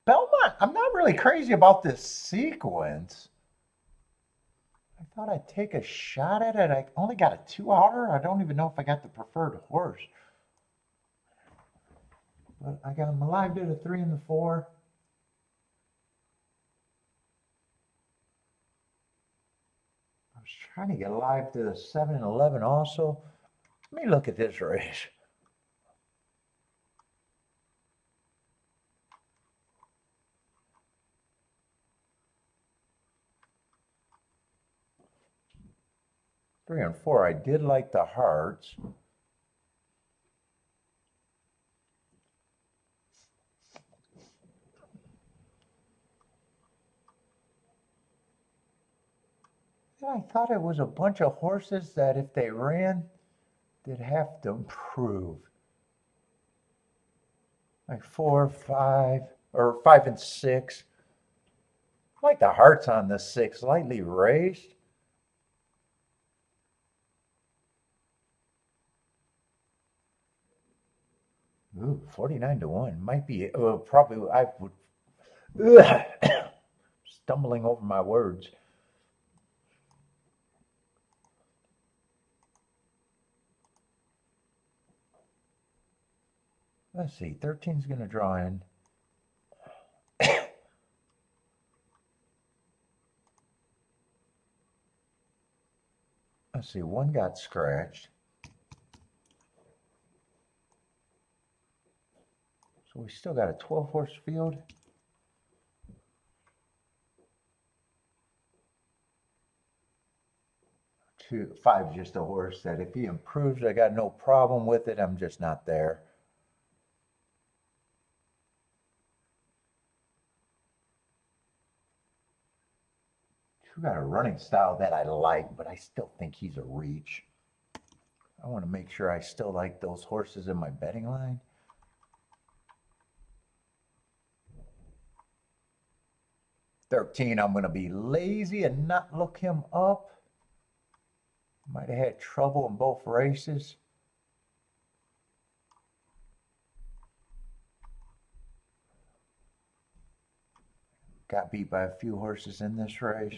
[SPEAKER 1] Belmont, I'm not really crazy about this sequence. I thought I'd take a shot at it. I only got a 2-outer. I don't even know if I got the preferred horse. But I got him alive to the 3 and the 4. I was trying to get alive to the 7 and 11 also. Let me look at this race. Three and 4, I did like the hearts. And I thought it was a bunch of horses that if they ran, they'd have to improve. Like 4, 5, or 5 and 6. I like the hearts on the 6, lightly raised. Ooh, 49 to 1 might be, probably, I would, stumbling over my words. Let's see, 13's going to draw in. Let's see, 1 got scratched. So we still got a 12-horse field. 5's just a horse that if he improves, I got no problem with it. I'm just not there. Got a running style that I like, but I still think he's a reach. I want to make sure I still like those horses in my betting line. $13, I'm going to be lazy and not look him up. Might have had trouble in both races. Got beat by a few horses in this race.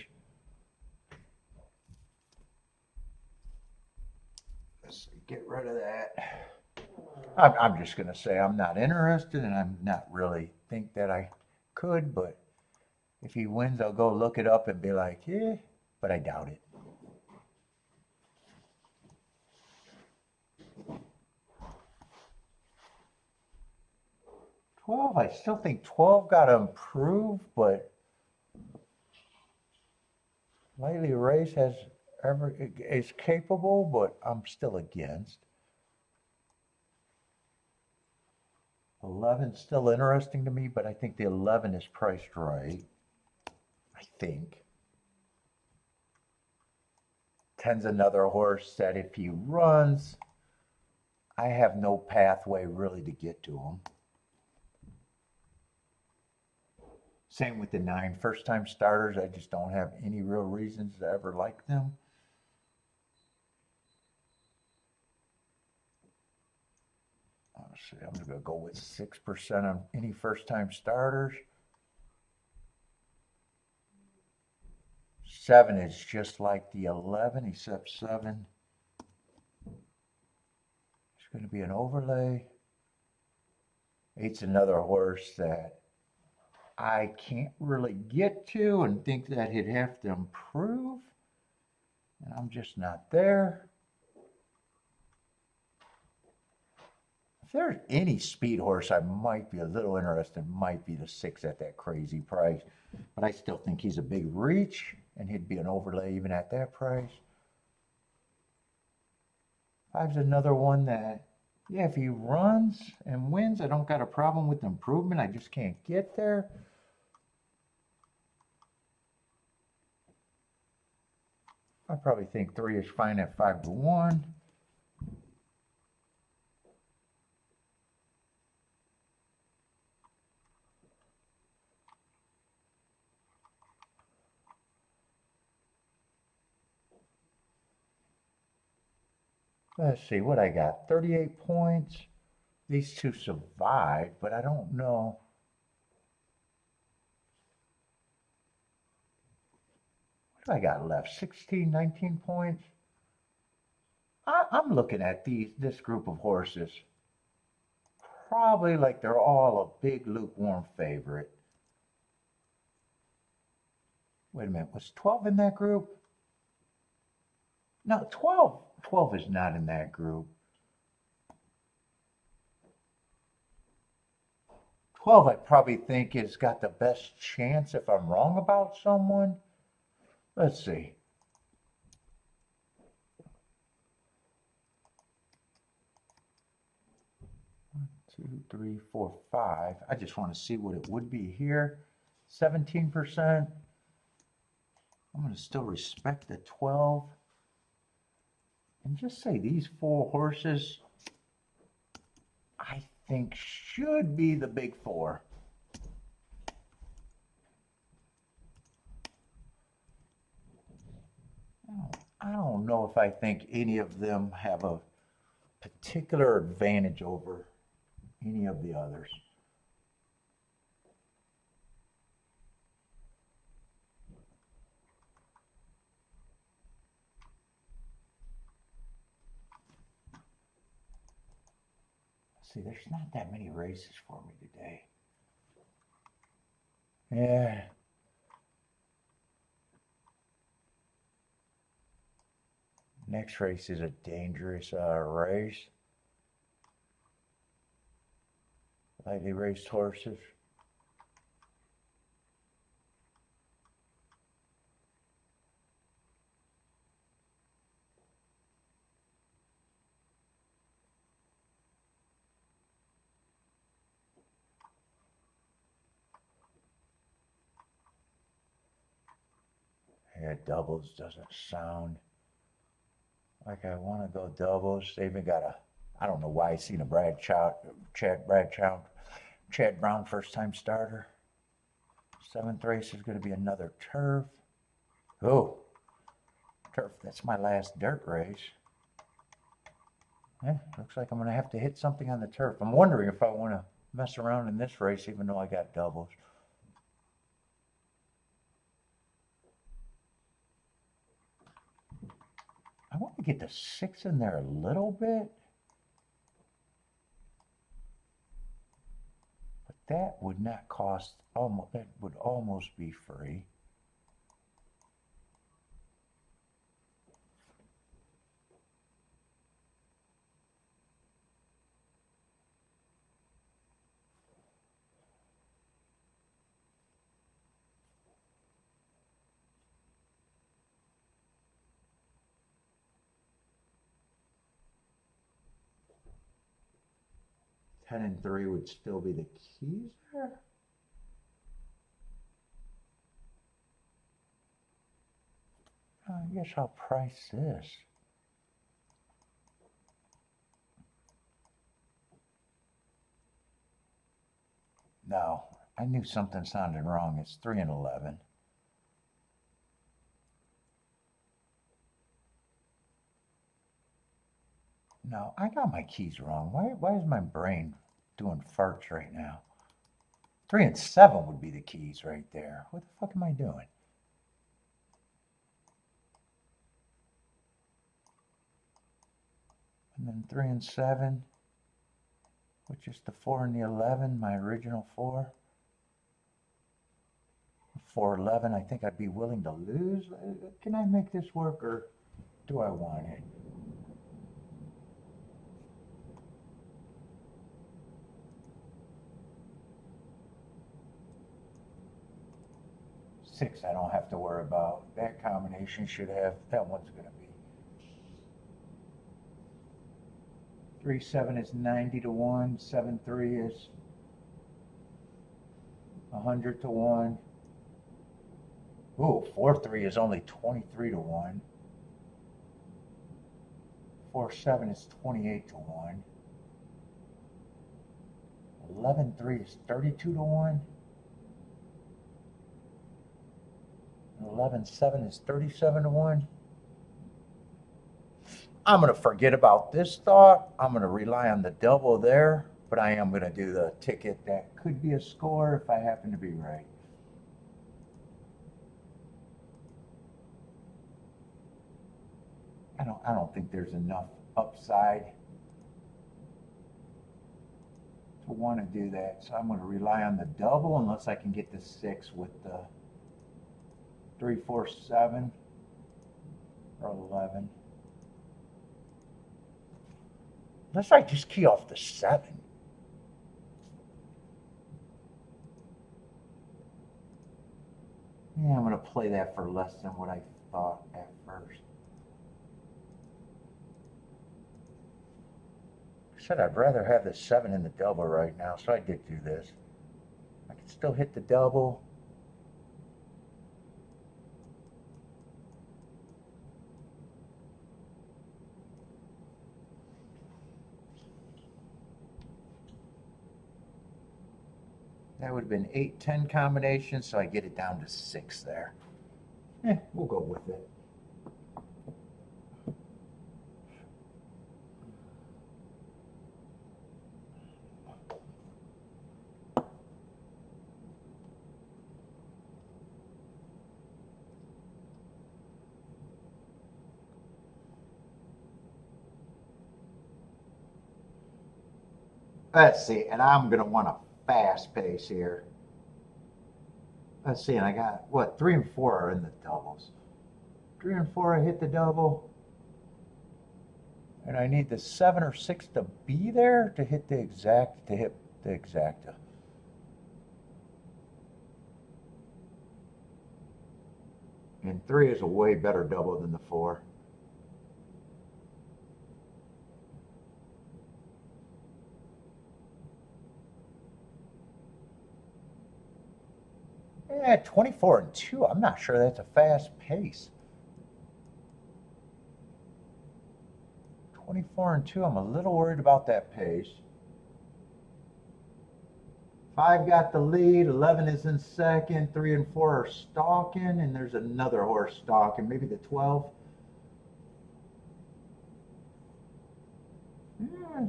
[SPEAKER 1] Let's see, get rid of that. I'm just going to say I'm not interested, and I'm not really think that I could, but if he wins, I'll go look it up and be like, yeah, but I doubt it. I still think 12 got to improve, but lightly race is capable, but I'm still against. 11 still interesting to me, but I think the 11 is priced right. I think. 10's another horse that if he runs, I have no pathway really to get to him. Same with the 9. First time starters, I just don't have any real reasons to ever like them. Let's see, I'm going to go with 6% on any first time starters. 7 is just like the 11, except 7. It's going to be an overlay. 8's another horse that I can't really get to and think that he'd have to improve. And I'm just not there. If there's any speed horse I might be a little interested, might be the 6 at that crazy price. But I still think he's a big reach, and he'd be an overlay even at that price. 5's another one that, yeah, if he runs and wins, I don't got a problem with improvement. I just can't get there. I probably think 3 is fine at 5 to 1. Let's see what I got. 38 points. These 2 survived, but I don't know. What do I got left? 16, 19 points. I'm looking at this group of horses. Probably like they're all a big lukewarm favorite. Wait a minute, was 12 in that group? No, 12 is not in that group. 12 I probably think has got the best chance if I'm wrong about someone. Let's see. 2, 3, 4, 5. I just want to see what it would be here. 17%. I'm going to still respect the 12. And just say these 4 horses, I think should be the big 4. I don't know if I think any of them have a particular advantage over any of the others. See, there's not that many races for me today. Yeah. Next race is a dangerous race. Lightly raced horses. Yeah, doubles doesn't sound like I want to go doubles. They even got a, I don't know why I seen a Chad Brown first time starter. 7th race is going to be another turf. Oh, turf, that's my last dirt race. Yeah, looks like I'm going to have to hit something on the turf. I'm wondering if I want to mess around in this race even though I got doubles. I want to get the 6 in there a little bit. But that would not cost, almost, that would almost be free. Ten and 3 would still be the keys there. I guess I'll price this. No, I knew something sounded wrong. It's 3 and 11. No, I got my keys wrong. Why is my brain doing farts right now? 3 and 7 would be the keys right there. What the fuck am I doing? And then 3 and 7, which is the 4 and the 11, my original 4. 4-11, I think I'd be willing to lose. Can I make this work or do I want it? Six, I don't have to worry about. That combination should have, that one's going to be. 3-7 is 90 to 1. 7-3 is 100 to 1. Ooh, 4-3 is only 23 to 1. 4-7 is 28 to 1. 11-3 is 32 to 1. 11-7 is 37 to 1. I'm going to forget about this thought. I'm going to rely on the double there, but I am going to do the ticket that could be a score if I happen to be right. I don't think there's enough upside to want to do that. So I'm going to rely on the double unless I can get the 6 with the 3, 4, 7 or 11. Unless I just key off the 7. Yeah, I'm going to play that for less than what I thought at first. I said I'd rather have the 7 in the double right now, so I did do this. I can still hit the double. That would have been 8-10 combination, so I get it down to 6 there. We'll go with it. Let's see, and I'm going to want a fast pace here. Let's see, and I got, what, 3 and 4 are in the doubles. 3 and 4, I hit the double. And I need the 7 or 6 to be there to hit the exacta. And 3 is a way better double than the 4. Yeah, 24 and 2. I'm not sure that's a fast pace. 24 and 2. I'm a little worried about that pace. 5 got the lead. 11 is in second. 3 and 4 are stalking, and there's another horse stalking. Maybe the 12. Yeah.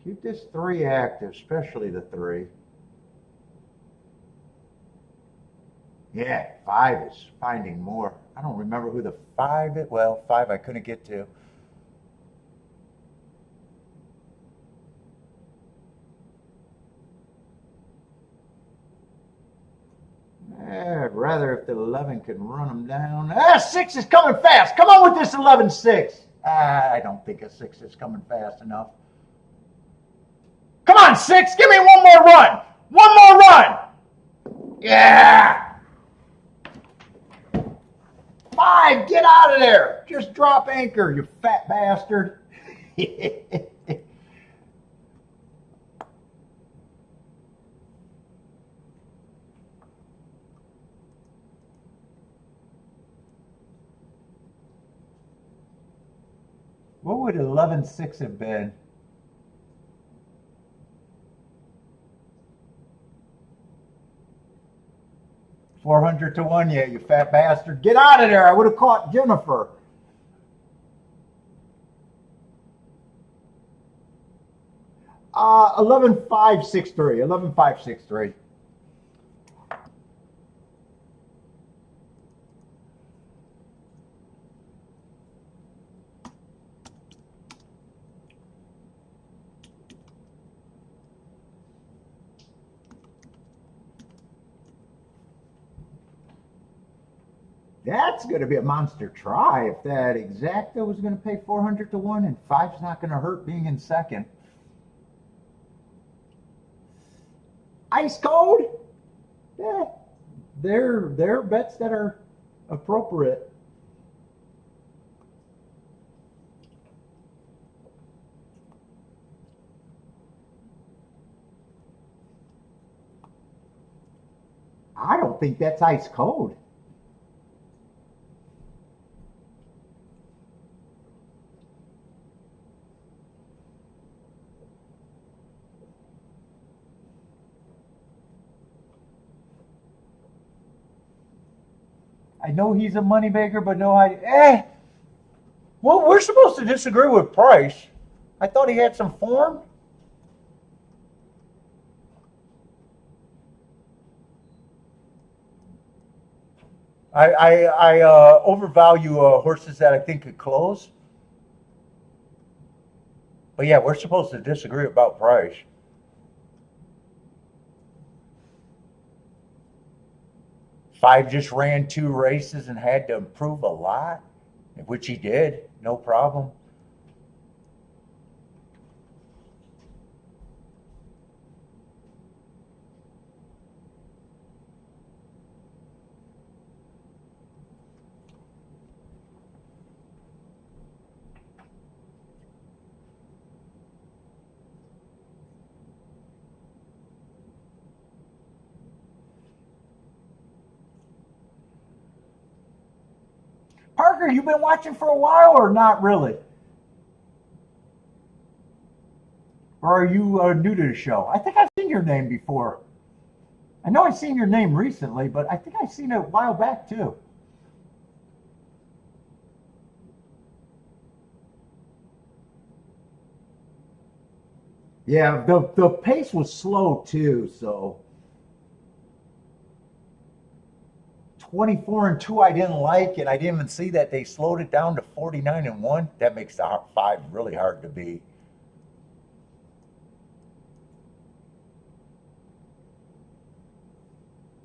[SPEAKER 1] Keep this 3 active, especially the 3. Yeah, 5 is finding more. I don't remember who the 5 is. Well, 5 I couldn't get to. I'd rather if the 11 can run them down. 6 is coming fast. Come on with this 11-6. I don't think a 6 is coming fast enough. Come on, 6. Give me one more run. One more run. Yeah. 5, get out of there. Just drop anchor, you fat bastard. What would 11-6 have been? $400 to 1, yeah, you fat bastard. Get out of there. I would have caught Jennifer. Uh, 11-5-6-3. 11-5-6-3. That's going to be a monster try if that exacta was going to pay $400 to 1 and 5's not going to hurt being in second. Ice cold? Yeah. They're bets that are appropriate. I don't think that's ice cold. I know he's a moneymaker, but no, well, we're supposed to disagree with Price. I thought he had some form. I overvalue horses that I think could close. But yeah, we're supposed to disagree about price. 5 just ran 2 races and had to improve a lot, which he did, no problem. Parker, you been watching for a while or not really? Or are you new to the show? I think I've seen your name before. I know I've seen your name recently, but I think I've seen it a while back too. Yeah, the pace was slow too, so 24 and 2 I didn't like, and I didn't even see that they slowed it down to 49 and 1. That makes the 5 really hard to beat.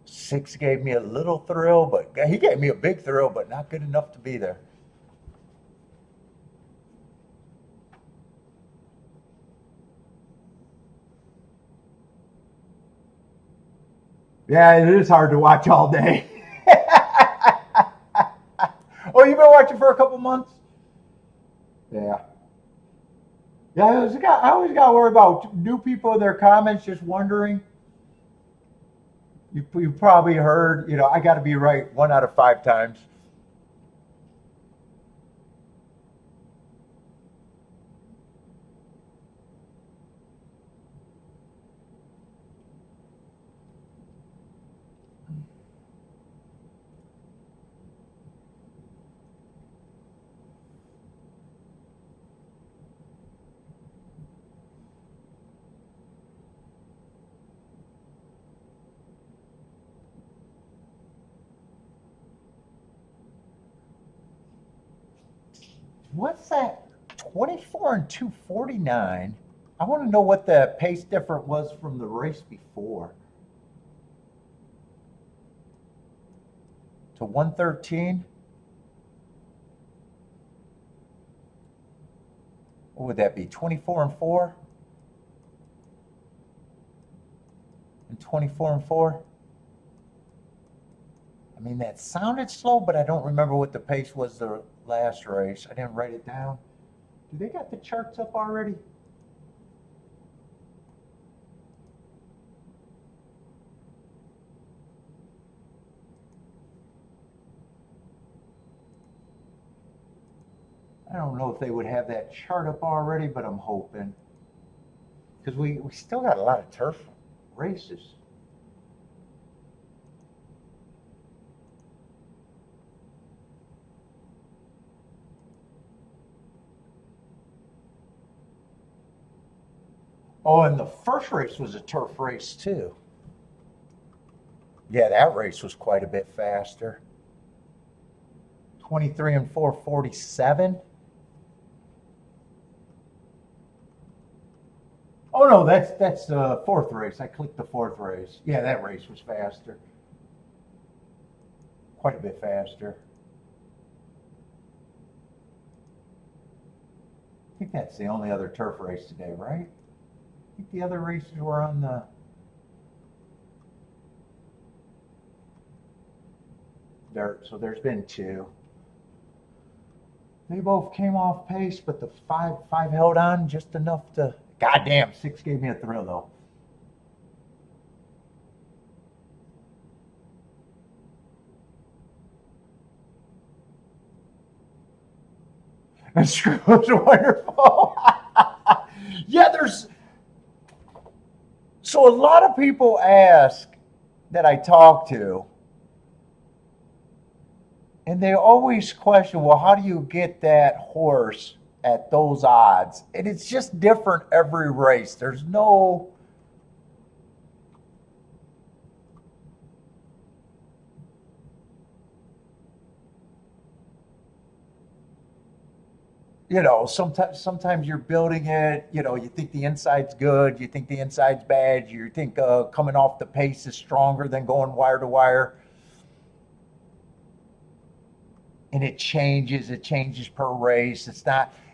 [SPEAKER 1] Six gave me a little thrill, but he gave me a big thrill, but not good enough to be there. Yeah, it is hard to watch all day. Oh, you've been watching for a couple months? Yeah. Yeah, I always got to worry about new people in their comments just wondering. You probably heard, I got to be right 1 out of 5 times. What's that? 24 and 249. I want to know what the pace difference was from the race before. To 113. What would that be? 24 and 4? And 24 and 4? I mean, that sounded slow, but I don't remember what the pace was the last race. I didn't write it down. Do they got the charts up already? I don't know if they would have that chart up already, but I'm hoping. Because we still got a lot of turf races. Oh, and the first race was a turf race too. Yeah, that race was quite a bit faster. 23 and 447. Oh no, that's the fourth race. I clicked the fourth race. Yeah, that race was faster. Quite a bit faster. I think that's the only other turf race today, right? I think the other races were on the dirt, so there's been 2. They both came off pace, but the five held on just enough to. Goddamn, 6 gave me a thrill though. And screw was wonderful. Yeah, there's. So a lot of people ask that I talk to, and they always question, well, how do you get that horse at those odds? And it's just different every race. There's no. sometimes you're building it, you think the inside's good, you think the inside's bad, you think coming off the pace is stronger than going wire to wire, and it changes per race.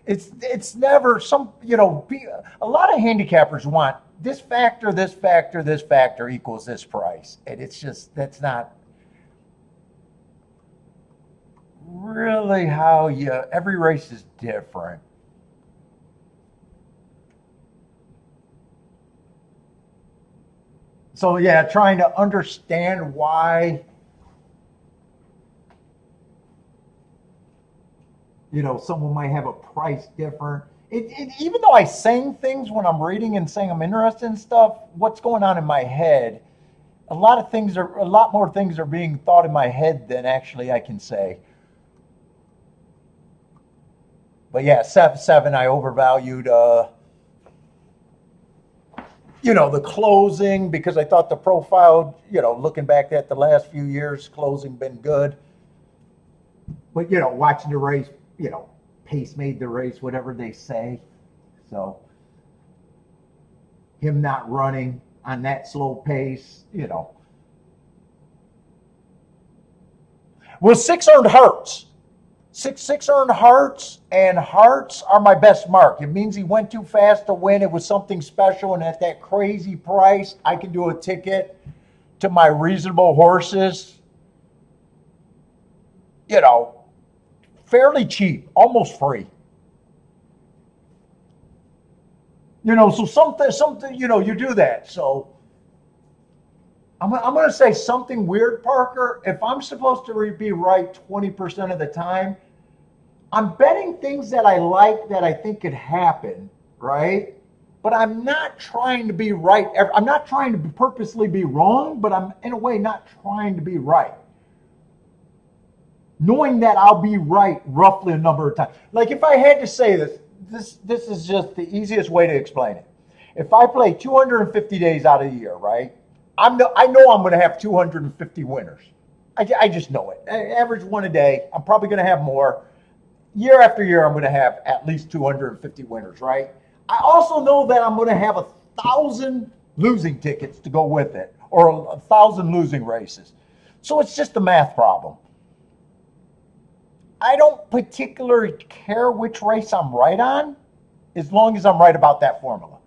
[SPEAKER 1] It's never a lot of handicappers want this factor, this factor, this factor equals this price, and that's not really how every race is different. So yeah, trying to understand why someone might have a price different. Even though I saying things when I'm reading and saying I'm interested in stuff, what's going on in my head? A lot more things are being thought in my head than actually I can say. But yeah, seven I overvalued. The closing, because I thought the profile, looking back at the last few years, closing been good. But watching the race, pace made the race, whatever they say. So him not running on that slow pace, Well, six earned hearts. Six earned hearts, and hearts are my best mark. It means he went too fast to win. It was something special, and at that crazy price, I can do a ticket to my reasonable horses, fairly cheap, almost free. So something, you do that. So I'm going to say something weird, Parker. If I'm supposed to be right 20% of the time, I'm betting things that I like that I think could happen, right? But I'm not trying to be right. I'm not trying to purposely be wrong, but I'm in a way not trying to be right. Knowing that I'll be right roughly a number of times. Like if I had to say this is just the easiest way to explain it. If I play 250 days out of the year, right? I know I'm going to have 250 winners. I just know it. I average one a day. I'm probably going to have more. Year after year, I'm going to have at least 250 winners, right? I also know that I'm going to have 1,000 losing tickets to go with it, or 1,000 losing races. So it's just a math problem. I don't particularly care which race I'm right on, as long as I'm right about that formula.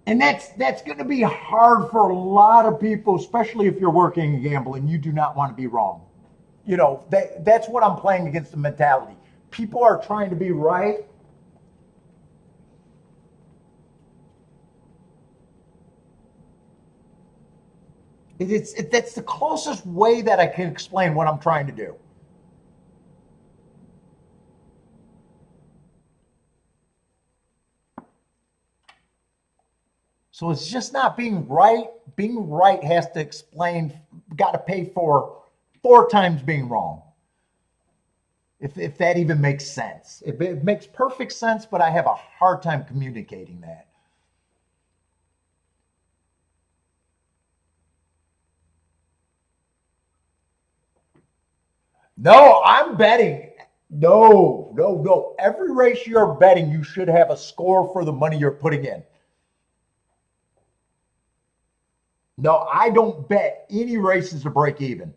[SPEAKER 1] And that's going to be hard for a lot of people, especially if you're working in gambling. You do not want to be wrong. That's what I'm playing against, the mentality. People are trying to be right. That's the closest way that I can explain what I'm trying to do. So it's just not being right. Being right has to got to pay for 4 times being wrong. If that even makes sense. It makes perfect sense, but I have a hard time communicating that. No, I'm betting. No. Every race you're betting, you should have a score for the money you're putting in. No, I don't bet any races to break even.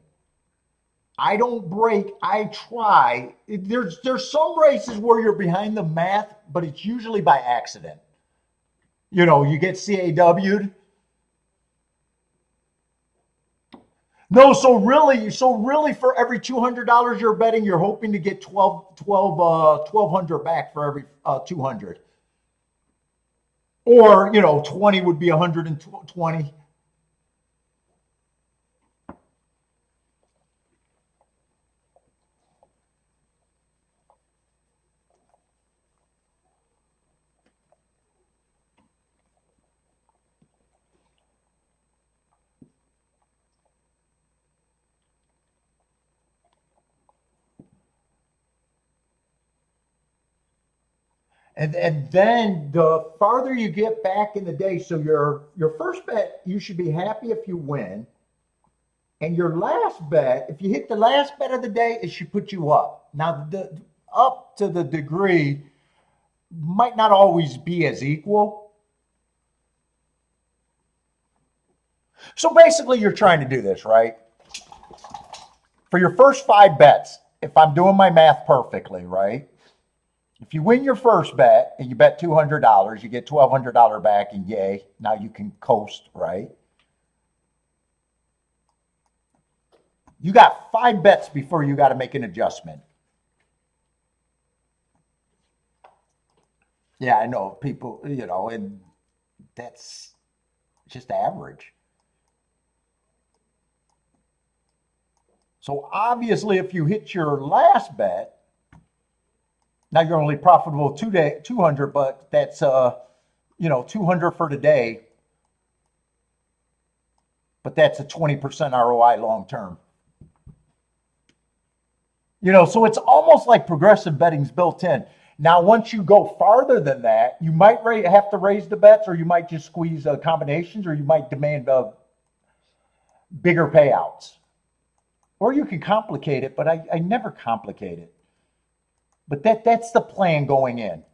[SPEAKER 1] I don't break. I try. There's some races where you're behind the math, but it's usually by accident. You get CAW'd. No, so really, for every $200 you're betting, you're hoping to get 1,200 back for every 200. Or 20 would be 120. And then the farther you get back in the day, so your first bet, you should be happy if you win. And your last bet, if you hit the last bet of the day, it should put you up. Now, up to the degree might not always be as equal. So basically, you're trying to do this, right? For your first 5 bets, if I'm doing my math perfectly, right? If you win your first bet and you bet $200, you get $1,200 back, and yay, now you can coast, right? You got 5 bets before you got to make an adjustment. Yeah, I know people, and that's just average. So obviously, if you hit your last bet, now you're only profitable 200, but that's 200 for the day, but that's a 20% ROI long term. So it's almost like progressive betting's built in. Now, once you go farther than that, you might have to raise the bets, or you might just squeeze combinations, or you might demand bigger payouts. Or you can complicate it, but I never complicate it. But that's the plan going in.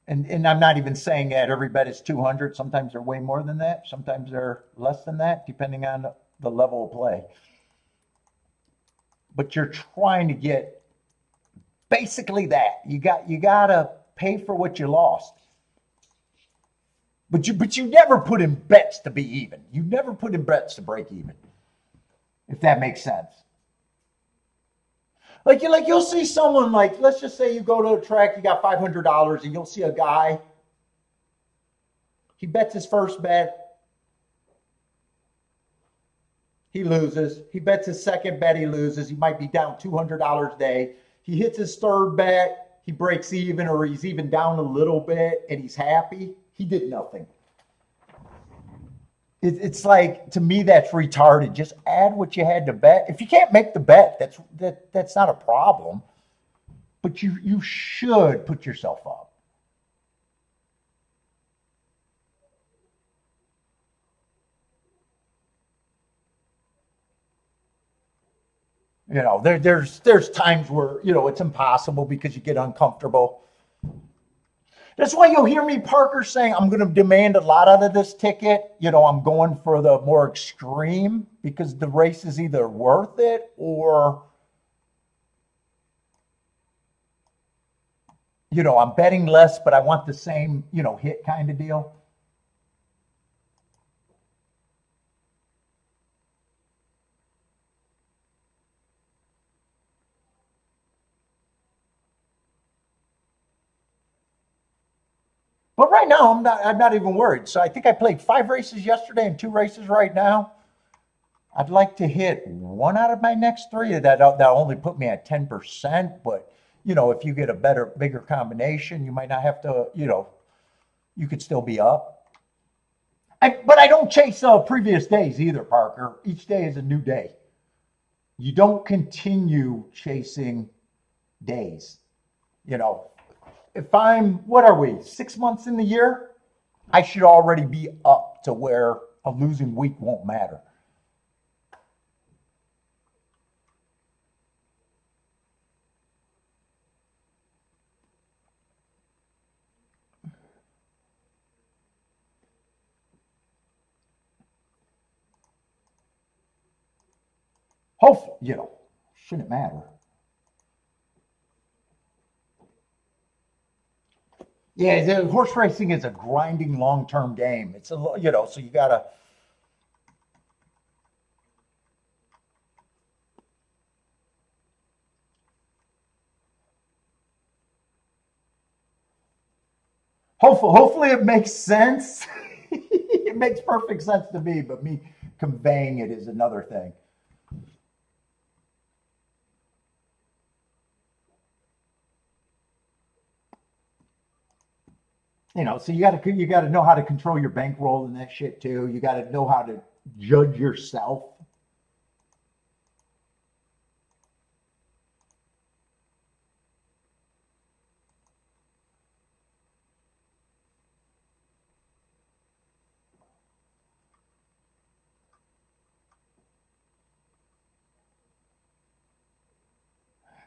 [SPEAKER 1] And I'm not even saying that every bet is 200. Sometimes they're way more than that. Sometimes they're less than that, depending on the level of play. But you're trying to get basically that. You gotta pay for what you lost. But you never put in bets to be even. You never put in bets to break even. If that makes sense. Like you'll see someone, like, let's just say you go to a track, you got $500, and you'll see a guy. He bets his first bet, he loses. He bets his second bet, he loses. He might be down $200 a day. He hits his third bet, he breaks even, or he's even down a little bit, and he's happy. He did nothing. It's like, to me, that's retarded. Just add what you had to bet. If you can't make the bet, that's not a problem. But you should put yourself up. There's times where it's impossible because you get uncomfortable. That's why you'll hear me, Parker, saying I'm going to demand a lot out of this ticket. I'm going for the more extreme, because the race is either worth it, or I'm betting less, but I want the same hit kind of deal. But right now, I'm not even worried. So I think I played 5 races yesterday and 2 races right now. I'd like to hit 1 out of my next 3. That only put me at 10%. But if you get a bigger combination, you might not have to. You could still be up. But I don't chase previous days either, Parker. Each day is a new day. You don't continue chasing days. If what are we, 6 months in the year? I should already be up to where a losing week won't matter. Hopefully, shouldn't matter. Yeah, horse racing is a grinding long-term game. It's so you gotta. Hopefully it makes sense. It makes perfect sense to me, but me conveying it is another thing. So you gotta know how to control your bankroll and that shit too. You gotta know how to judge yourself.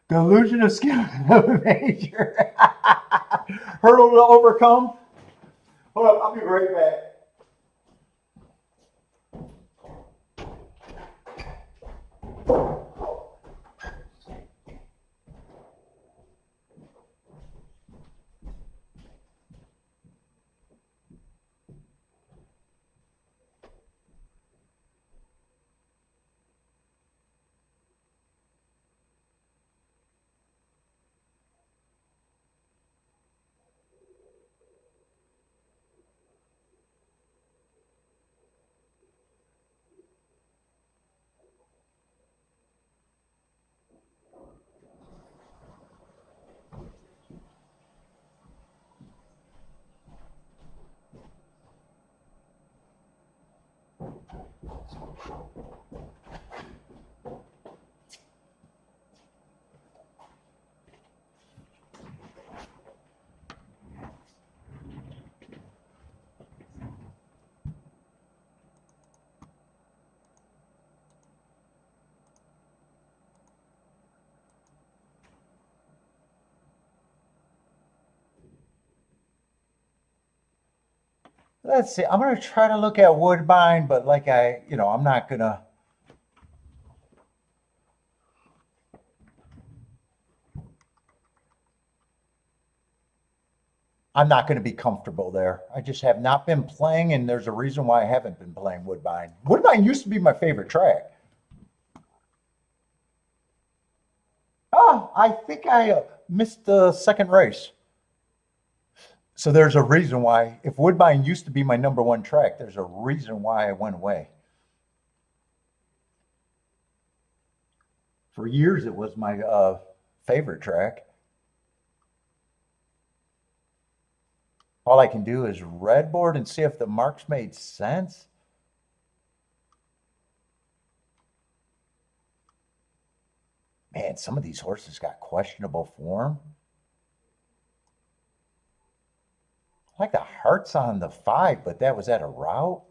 [SPEAKER 1] The illusion of skill of nature. Hurdle to overcome. Hold up, I'll be right back. Let's see. I'm gonna try to look at Woodbine, but like I'm not gonna. I'm not going to be comfortable there. I just have not been playing, and there's a reason why I haven't been playing Woodbine. Woodbine used to be my favorite track. Oh, I think I missed the second race. So there's a reason why, if Woodbine used to be my number one track, there's a reason why I went away. For years, it was my favorite track. All I can do is red board and see if the marks made sense. Man, some of these horses got questionable form. I like the hearts on the 5, but that was at a route.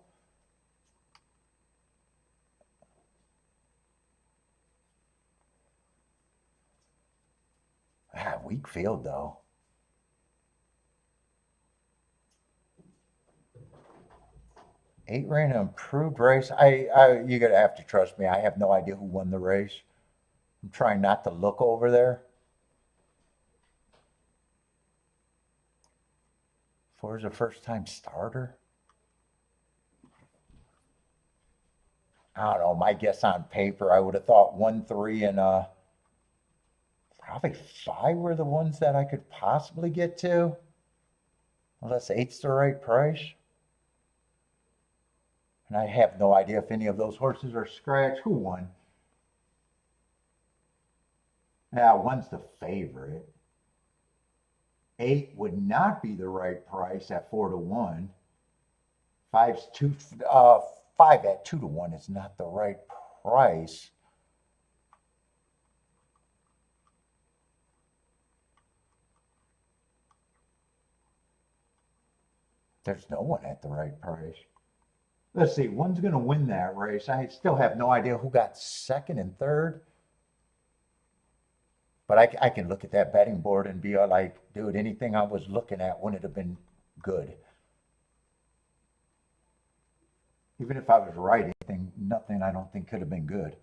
[SPEAKER 1] Weak field though. 8 ran an improved race. You're gonna have to trust me. I have no idea who won the race. I'm trying not to look over there. 4 is a first-time starter. I don't know. My guess on paper, I would have thought 1, 3, and probably 5 were the ones that I could possibly get to. Unless 8's the right price. And I have no idea if any of those horses are scratched. Who won? Yeah, 1's the favorite. 8 would not be the right price at 4 to 1. 5's 5 at 2 to 1 is not the right price. There's no one at the right price. Let's see, 1's going to win that race. I still have no idea who got second and third. But I can look at that betting board and be like, dude, anything I was looking at wouldn't have been good. Even if I was right, nothing I don't think could have been good.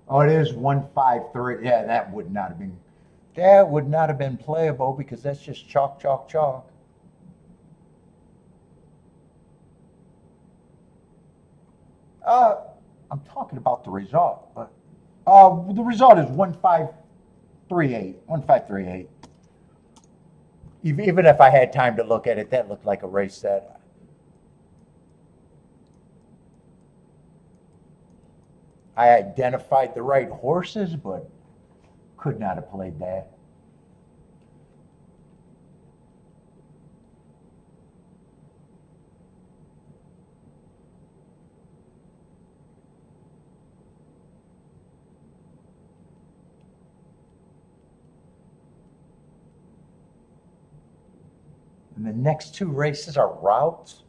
[SPEAKER 1] Oh, it is 153. Yeah, that would not have been. That would not have been playable because that's just chalk, chalk, chalk. Uh, I'm talking about the result, but the result is 1538. 1538. Even if I had time to look at it, that looked like a race that I identified the right horses, but could not have played that. And the next two races are routes.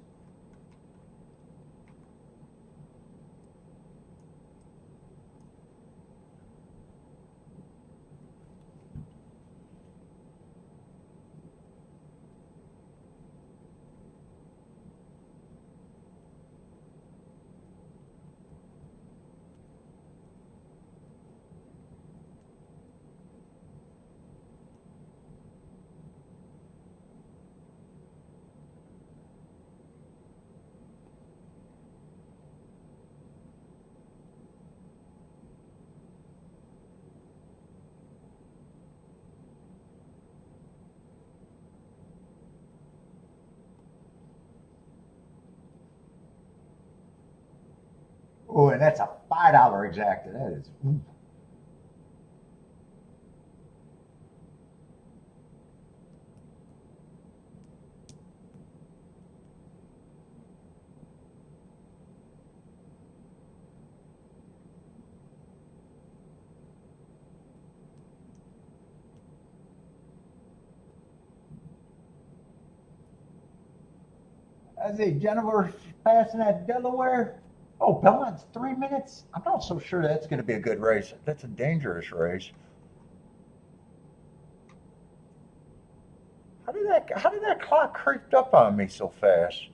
[SPEAKER 1] Oh, and that's a $5 exacta. That is. I say Jennifer's passing at Delaware. Oh, Belmont's 3 minutes. I'm not so sure that's going to be a good race. That's a dangerous race. How did that clock creep up on me so fast?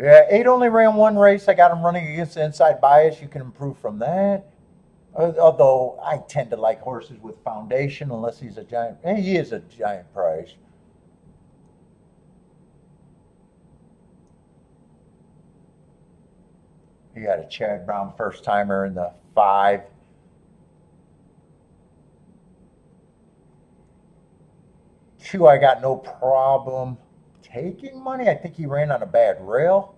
[SPEAKER 1] Yeah, 8 only ran one race. I got him running against the inside bias. You can improve from that. Although I tend to like horses with foundation, unless he's a giant. He is a giant price. You got a Chad Brown first timer in the 5. 2, I got no problem taking money. I think he ran on a bad rail.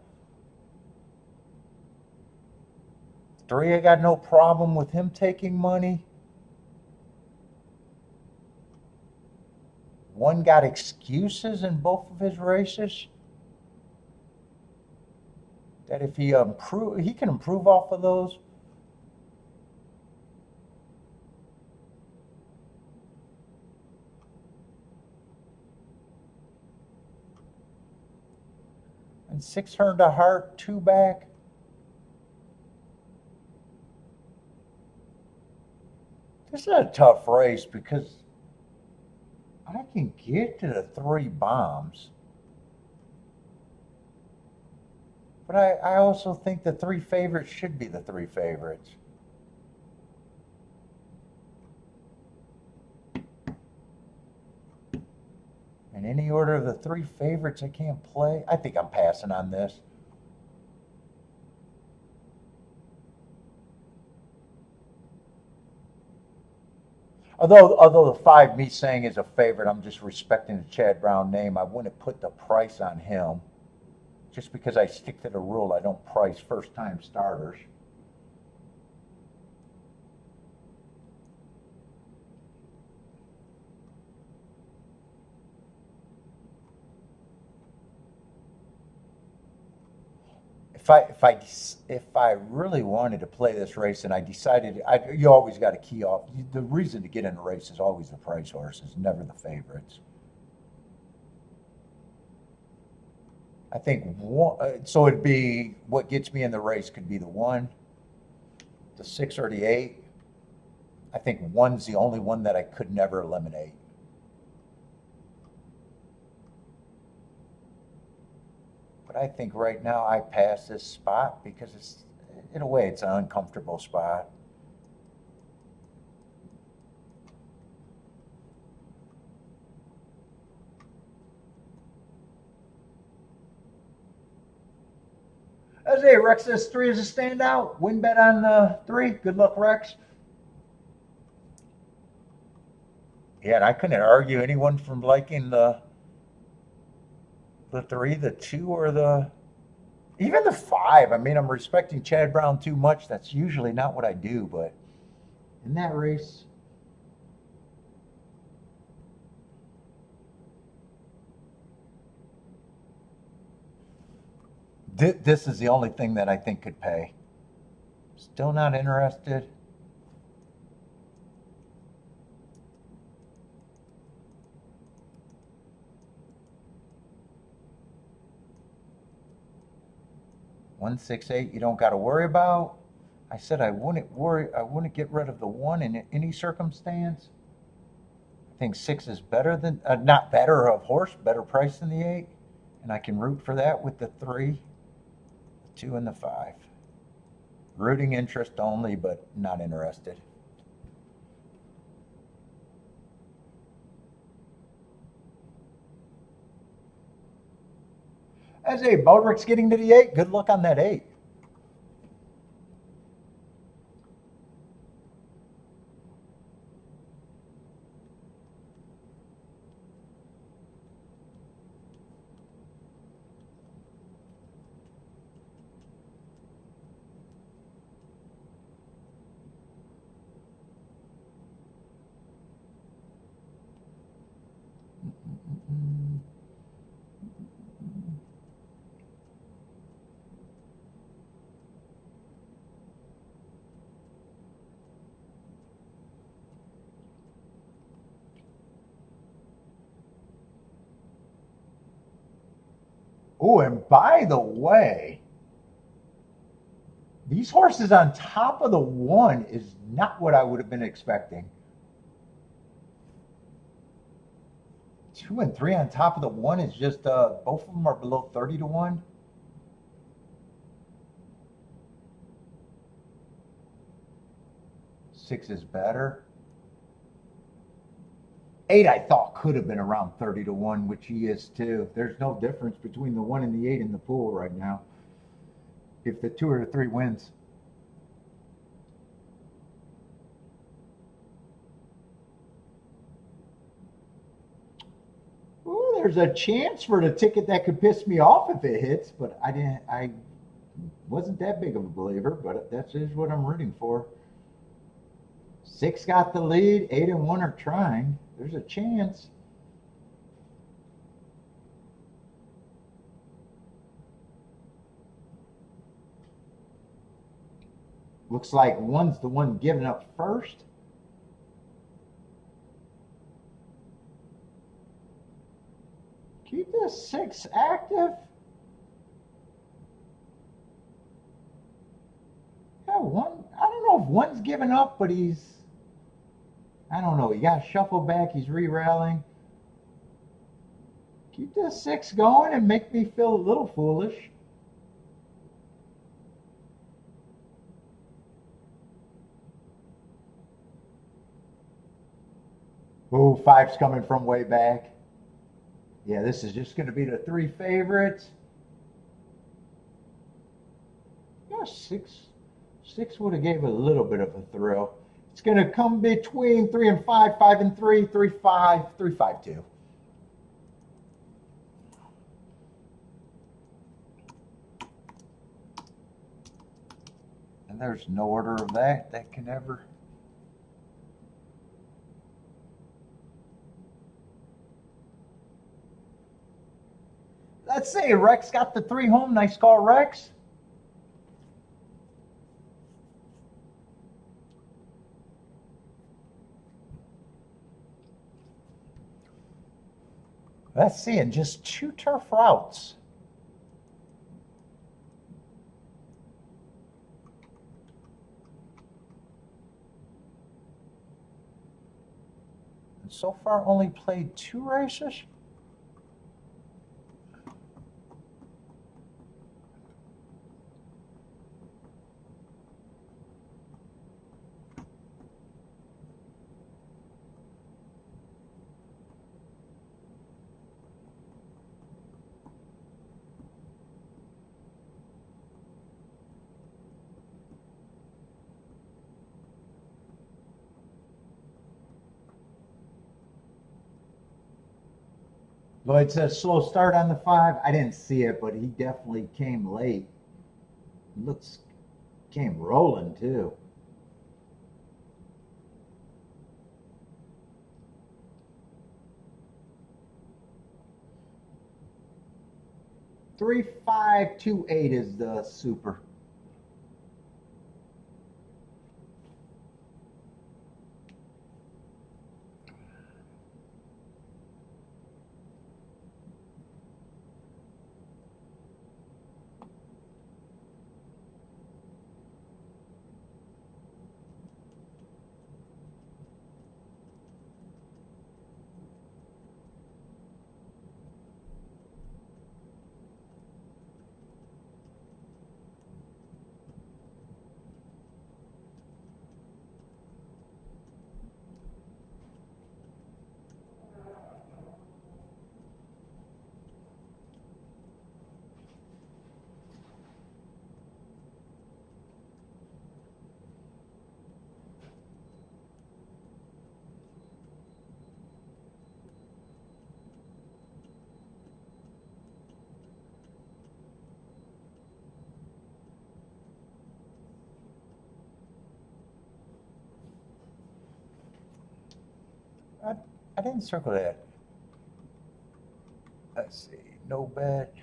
[SPEAKER 1] 3, I got no problem with him taking money. 1 got excuses in both of his races. That if he can improve off of those. And 6 turned to heart, 2 back. This is a tough race because I can get to the 3 bombs. But I also think the 3 favorites should be the 3 favorites. In any order of the 3 favorites I can't play. I think I'm passing on this. Although the 5 me saying is a favorite, I'm just respecting the Chad Brown name. I wouldn't put the price on him. Just because I stick to the rule, I don't price first-time starters. If I really wanted to play this race and I decided, you always got to key off. The reason to get in a race is always the price horses, never the favorites. I think so. It'd be what gets me in the race could be the 1, the 6, or the 8. I think 1's the only one that I could never eliminate. But I think right now I pass this spot because it's, in a way, it's an uncomfortable spot. As a Rex says 3 is a standout. Win bet on the 3. Good luck, Rex. Yeah, and I couldn't argue anyone from liking the 3, the 2, or even the 5. I mean, I'm respecting Chad Brown too much. That's usually not what I do, but in that race, This is the only thing that I think could pay. Still not interested. $168 you don't got to worry about. I said I wouldn't worry. I wouldn't get rid of the 1 in any circumstance. I think 6 is better than, not better of horse, better price than the 8. And I can root for that with the 3, the 2, and the 5. Rooting interest only, but not interested. As a Bodrick's getting to the 8, good luck on that 8. Oh, and by the way, these horses on top of the 1 is not what I would have been expecting. 2 and 3 on top of the 1 is just, both of them are below 30 to 1. Six is better. 8 I thought could have been around 30 to 1, which he is too. There's no difference between the 1 and the 8 in the pool right now. If the 2 or the 3 wins. Ooh, there's a chance for the ticket that could piss me off if it hits, but I wasn't that big of a believer, but that's just what I'm rooting for. 6 got the lead, 8 and 1 are trying. There's a chance. Looks like 1's the one giving up first. Keep this 6 active. Yeah, 1. I don't know if 1's giving up, but I don't know. He got shuffled back. He's re-rallying. Keep this 6 going and make me feel a little foolish. Oh, 5's coming from way back. Yeah, this is just going to be the 3 favorites. Yeah, 6 would have gave a little bit of a thrill. It's going to come between 3 and 5, 5 and 3, 3, 5, 3, 5, 2. And there's no order of that can ever. Let's see, Rex got the 3 home. Nice call, Rex. Let's see, and just 2 turf routes. And so far only played 2 races. Lloyd says slow start on the 5. I didn't see it, but he definitely came late. Came rolling too. 3528 is the super. I, I didn't circle that. Let's see. No bet.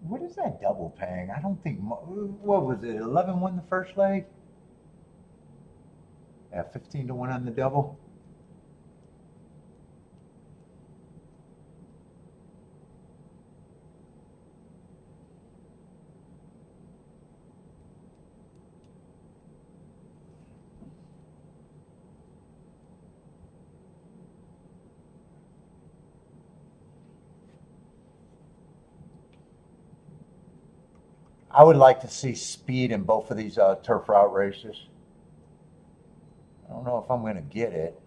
[SPEAKER 1] What is that double paying? I don't think. What was it? 11 won the first leg? Yeah, 15 to 1 on the double. I would like to see speed in both of these turf route races. I don't know if I'm going to get it.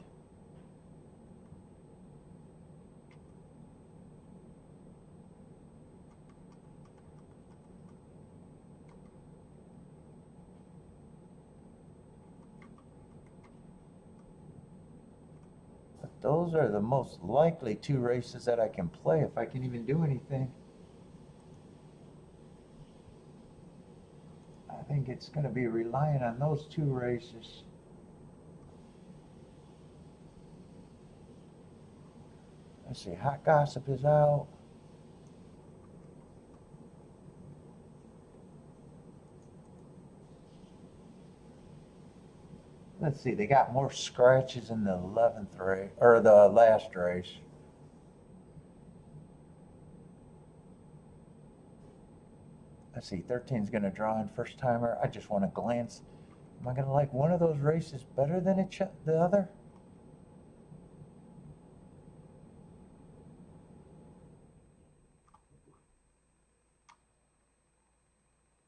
[SPEAKER 1] But those are the most likely two races that I can play if I can even do anything. I think it's going to be relying on those two races. Let's see, Hot Gossip is out. Let's see, they got more scratches in the 11th race, or the last race. Let's see, 13 is going to draw in first timer. I just want to glance. Am I going to like one of those races better than the other?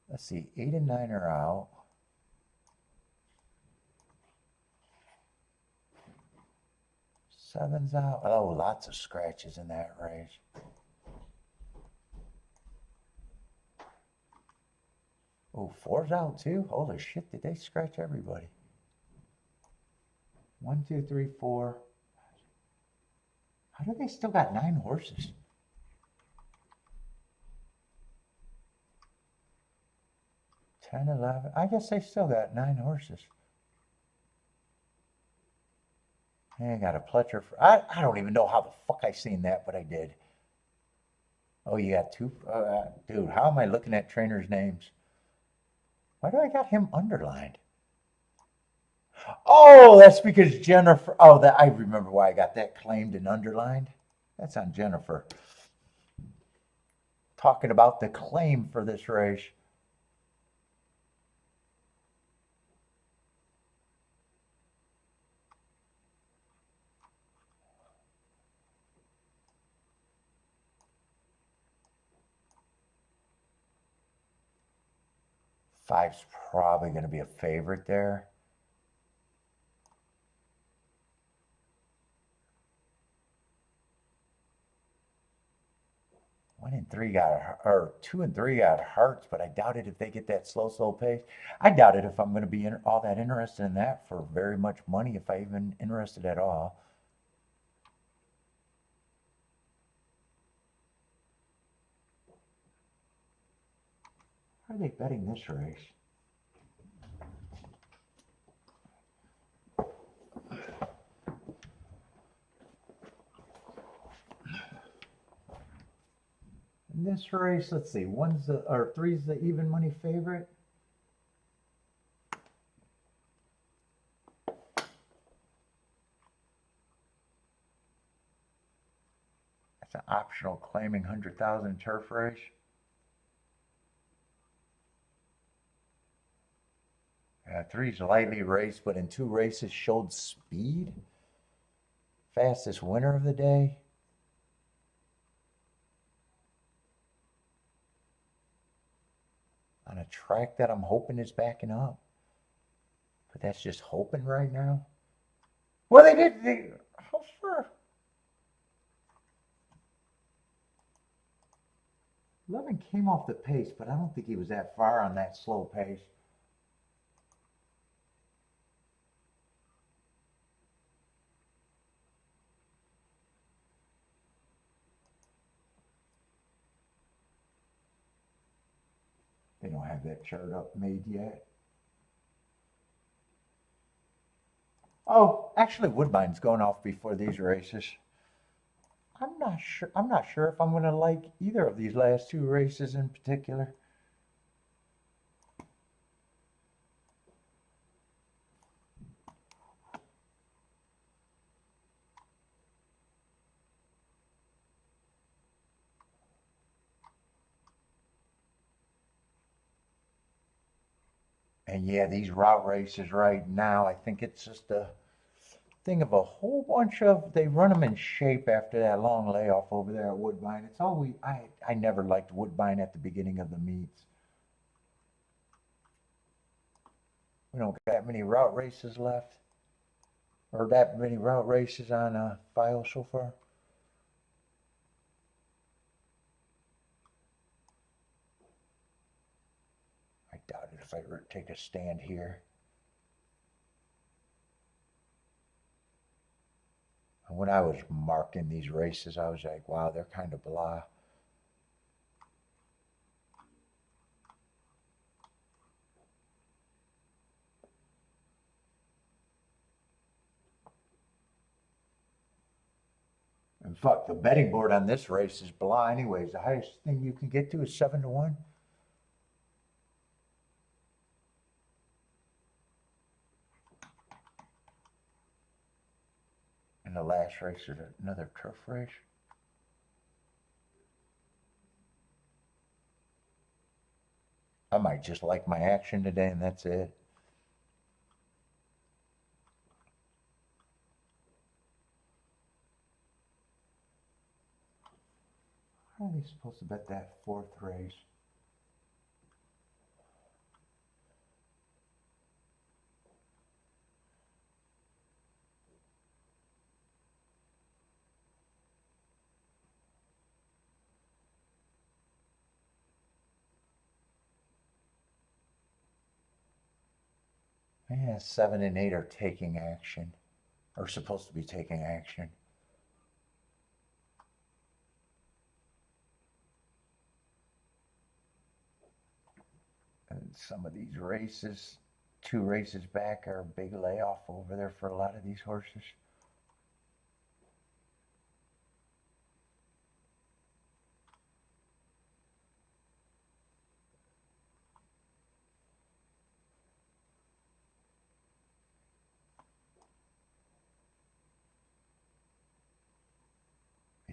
[SPEAKER 1] Let's see, 8 and 9 are out. Seven's out. Oh, lots of scratches in that race. Oh, 4's out too. Holy shit, did they scratch everybody? 1, 2, 3, 4. How do they still got 9 horses? 10, 11. I guess they still got 9 horses. I got a Pletcher. I don't even know how the fuck I seen that, but I did. Oh, you got 2. Dude, how am I looking at trainers' names? Why do I got him underlined? Oh, that's because Jennifer. Oh, that I remember why I got that claimed and underlined. That's on Jennifer. Talking about the claim for this race. Five's probably going to be a favorite there. One and three got, or 2 and 3 got hearts, but I doubt it if they get that slow pace. I doubt it if I'm going to be all that interested in that for very much money, if I even interested at all. How are they betting this race? this race, let's see, three's the even money favorite. That's an optional claiming 100,000 turf race. Three's lightly raced, but in 2 races showed speed. Fastest winner of the day. On a track that I'm hoping is backing up. But that's just hoping right now. Well, how far? 11 came off the pace, but I don't think he was that far on that slow pace. They don't have that chart up made yet. Oh, actually Woodbine's going off before these races. I'm not sure if I'm going to like either of these last 2 races in particular. And yeah, these route races right now, I think it's just a thing of a whole bunch of, they run them in shape after that long layoff over there at Woodbine. It's always, I never liked Woodbine at the beginning of the meets. We don't got that many route races left, or that many route races on file so far. I doubt it if I were to take a stand here. And when I was marking these races, I was like, wow, they're kind of blah. And fuck, the betting board on this race is blah anyways. The highest thing you can get to is 7-1. And the last race is another turf race. I might just like my action today and that's it. How are they supposed to bet that 4th race? Yeah, 7 and 8 are taking action, or supposed to be taking action. And some of these races, 2 races back, are a big layoff over there for a lot of these horses.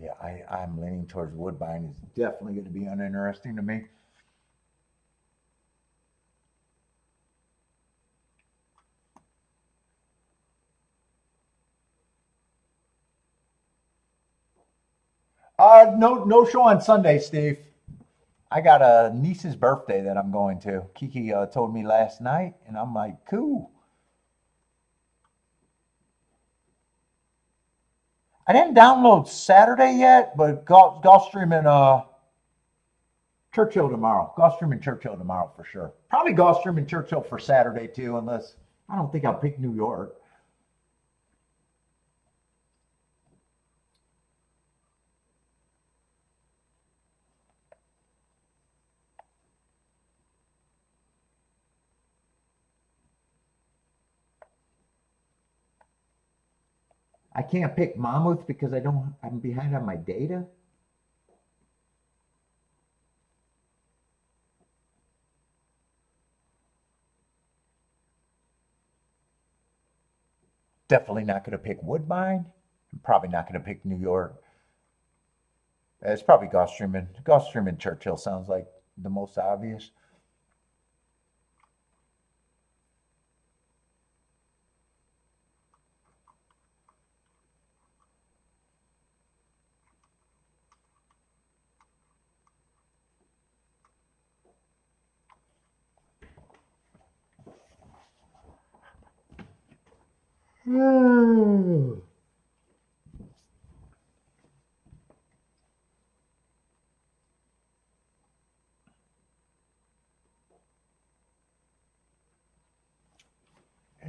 [SPEAKER 1] Yeah, I'm leaning towards Woodbine. It's definitely going to be uninteresting to me. No show on Sunday, Steve. I got a niece's birthday that I'm going to. Kiki told me last night, and I'm like, cool. I didn't download Saturday yet, but Gulfstream and Churchill tomorrow. Gulfstream and Churchill tomorrow for sure. Probably Gulfstream and Churchill for Saturday too, unless I don't think I'll pick New York. I can't pick Monmouth because I'm behind on my data. Definitely not going to pick Woodbine. I'm probably not going to pick New York. It's probably Gulfstream and Churchill sounds like the most obvious. And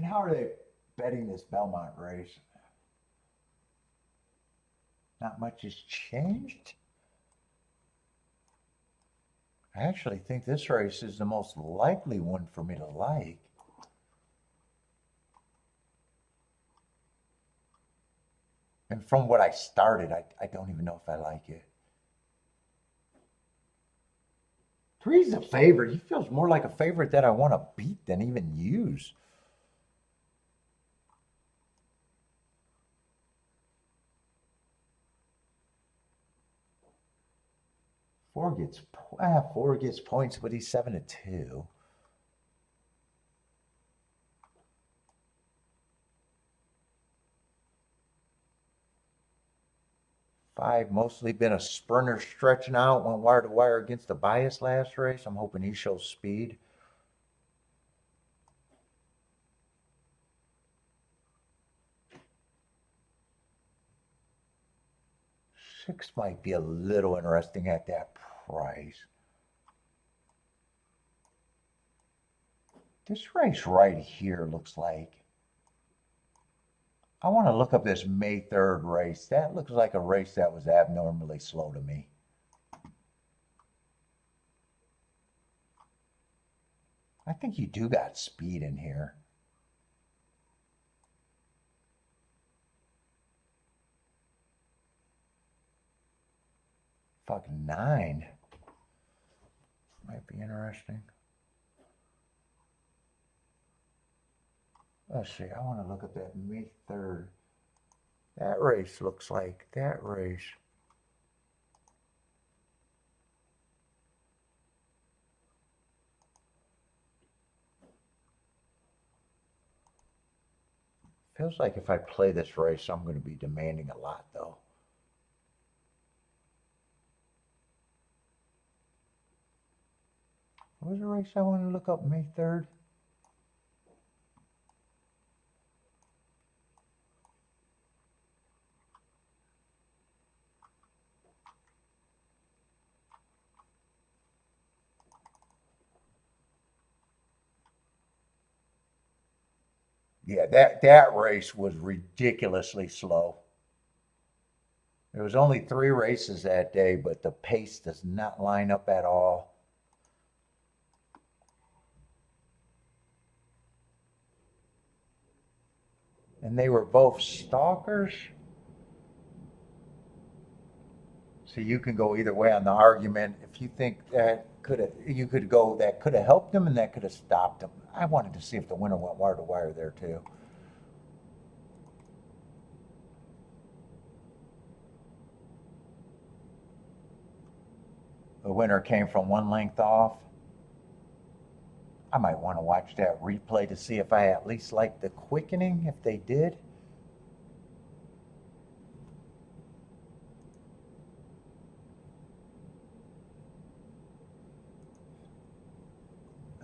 [SPEAKER 1] how are they betting this Belmont race? Not much has changed. I actually think this race is the most likely one for me to like. And from what I started, I don't even know if I like it. Three's a favorite. He feels more like a favorite that I want to beat than even use. Four gets points, but he's 7-2. Five mostly been a sprinter stretching out, went wire to wire against the bias last race. I'm hoping he shows speed. Six might be a little interesting at that price. This race right here looks like, I want to look up this May 3rd race. That looks like a race that was abnormally slow to me. I think you do got speed in here. Fucking 9. Might be interesting. Let's see. I want to look at that May 3rd. That race looks like that race. Feels like if I play this race, I'm going to be demanding a lot, though. What was the race I want to look up May 3rd? Yeah, that race was ridiculously slow. There was only 3 races that day, but the pace does not line up at all. And they were both stalkers. So you can go either way on the argument. If you think that you could go that could have helped them and that could have stopped them. I wanted to see if the winner went wire to wire there too. The winner came from 1 length off. I might want to watch that replay to see if I at least like the quickening, if they did.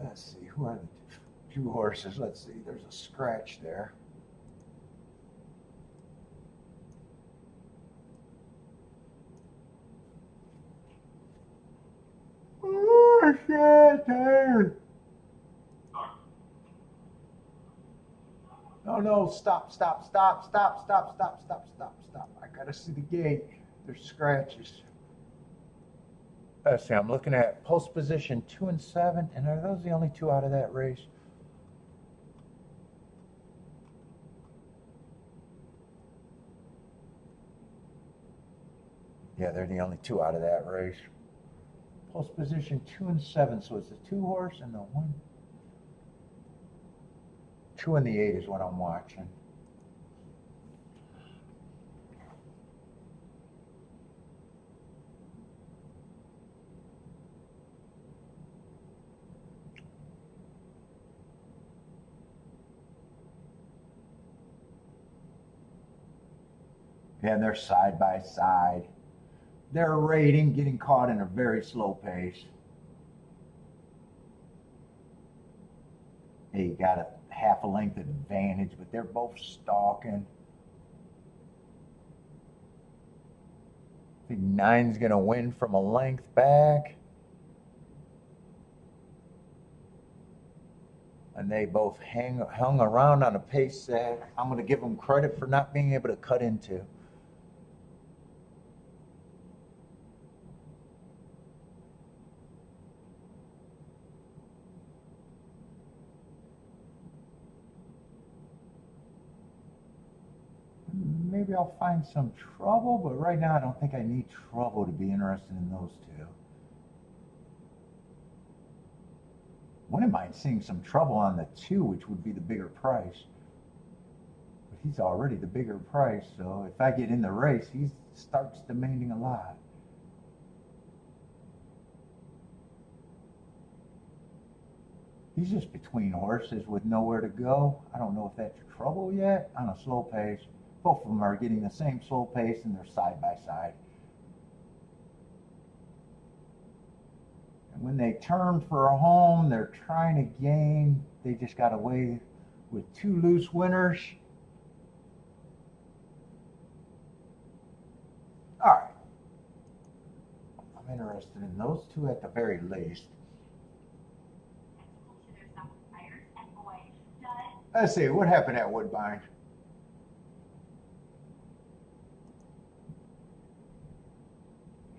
[SPEAKER 1] Let's see, who are the 2 horses? Let's see, there's a scratch there. Oh, shit, tired. No, stop. I gotta see the gate. There's scratches. Let's see, I'm looking at post position 2 and 7, and are those the only 2 out of that race? Yeah, they're the only 2 out of that race. Post position 2 and 7, so it's the 2 horse and the 1. 2 and the 8 is what I'm watching. And they're side by side. They're rating, getting caught in a very slow pace. They got a half a length advantage, but they're both stalking. I think 9's going to win from a length back. And they both hung around on a pace that I'm going to give them credit for not being able to cut into. Maybe I'll find some trouble, but right now I don't think I need trouble to be interested in those two. Wouldn't mind seeing some trouble on the 2, which would be the bigger price. But he's already the bigger price, so if I get in the race, he starts demanding a lot. He's just between horses with nowhere to go. I don't know if that's trouble yet on a slow pace. Both of them are getting the same slow pace and they're side by side. And when they turn for a home, they're trying to gain. They just got away with 2 loose winners. All right. I'm interested in those 2 at the very least. Let's see, what happened at Woodbine?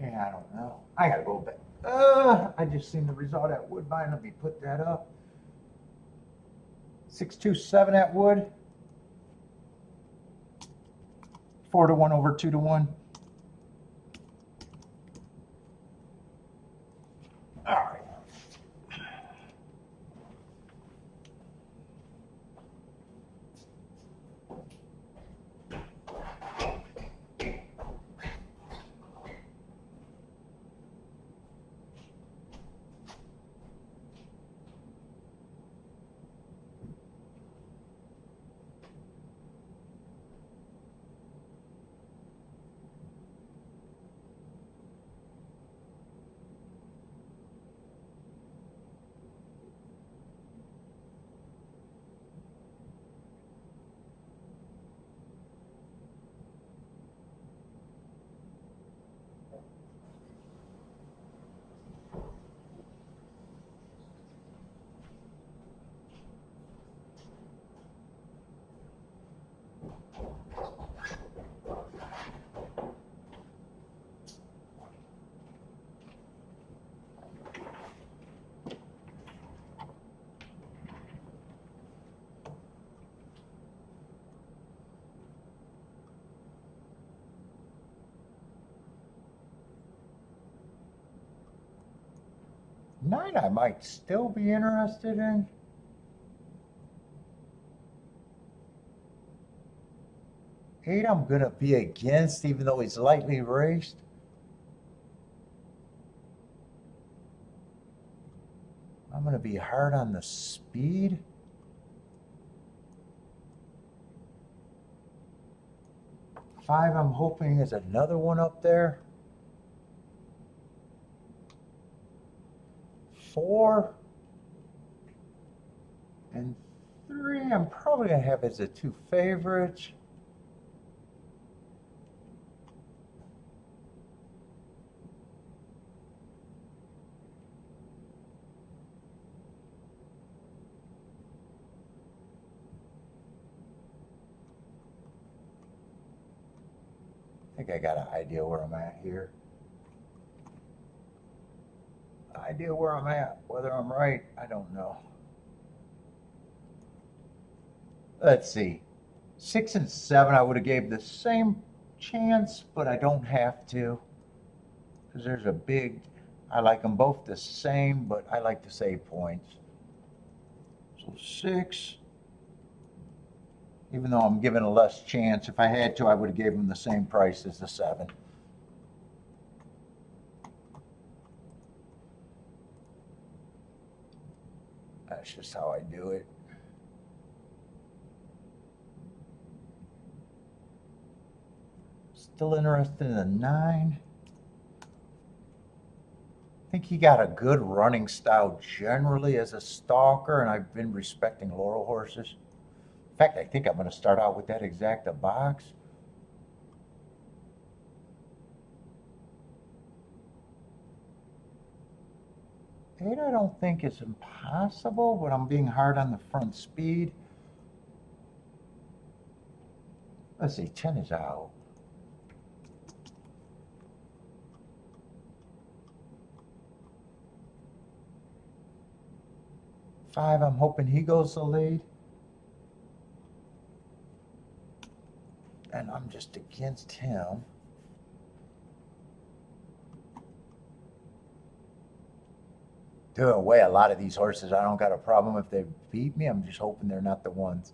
[SPEAKER 1] Yeah, I don't know. I gotta go back. I just seen the result at Woodbine. Let me put that up. 627 at Wood. 4-1 over 2-1. All right. Nine I might still be interested in. Eight I'm gonna be against, even though he's lightly raced. I'm gonna be hard on the speed. Five I'm hoping is another one up there. 4 and 3 I'm probably gonna have as the 2 favorites. I think I got an idea where I'm at here. Idea where I'm at. Whether I'm right, I don't know. Let's see. 6 and 7 I would have gave the same chance, but I don't have to. Because there's a big, I like them both the same, but I like to save points. So 6, even though I'm giving a less chance, if I had to, I would have gave them the same price as the 7. That's just how I do it. Still interested in the 9. I think he got a good running style generally as a stalker, and I've been respecting Laurel horses. In fact, I think I'm going to start out with that exacta box. Eight, I don't think is impossible, but I'm being hard on the front speed. Let's see, 10 is out. Five, I'm hoping he goes the lead. And I'm just against him. Doing away a lot of these horses. I don't got a problem if they beat me. I'm just hoping they're not the ones.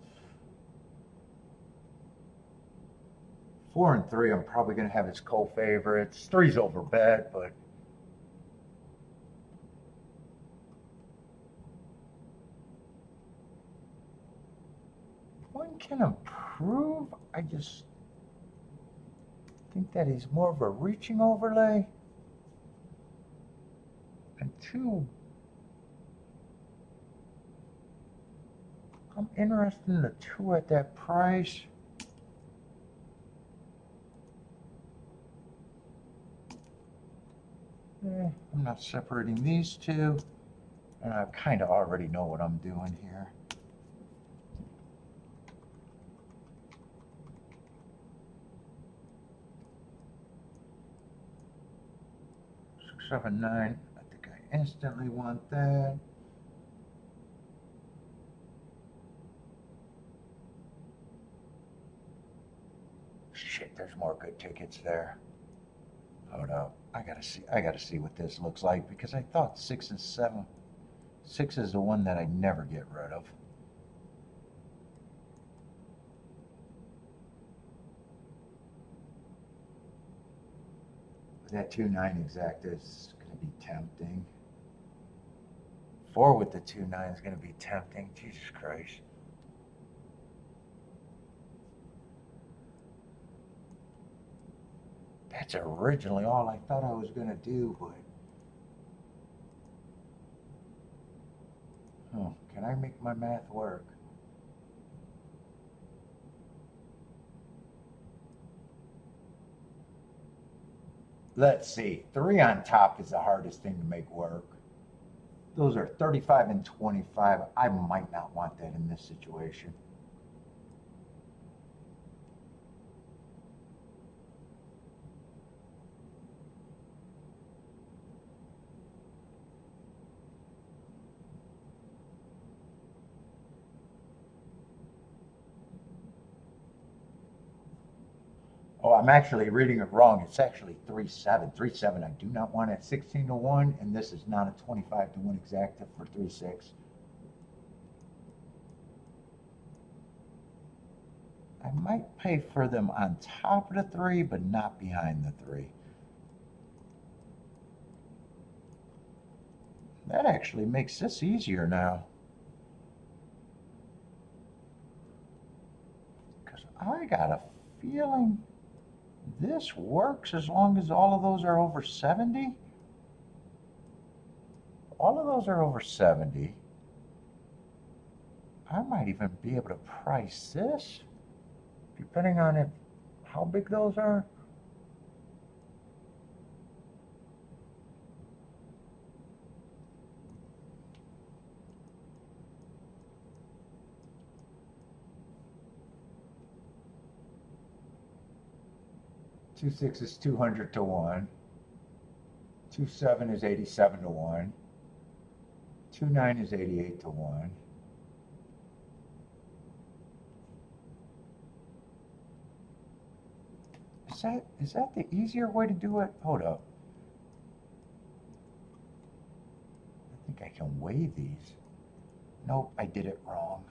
[SPEAKER 1] 4 and 3, I'm probably going to have his co-favorites. 3's over bet, but one can improve. I just think that he's more of a reaching overlay. And 2, I'm interested in the 2 at that price. I'm not separating these 2. And I kind of already know what I'm doing here. 6, 7, 9. I think I instantly want that. Shit, there's more good tickets there. Hold up. I gotta see what this looks like, because I thought 6 and 7. 6 is the one that I never get rid of. But that 2-9 exact is gonna be tempting. 4 with the 2-9 is gonna be tempting. Jesus Christ. That's originally all I thought I was gonna do, but can I make my math work? Let's see. 3 on top is the hardest thing to make work. Those are 35 and 25. I might not want that in this situation. Oh, I'm actually reading it wrong. It's actually 3-7. 3-7. I do not want at 16 to 1, and this is not a 25 to 1 exacta for 3-6. I might pay for them on top of the 3, but not behind the 3. That actually makes this easier now. Because I got a feeling this works as long as all of those are over 70. All of those are over 70. I might even be able to price this, depending on how big those are. Two six is 200 to 1. 2-7 is 87 to 1. 2-9 is 88 to 1. Is that the easier way to do it? Hold up. I think I can weigh these. Nope, I did it wrong.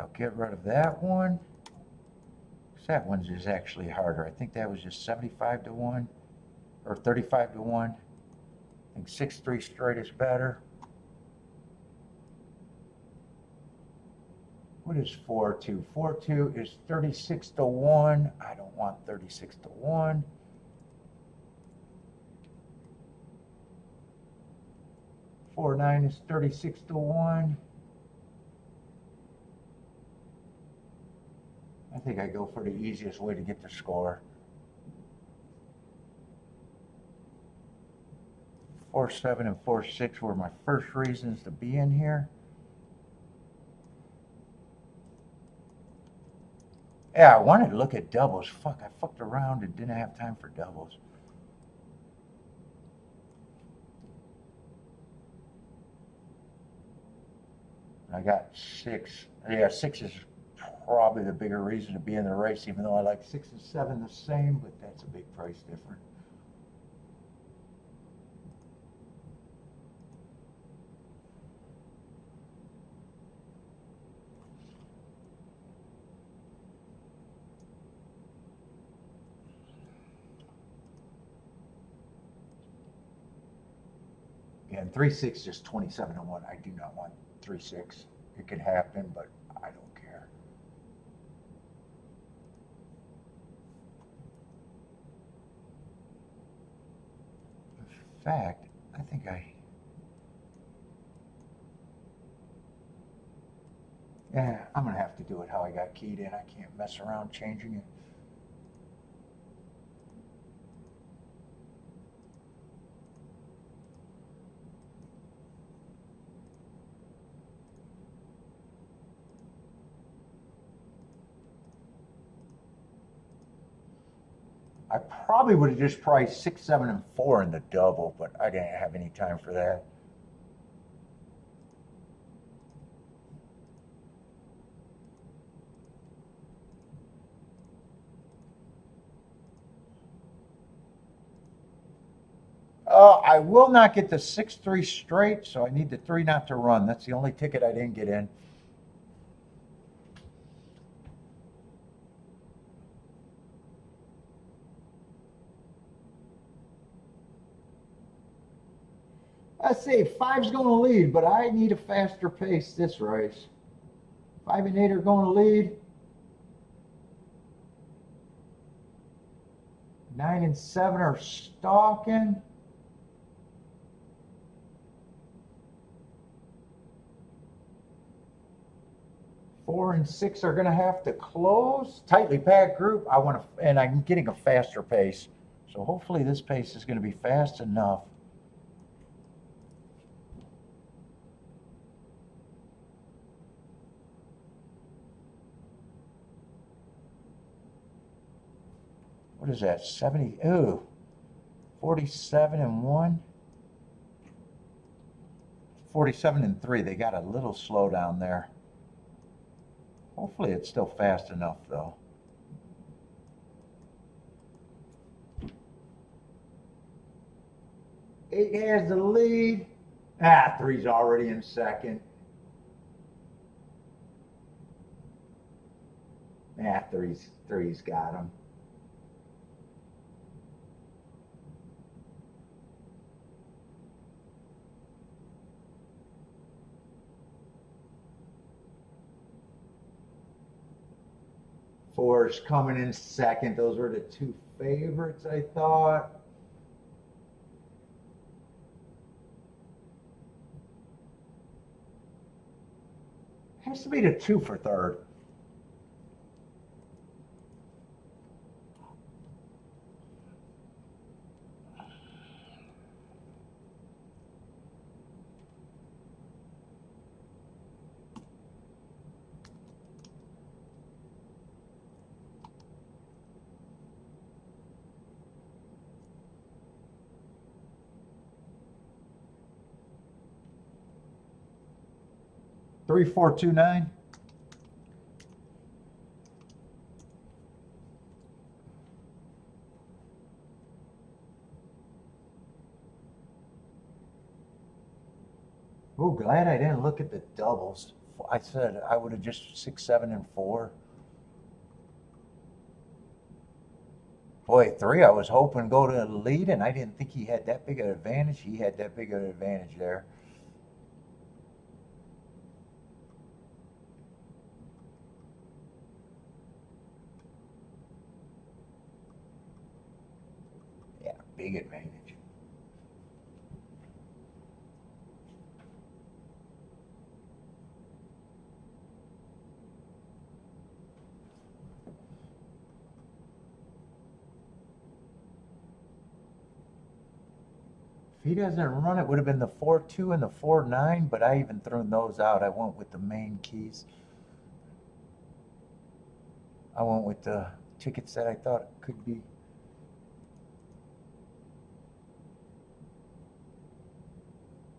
[SPEAKER 1] I'll get rid of that one. That one's is actually harder. I think that was just 75 to 1 or 35 to 1. I think 6-3 straight is better. What is 4-2? 4-2 is 36 to 1. I don't want 36 to 1. 4-9 is 36 to 1. I think I go for the easiest way to get the score. 4-7 and 4-6 were my first reasons to be in here. Yeah, I wanted to look at doubles. Fuck, I fucked around and didn't have time for doubles. I got 6. Yeah, 6 is probably the bigger reason to be in the race, even though I like 6 and 7 the same, but that's a big price difference. And 3-6 just 27 to 1. I do not want 3-6. It could happen, but I don't care. In fact, I think yeah, I'm gonna have to do it how I got keyed in. I can't mess around changing it. I probably would have just priced 6, 7, and 4 in the double, but I didn't have any time for that. I will not get the 6-3 straight, so I need the 3 not to run. That's the only ticket I didn't get in. I say 5's going to lead, but I need a faster pace this race. 5 and 8 are going to lead. 9 and 7 are stalking. 4 and 6 are going to have to close. Tightly packed group. And I'm getting a faster pace. So hopefully this pace is going to be fast enough. What is that? 70. Ooh. 47 and 1. 47 and 3. They got a little slow down there. Hopefully it's still fast enough though. 8 has the lead. 3's already in second. 3's got him. Four's coming in second. Those were the 2 favorites, I thought. Has to be the 2 for third. Three, 4, 2, 9. Oh, glad I didn't look at the doubles. I said I would have just 6, 7, and 4. Boy, 3, I was hoping to go to the lead, and I didn't think he had that big of an advantage. He had that big of an advantage there. Yeah, big advantage. If he doesn't run, it would have been the 4-2 and the 4-9, but I even threw those out. I went with the main keys. I went with the tickets that I thought could be.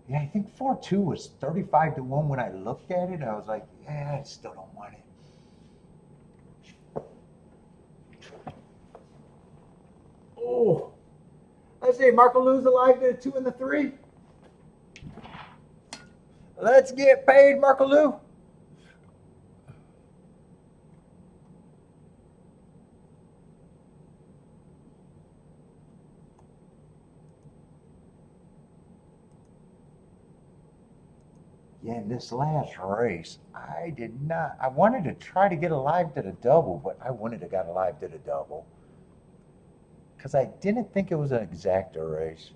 [SPEAKER 1] Yeah, I think 4-2 was 35-1 when I looked at it. I was like, yeah, I still don't want it. Oh, let's say Marco lose alive to the 2 and the 3. Let's get paid, Marco Lou. Yeah, in this last race, I did not. I wanted to try to get alive to the double, but I wouldn't have got alive to the double because I didn't think it was an exacta race.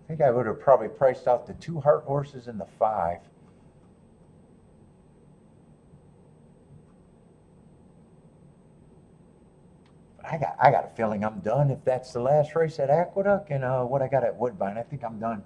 [SPEAKER 1] I think I would have probably priced out the 2 heart horses and the 5. I got a feeling I'm done if that's the last race at Aqueduct and what I got at Woodbine. I think I'm done.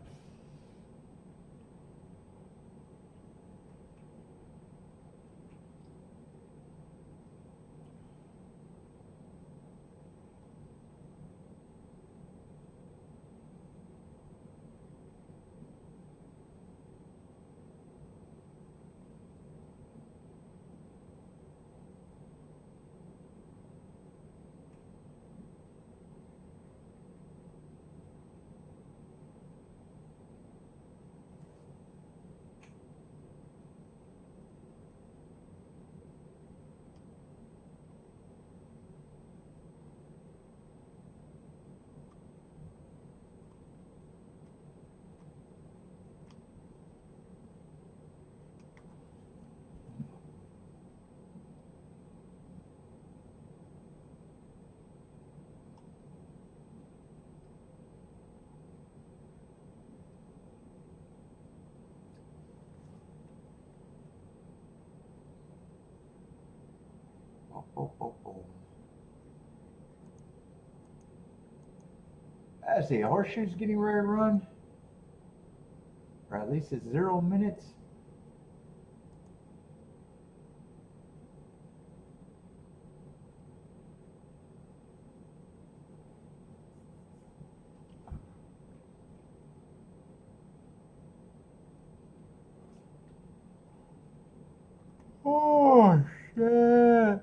[SPEAKER 1] Oh. I see a horseshoe's getting ready to run, or at least it's 0 minutes. Oh shit!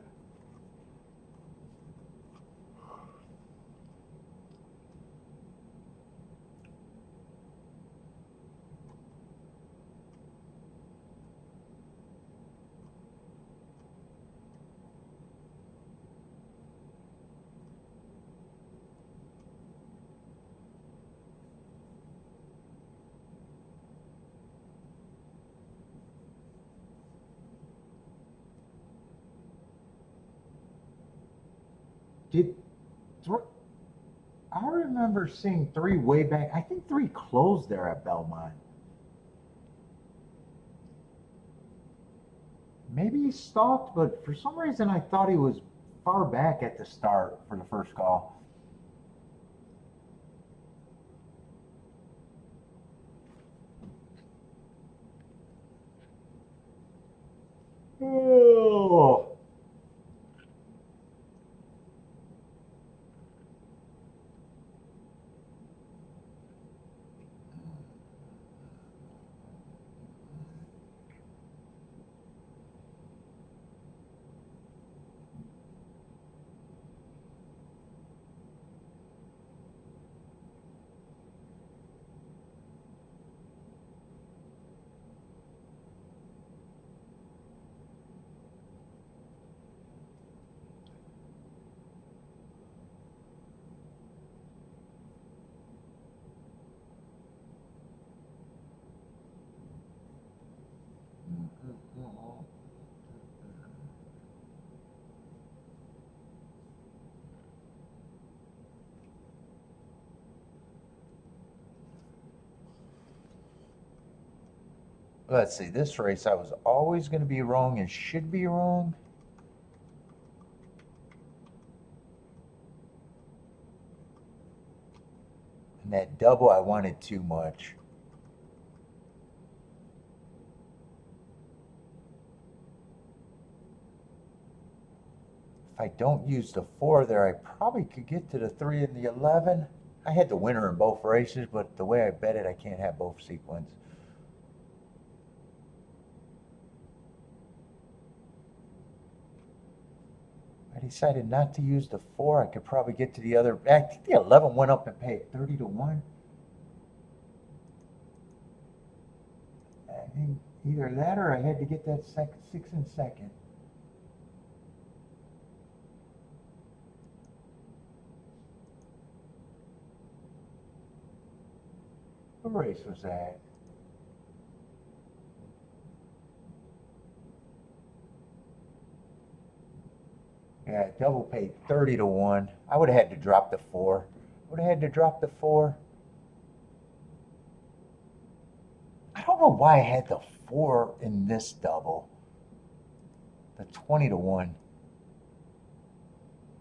[SPEAKER 1] Did I remember seeing 3 way back? I think 3 closed there at Belmont. Maybe he stalked, but for some reason I thought he was far back at the start for the first call. Oh. Let's see, this race I was always going to be wrong and should be wrong. And that double I wanted too much. If I don't use the 4 there, I probably could get to the 3 and the 11. I had the winner in both races, but the way I bet it, I can't have both sequences. I decided not to use the 4. I could probably get to the other. I think the 11 went up and paid 30 to 1. I think either that or I had to get that 6 and second. What race was that? Yeah, double paid 30 to 1. I would have had to drop the 4. Would have had to drop the 4. I don't know why I had the 4 in this double. The 20 to 1.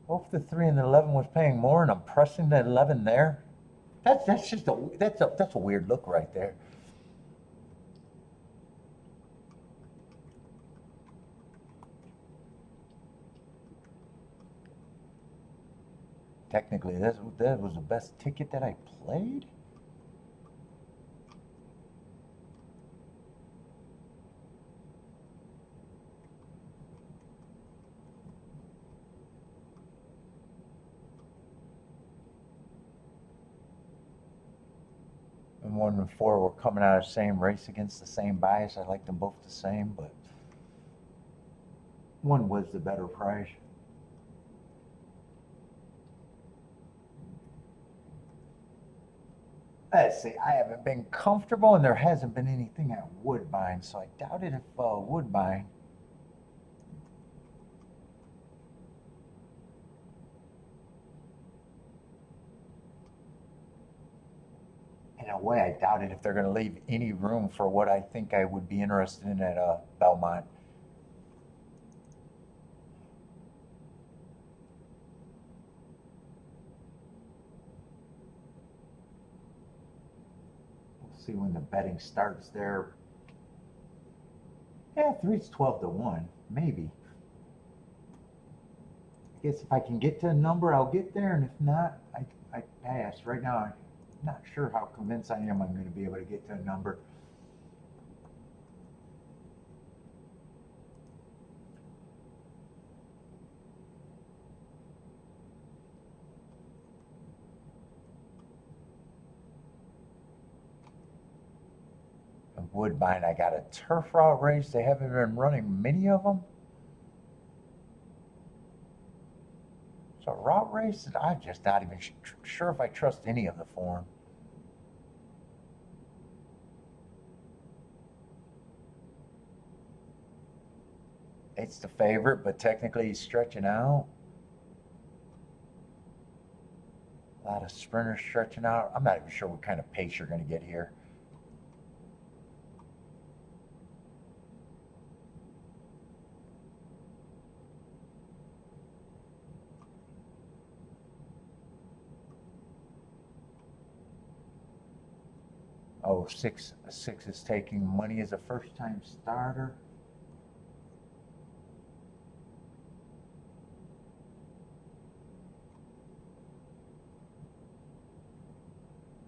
[SPEAKER 1] Both the 3 and the 11 was paying more, and I'm pressing the 11 there. That's just a weird look right there. Technically, that was the best ticket that I played. And 1 and 4 were coming out of the same race against the same bias. I liked them both the same, but one was the better price. Let's see, I haven't been comfortable, and there hasn't been anything at Woodbine, so I doubted if Woodbine. In a way, I doubted if they're going to leave any room for what I think I would be interested in at Belmont. We'll see when the betting starts there. Yeah, 3's 12 to 1, maybe. I guess if I can get to a number, I'll get there, and if not, I pass. Right now, I'm not sure how convinced I am I'm going to be able to get to a number. Woodbine, I got a turf route race. They haven't been running many of them. So route race, I'm just not even sure if I trust any of the form. It's the favorite, but technically he's stretching out. A lot of sprinters stretching out. I'm not even sure what kind of pace you're going to get here. Oh, six is taking money as a first-time starter.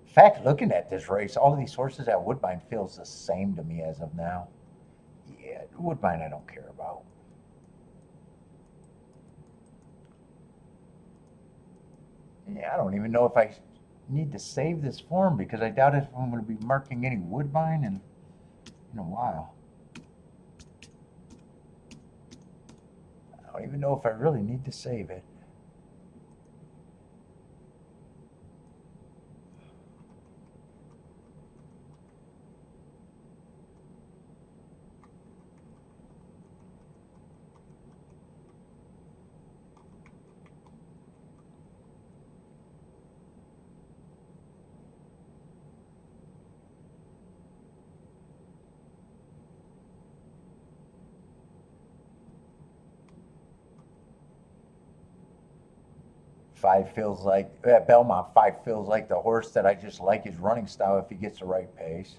[SPEAKER 1] In fact, looking at this race, all of these horses at Woodbine feels the same to me as of now. Yeah, Woodbine I don't care about. Yeah, I don't even know if I need to save this form because I doubt if I'm going to be marking any Woodbine in a while. I don't even know if I really need to save it. At Belmont, 5 feels like the horse that I just like his running style if he gets the right pace.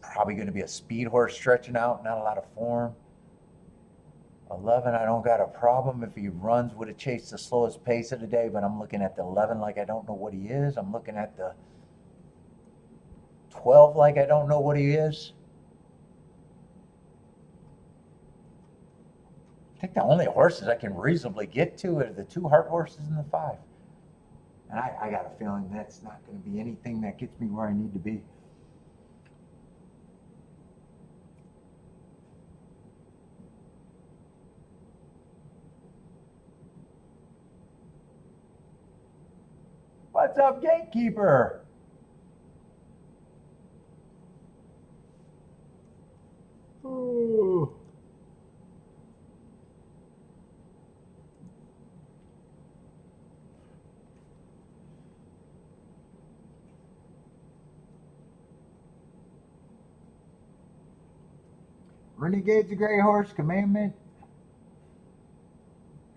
[SPEAKER 1] Probably going to be a speed horse stretching out, not a lot of form. 11, I don't got a problem if he runs, would have chased the slowest pace of the day, but I'm looking at the 11 like I don't know what he is. I'm looking at the 12 like I don't know what he is. I think the only horses I can reasonably get to are the 2 Heart horses and the 5. And I got a feeling that's not going to be anything that gets me where I need to be. What's up, gatekeeper? Ooh. Renegade's a gray horse. Commandment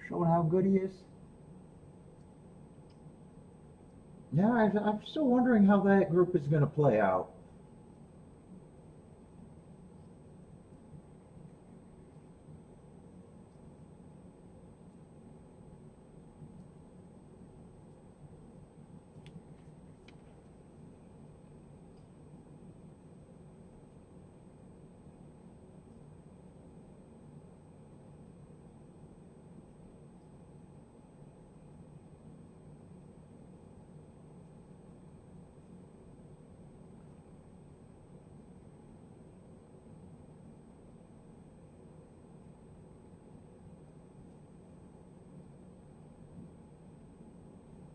[SPEAKER 1] showing how good he is. Yeah, I'm still wondering how that group is going to play out.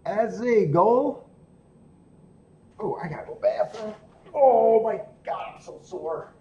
[SPEAKER 1] As a goal. Oh, I gotta go bathroom. Oh my God, I'm so sore.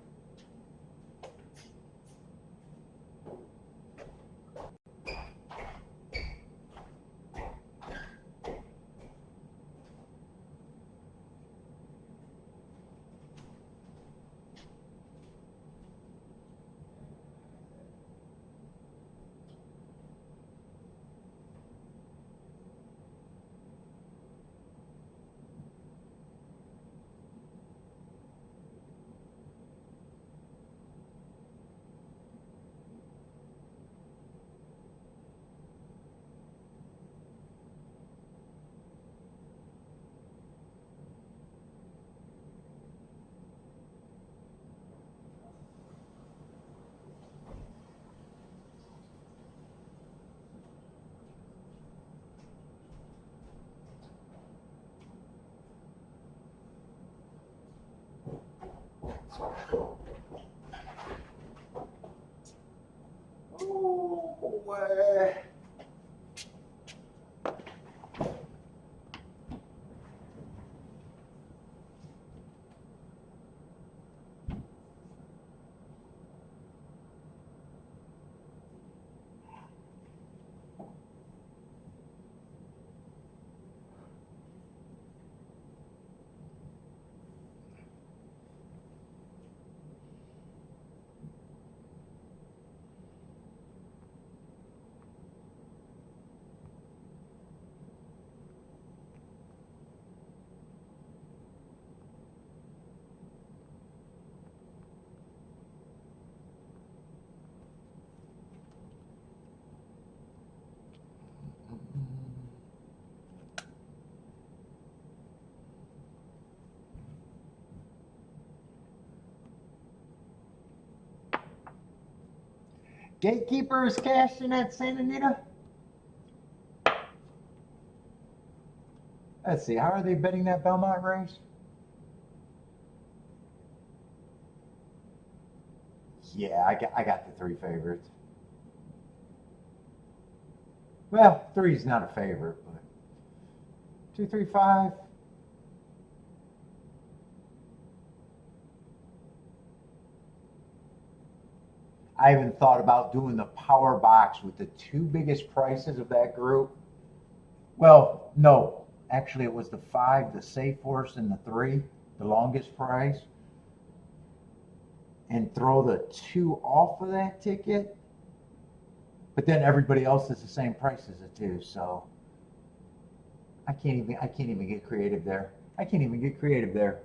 [SPEAKER 1] Oh boy. Gatekeeper is cashing at Santa Anita. Let's see, how are they betting that Belmont race? Yeah, I got the 3 favorites. Well, 3's not a favorite, but 2, 3, 5. I even thought about doing the power box with the 2 biggest prices of that group. Well, no, actually it was the 5, the safe horse, and the 3, the longest price. and throw the 2 off of that ticket. But then everybody else is the same price as a 2, so I can't even get creative there. I can't even get creative there.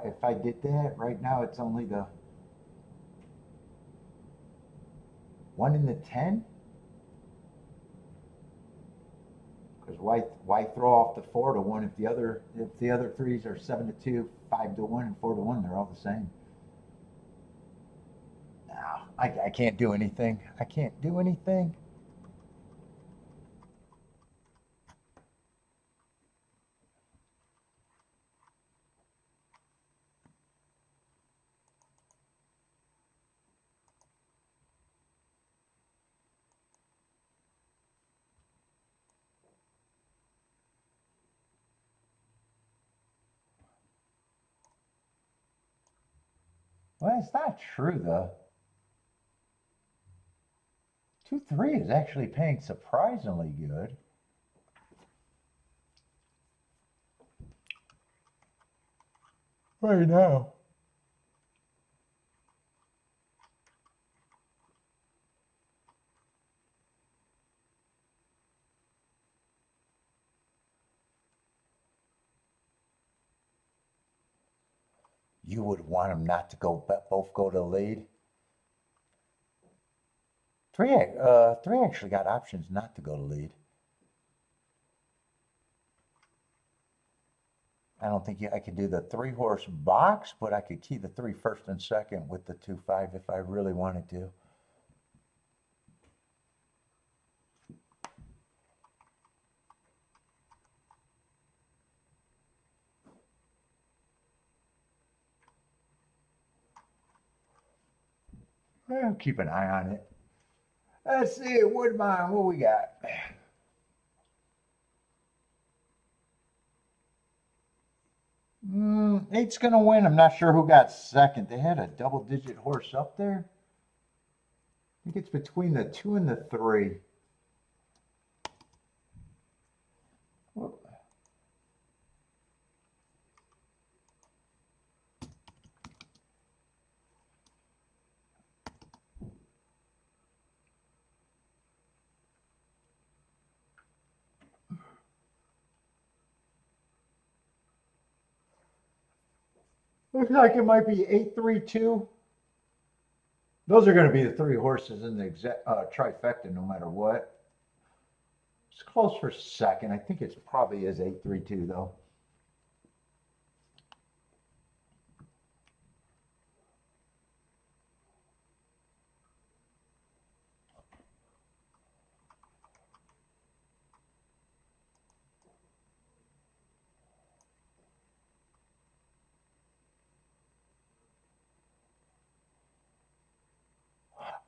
[SPEAKER 1] If I did that right now, it's only the 1 in the 10. Because why throw off the 4 to 1 if the other threes are 7 to 2, 5 to 1, and 4 to 1? They're all the same. No, I can't do anything. I can't do anything. Well, it's not true though. 2-3 is actually paying surprisingly good. Right now. You would want them not to both go to the lead. Three actually got options not to go to lead. I don't think I could do the 3-horse box, but I could key the 3 first and second with the 2-5 if I really wanted to. I'll keep an eye on it. Let's see, Woodbine, what we got? Eight's going to win. I'm not sure who got second. They had a double-digit horse up there. I think it's between the 2 and the 3. Looks like it might be 8-3-2. Those are going to be the 3 horses in the trifecta no matter what. It's close for second. I think it probably is 8-3-2 though.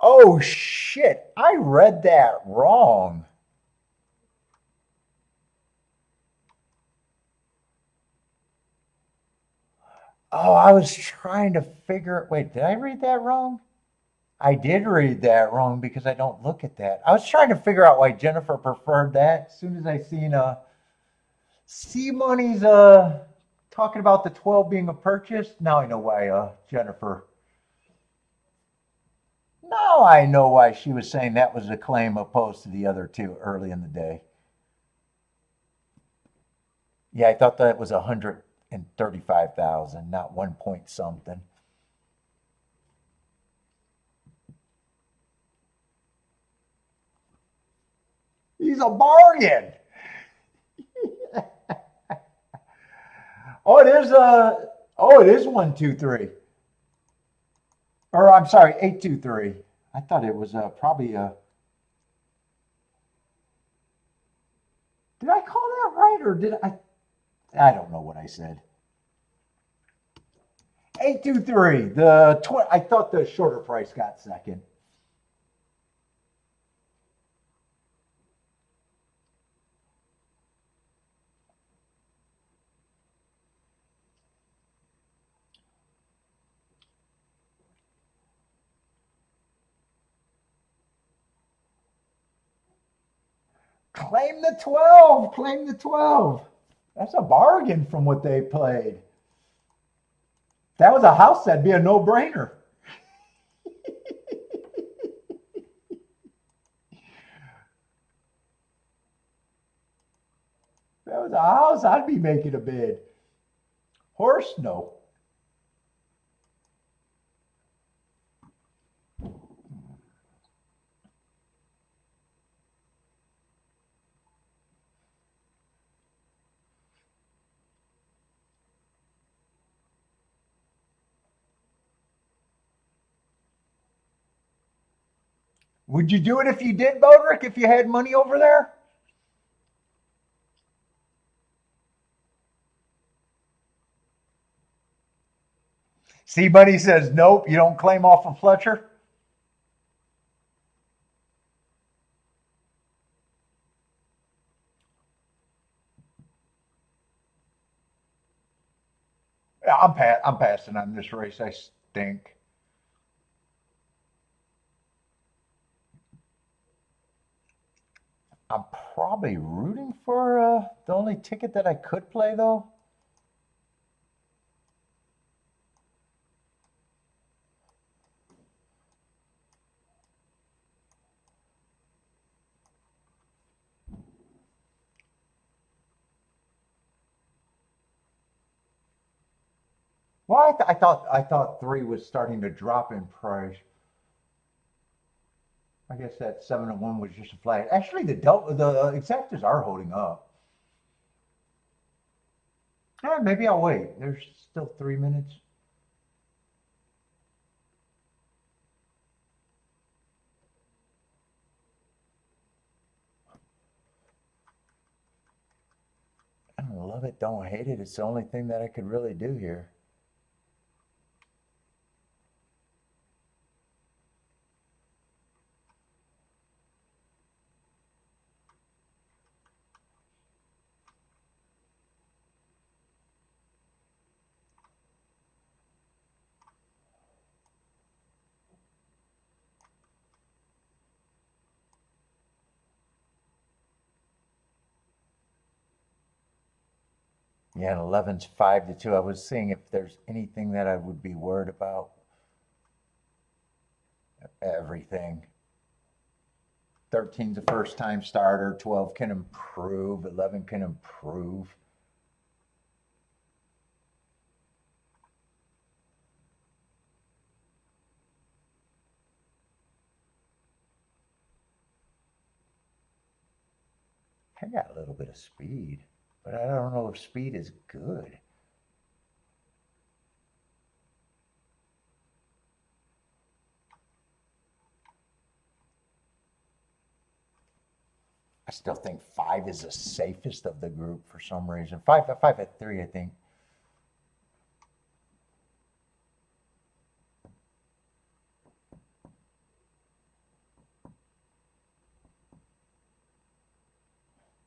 [SPEAKER 1] Oh shit, I read that wrong. Oh, I was trying to figure. Wait, did I read that wrong? I did read that wrong because I don't look at that. I was trying to figure out why Jennifer preferred that. As soon as I seen C Money's talking about the 12 being a purchase, now I know why Jennifer. Now I know why she was saying that was a claim opposed to the other 2 early in the day. Yeah, I thought that was 135,000, not 1 point something. He's a bargain. Oh, it is 1-2-3. Or I'm sorry, 8-2-3. I thought it was probably a. Did I call that right or did I? I don't know what I said. 8-2-3. I thought the shorter price got second. Claim the 12. Claim the 12. That's a bargain from what they played. That was a house that'd be a no-brainer. That was a house I'd be making a bid. Horse, no. Would you do it if you did, Bodrick, if you had money over there? See, buddy says, nope, you don't claim off of Fletcher. Yeah, I'm passing on this race. I stink. I'm probably rooting for the only ticket that I could play, though. Well, I thought 3 was starting to drop in price. I guess that 7-1 was just a flag. Actually, the exactas are holding up. Maybe I'll wait. There's still 3 minutes. I don't love it, don't hate it. It's the only thing that I could really do here. Yeah, and 11's 5-2. I was seeing if there's anything that I would be worried about. Everything. 13's a first time starter. 12 can improve. 11 can improve. I got a little bit of speed, but I don't know if speed is good. I still think 5 is the safest of the group for some reason. 5 at 3, I think.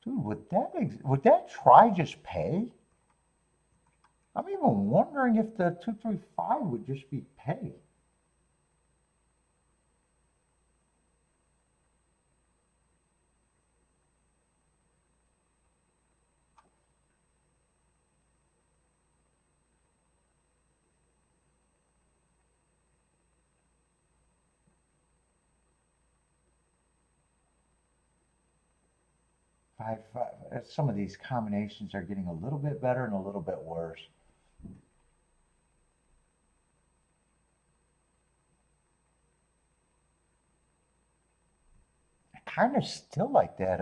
[SPEAKER 1] Dude, would that try just pay? I'm even wondering if the 235 would just be pay. Some of these combinations are getting a little bit better and a little bit worse. I kind of still like that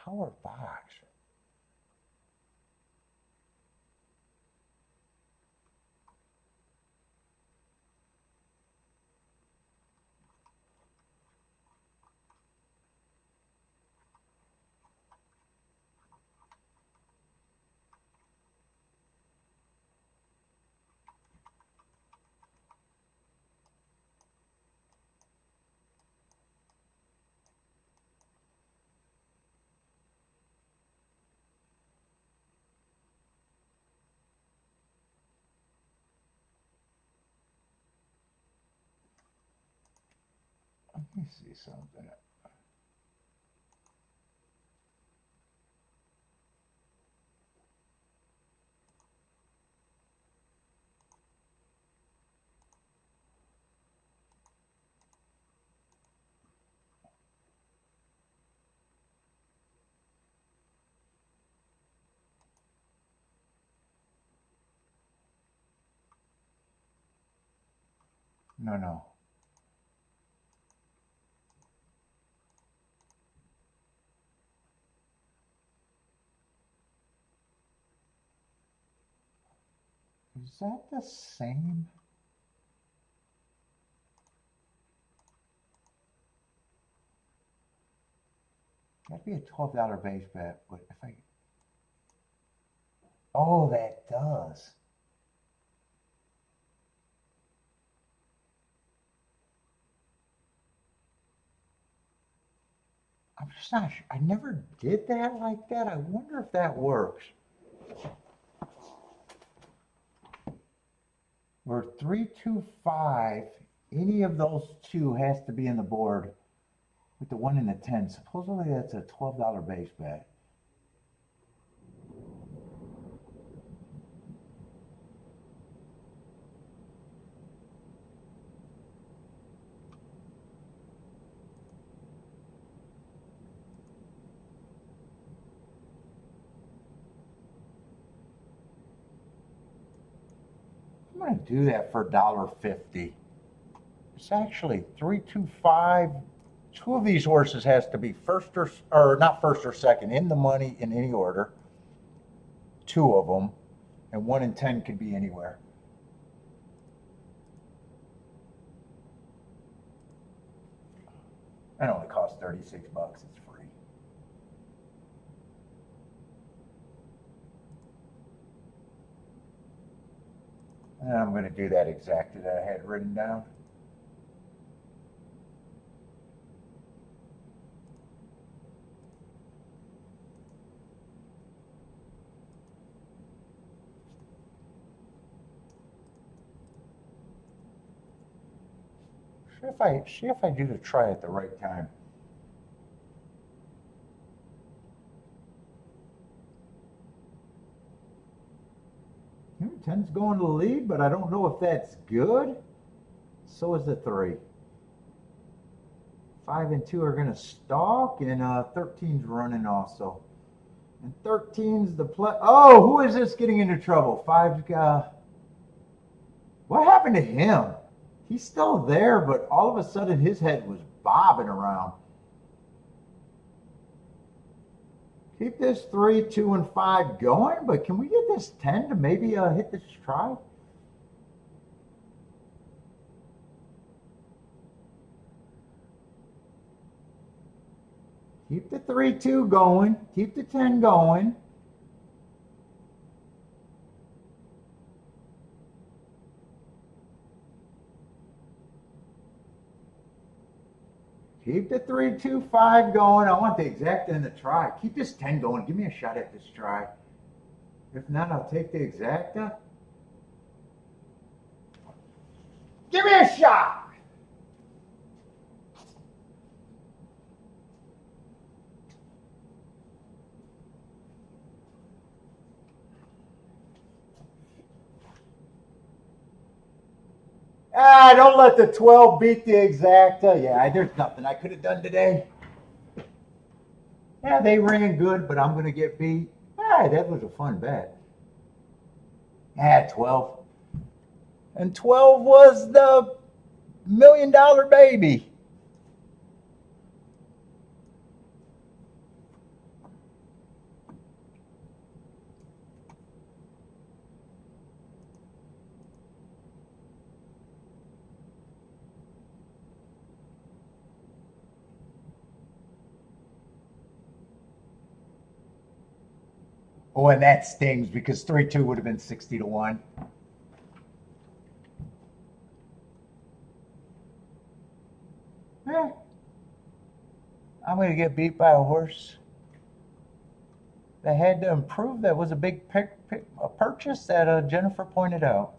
[SPEAKER 1] power box. Let me see something. No. Is that the same? That'd be a $12 base bet, but if I... Oh, that does. I'm just not sure. I never did that like that. I wonder if that works. We're 3-2-5. Any of those two has to be in the board with the 1 and the 10. Supposedly that's a $12 base bet. I'm going to do that for $1.50. It's actually 3-2-5. Two of these horses has to be first or not first or second in the money in any order. Two of them, and 1 and 10 could be anywhere. That only costs $36. It's free. And I'm going to do that exactly that I had written down. See if I do the try at the right time. Number 10's going to the lead, but I don't know if that's good. So is the 3. 5 and 2 are going to stalk, and 13's running also. And 13's the play. Oh, who is this getting into trouble? 5's got. What happened to him? He's still there, but all of a sudden his head was bobbing around. Keep this 3, 2, and 5 going, but can we get this 10 to maybe hit this try? Keep the 3, 2 going. Keep the 10 going. Keep the 3, 2, 5 going. I want the exacta in the try. Keep this 10 going. Give me a shot at this try. If not, I'll take the exacta. Give me a shot. Don't let the 12 beat the exacta. Yeah, there's nothing I could have done today. Yeah, they ran good, but I'm going to get beat. That was a fun bet. 12. And 12 was the $1 million baby. Oh, and that stings because 3-2 would have been 60-1. I'm going to get beat by a horse that had to improve. That was a big purchase that Jennifer pointed out.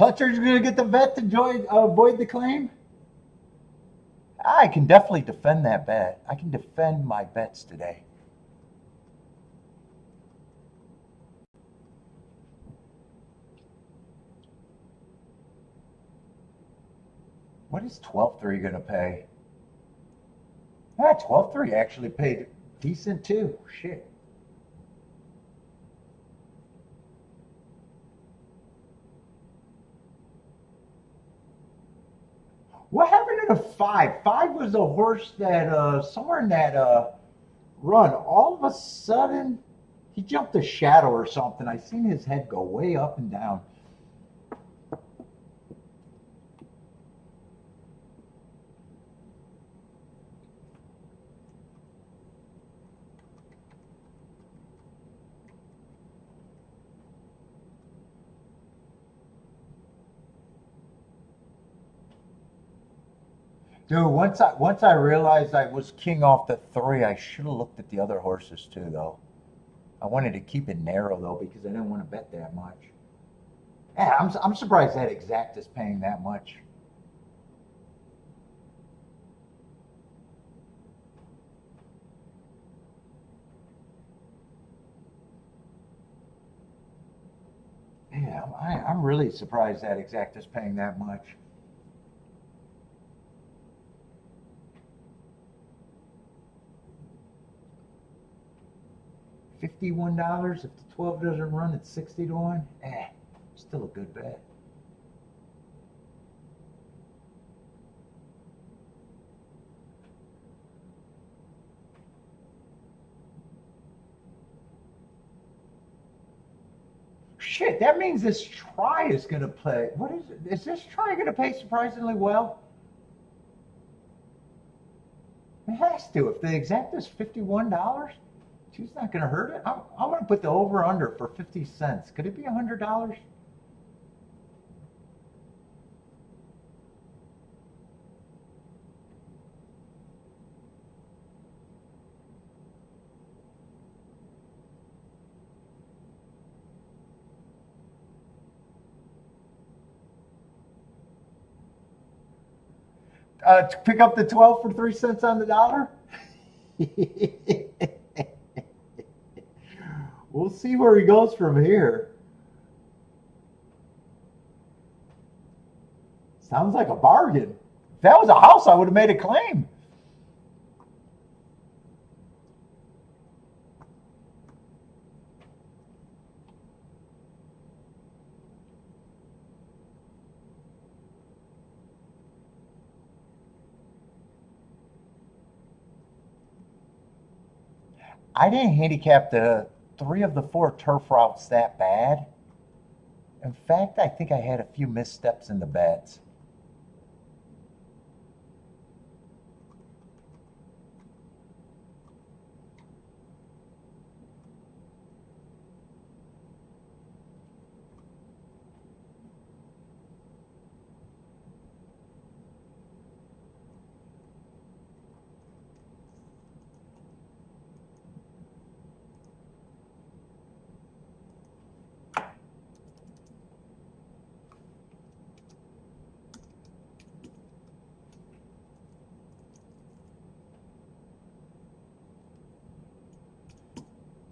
[SPEAKER 1] Pletcher's going to get the vet to avoid the claim? I can definitely defend that bet. I can defend my bets today. What is 12-3 going to pay? 12-3 actually paid decent too. Shit. What happened to the 5? 5 was a horse that somewhere in that run, all of a sudden he jumped a shadow or something. I seen his head go way up and down. Dude, once I realized I was king off the 3, I should have looked at the other horses too, though. I wanted to keep it narrow though because I didn't want to bet that much. Yeah, I'm surprised that exact is paying that much. Yeah, I'm really surprised that exact is paying that much. $51. If the 12 doesn't run, it's 60 to 1. Still a good bet. Shit, that means this try is going to play. What is it? Is this try going to pay surprisingly well? It has to. If the exact is $51, she's not going to hurt it. I'm going to put the over under for 50 cents. Could it be $100? To pick up the 12 for 3 cents on the dollar? We'll see where he goes from here. Sounds like a bargain. If that was a house, I would have made a claim. I didn't handicap the 3 of the 4 turf routes that bad. In fact, I think I had a few missteps in the bets.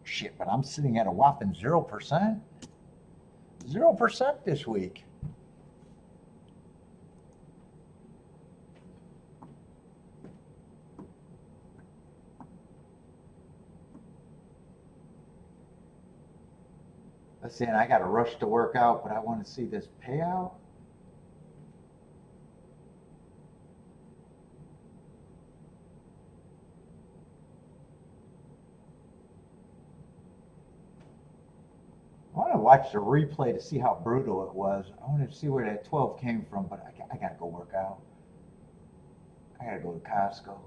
[SPEAKER 1] Shit, but I'm sitting at a whopping 0%. 0% this week. Listen, I got to rush to work out, but I want to see this payout. I want to watch the replay to see how brutal it was. I want to see where that 12 came from, but I got to go work out. I got to go to Costco.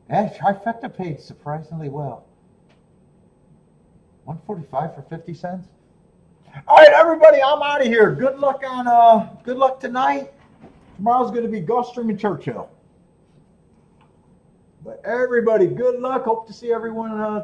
[SPEAKER 1] Yeah, trifecta paid surprisingly well. 145 for 50 cents. All right, everybody, I'm out of here. Good luck tonight. Tomorrow's going to be Gulfstream and Churchill. But everybody, good luck. Hope to see everyone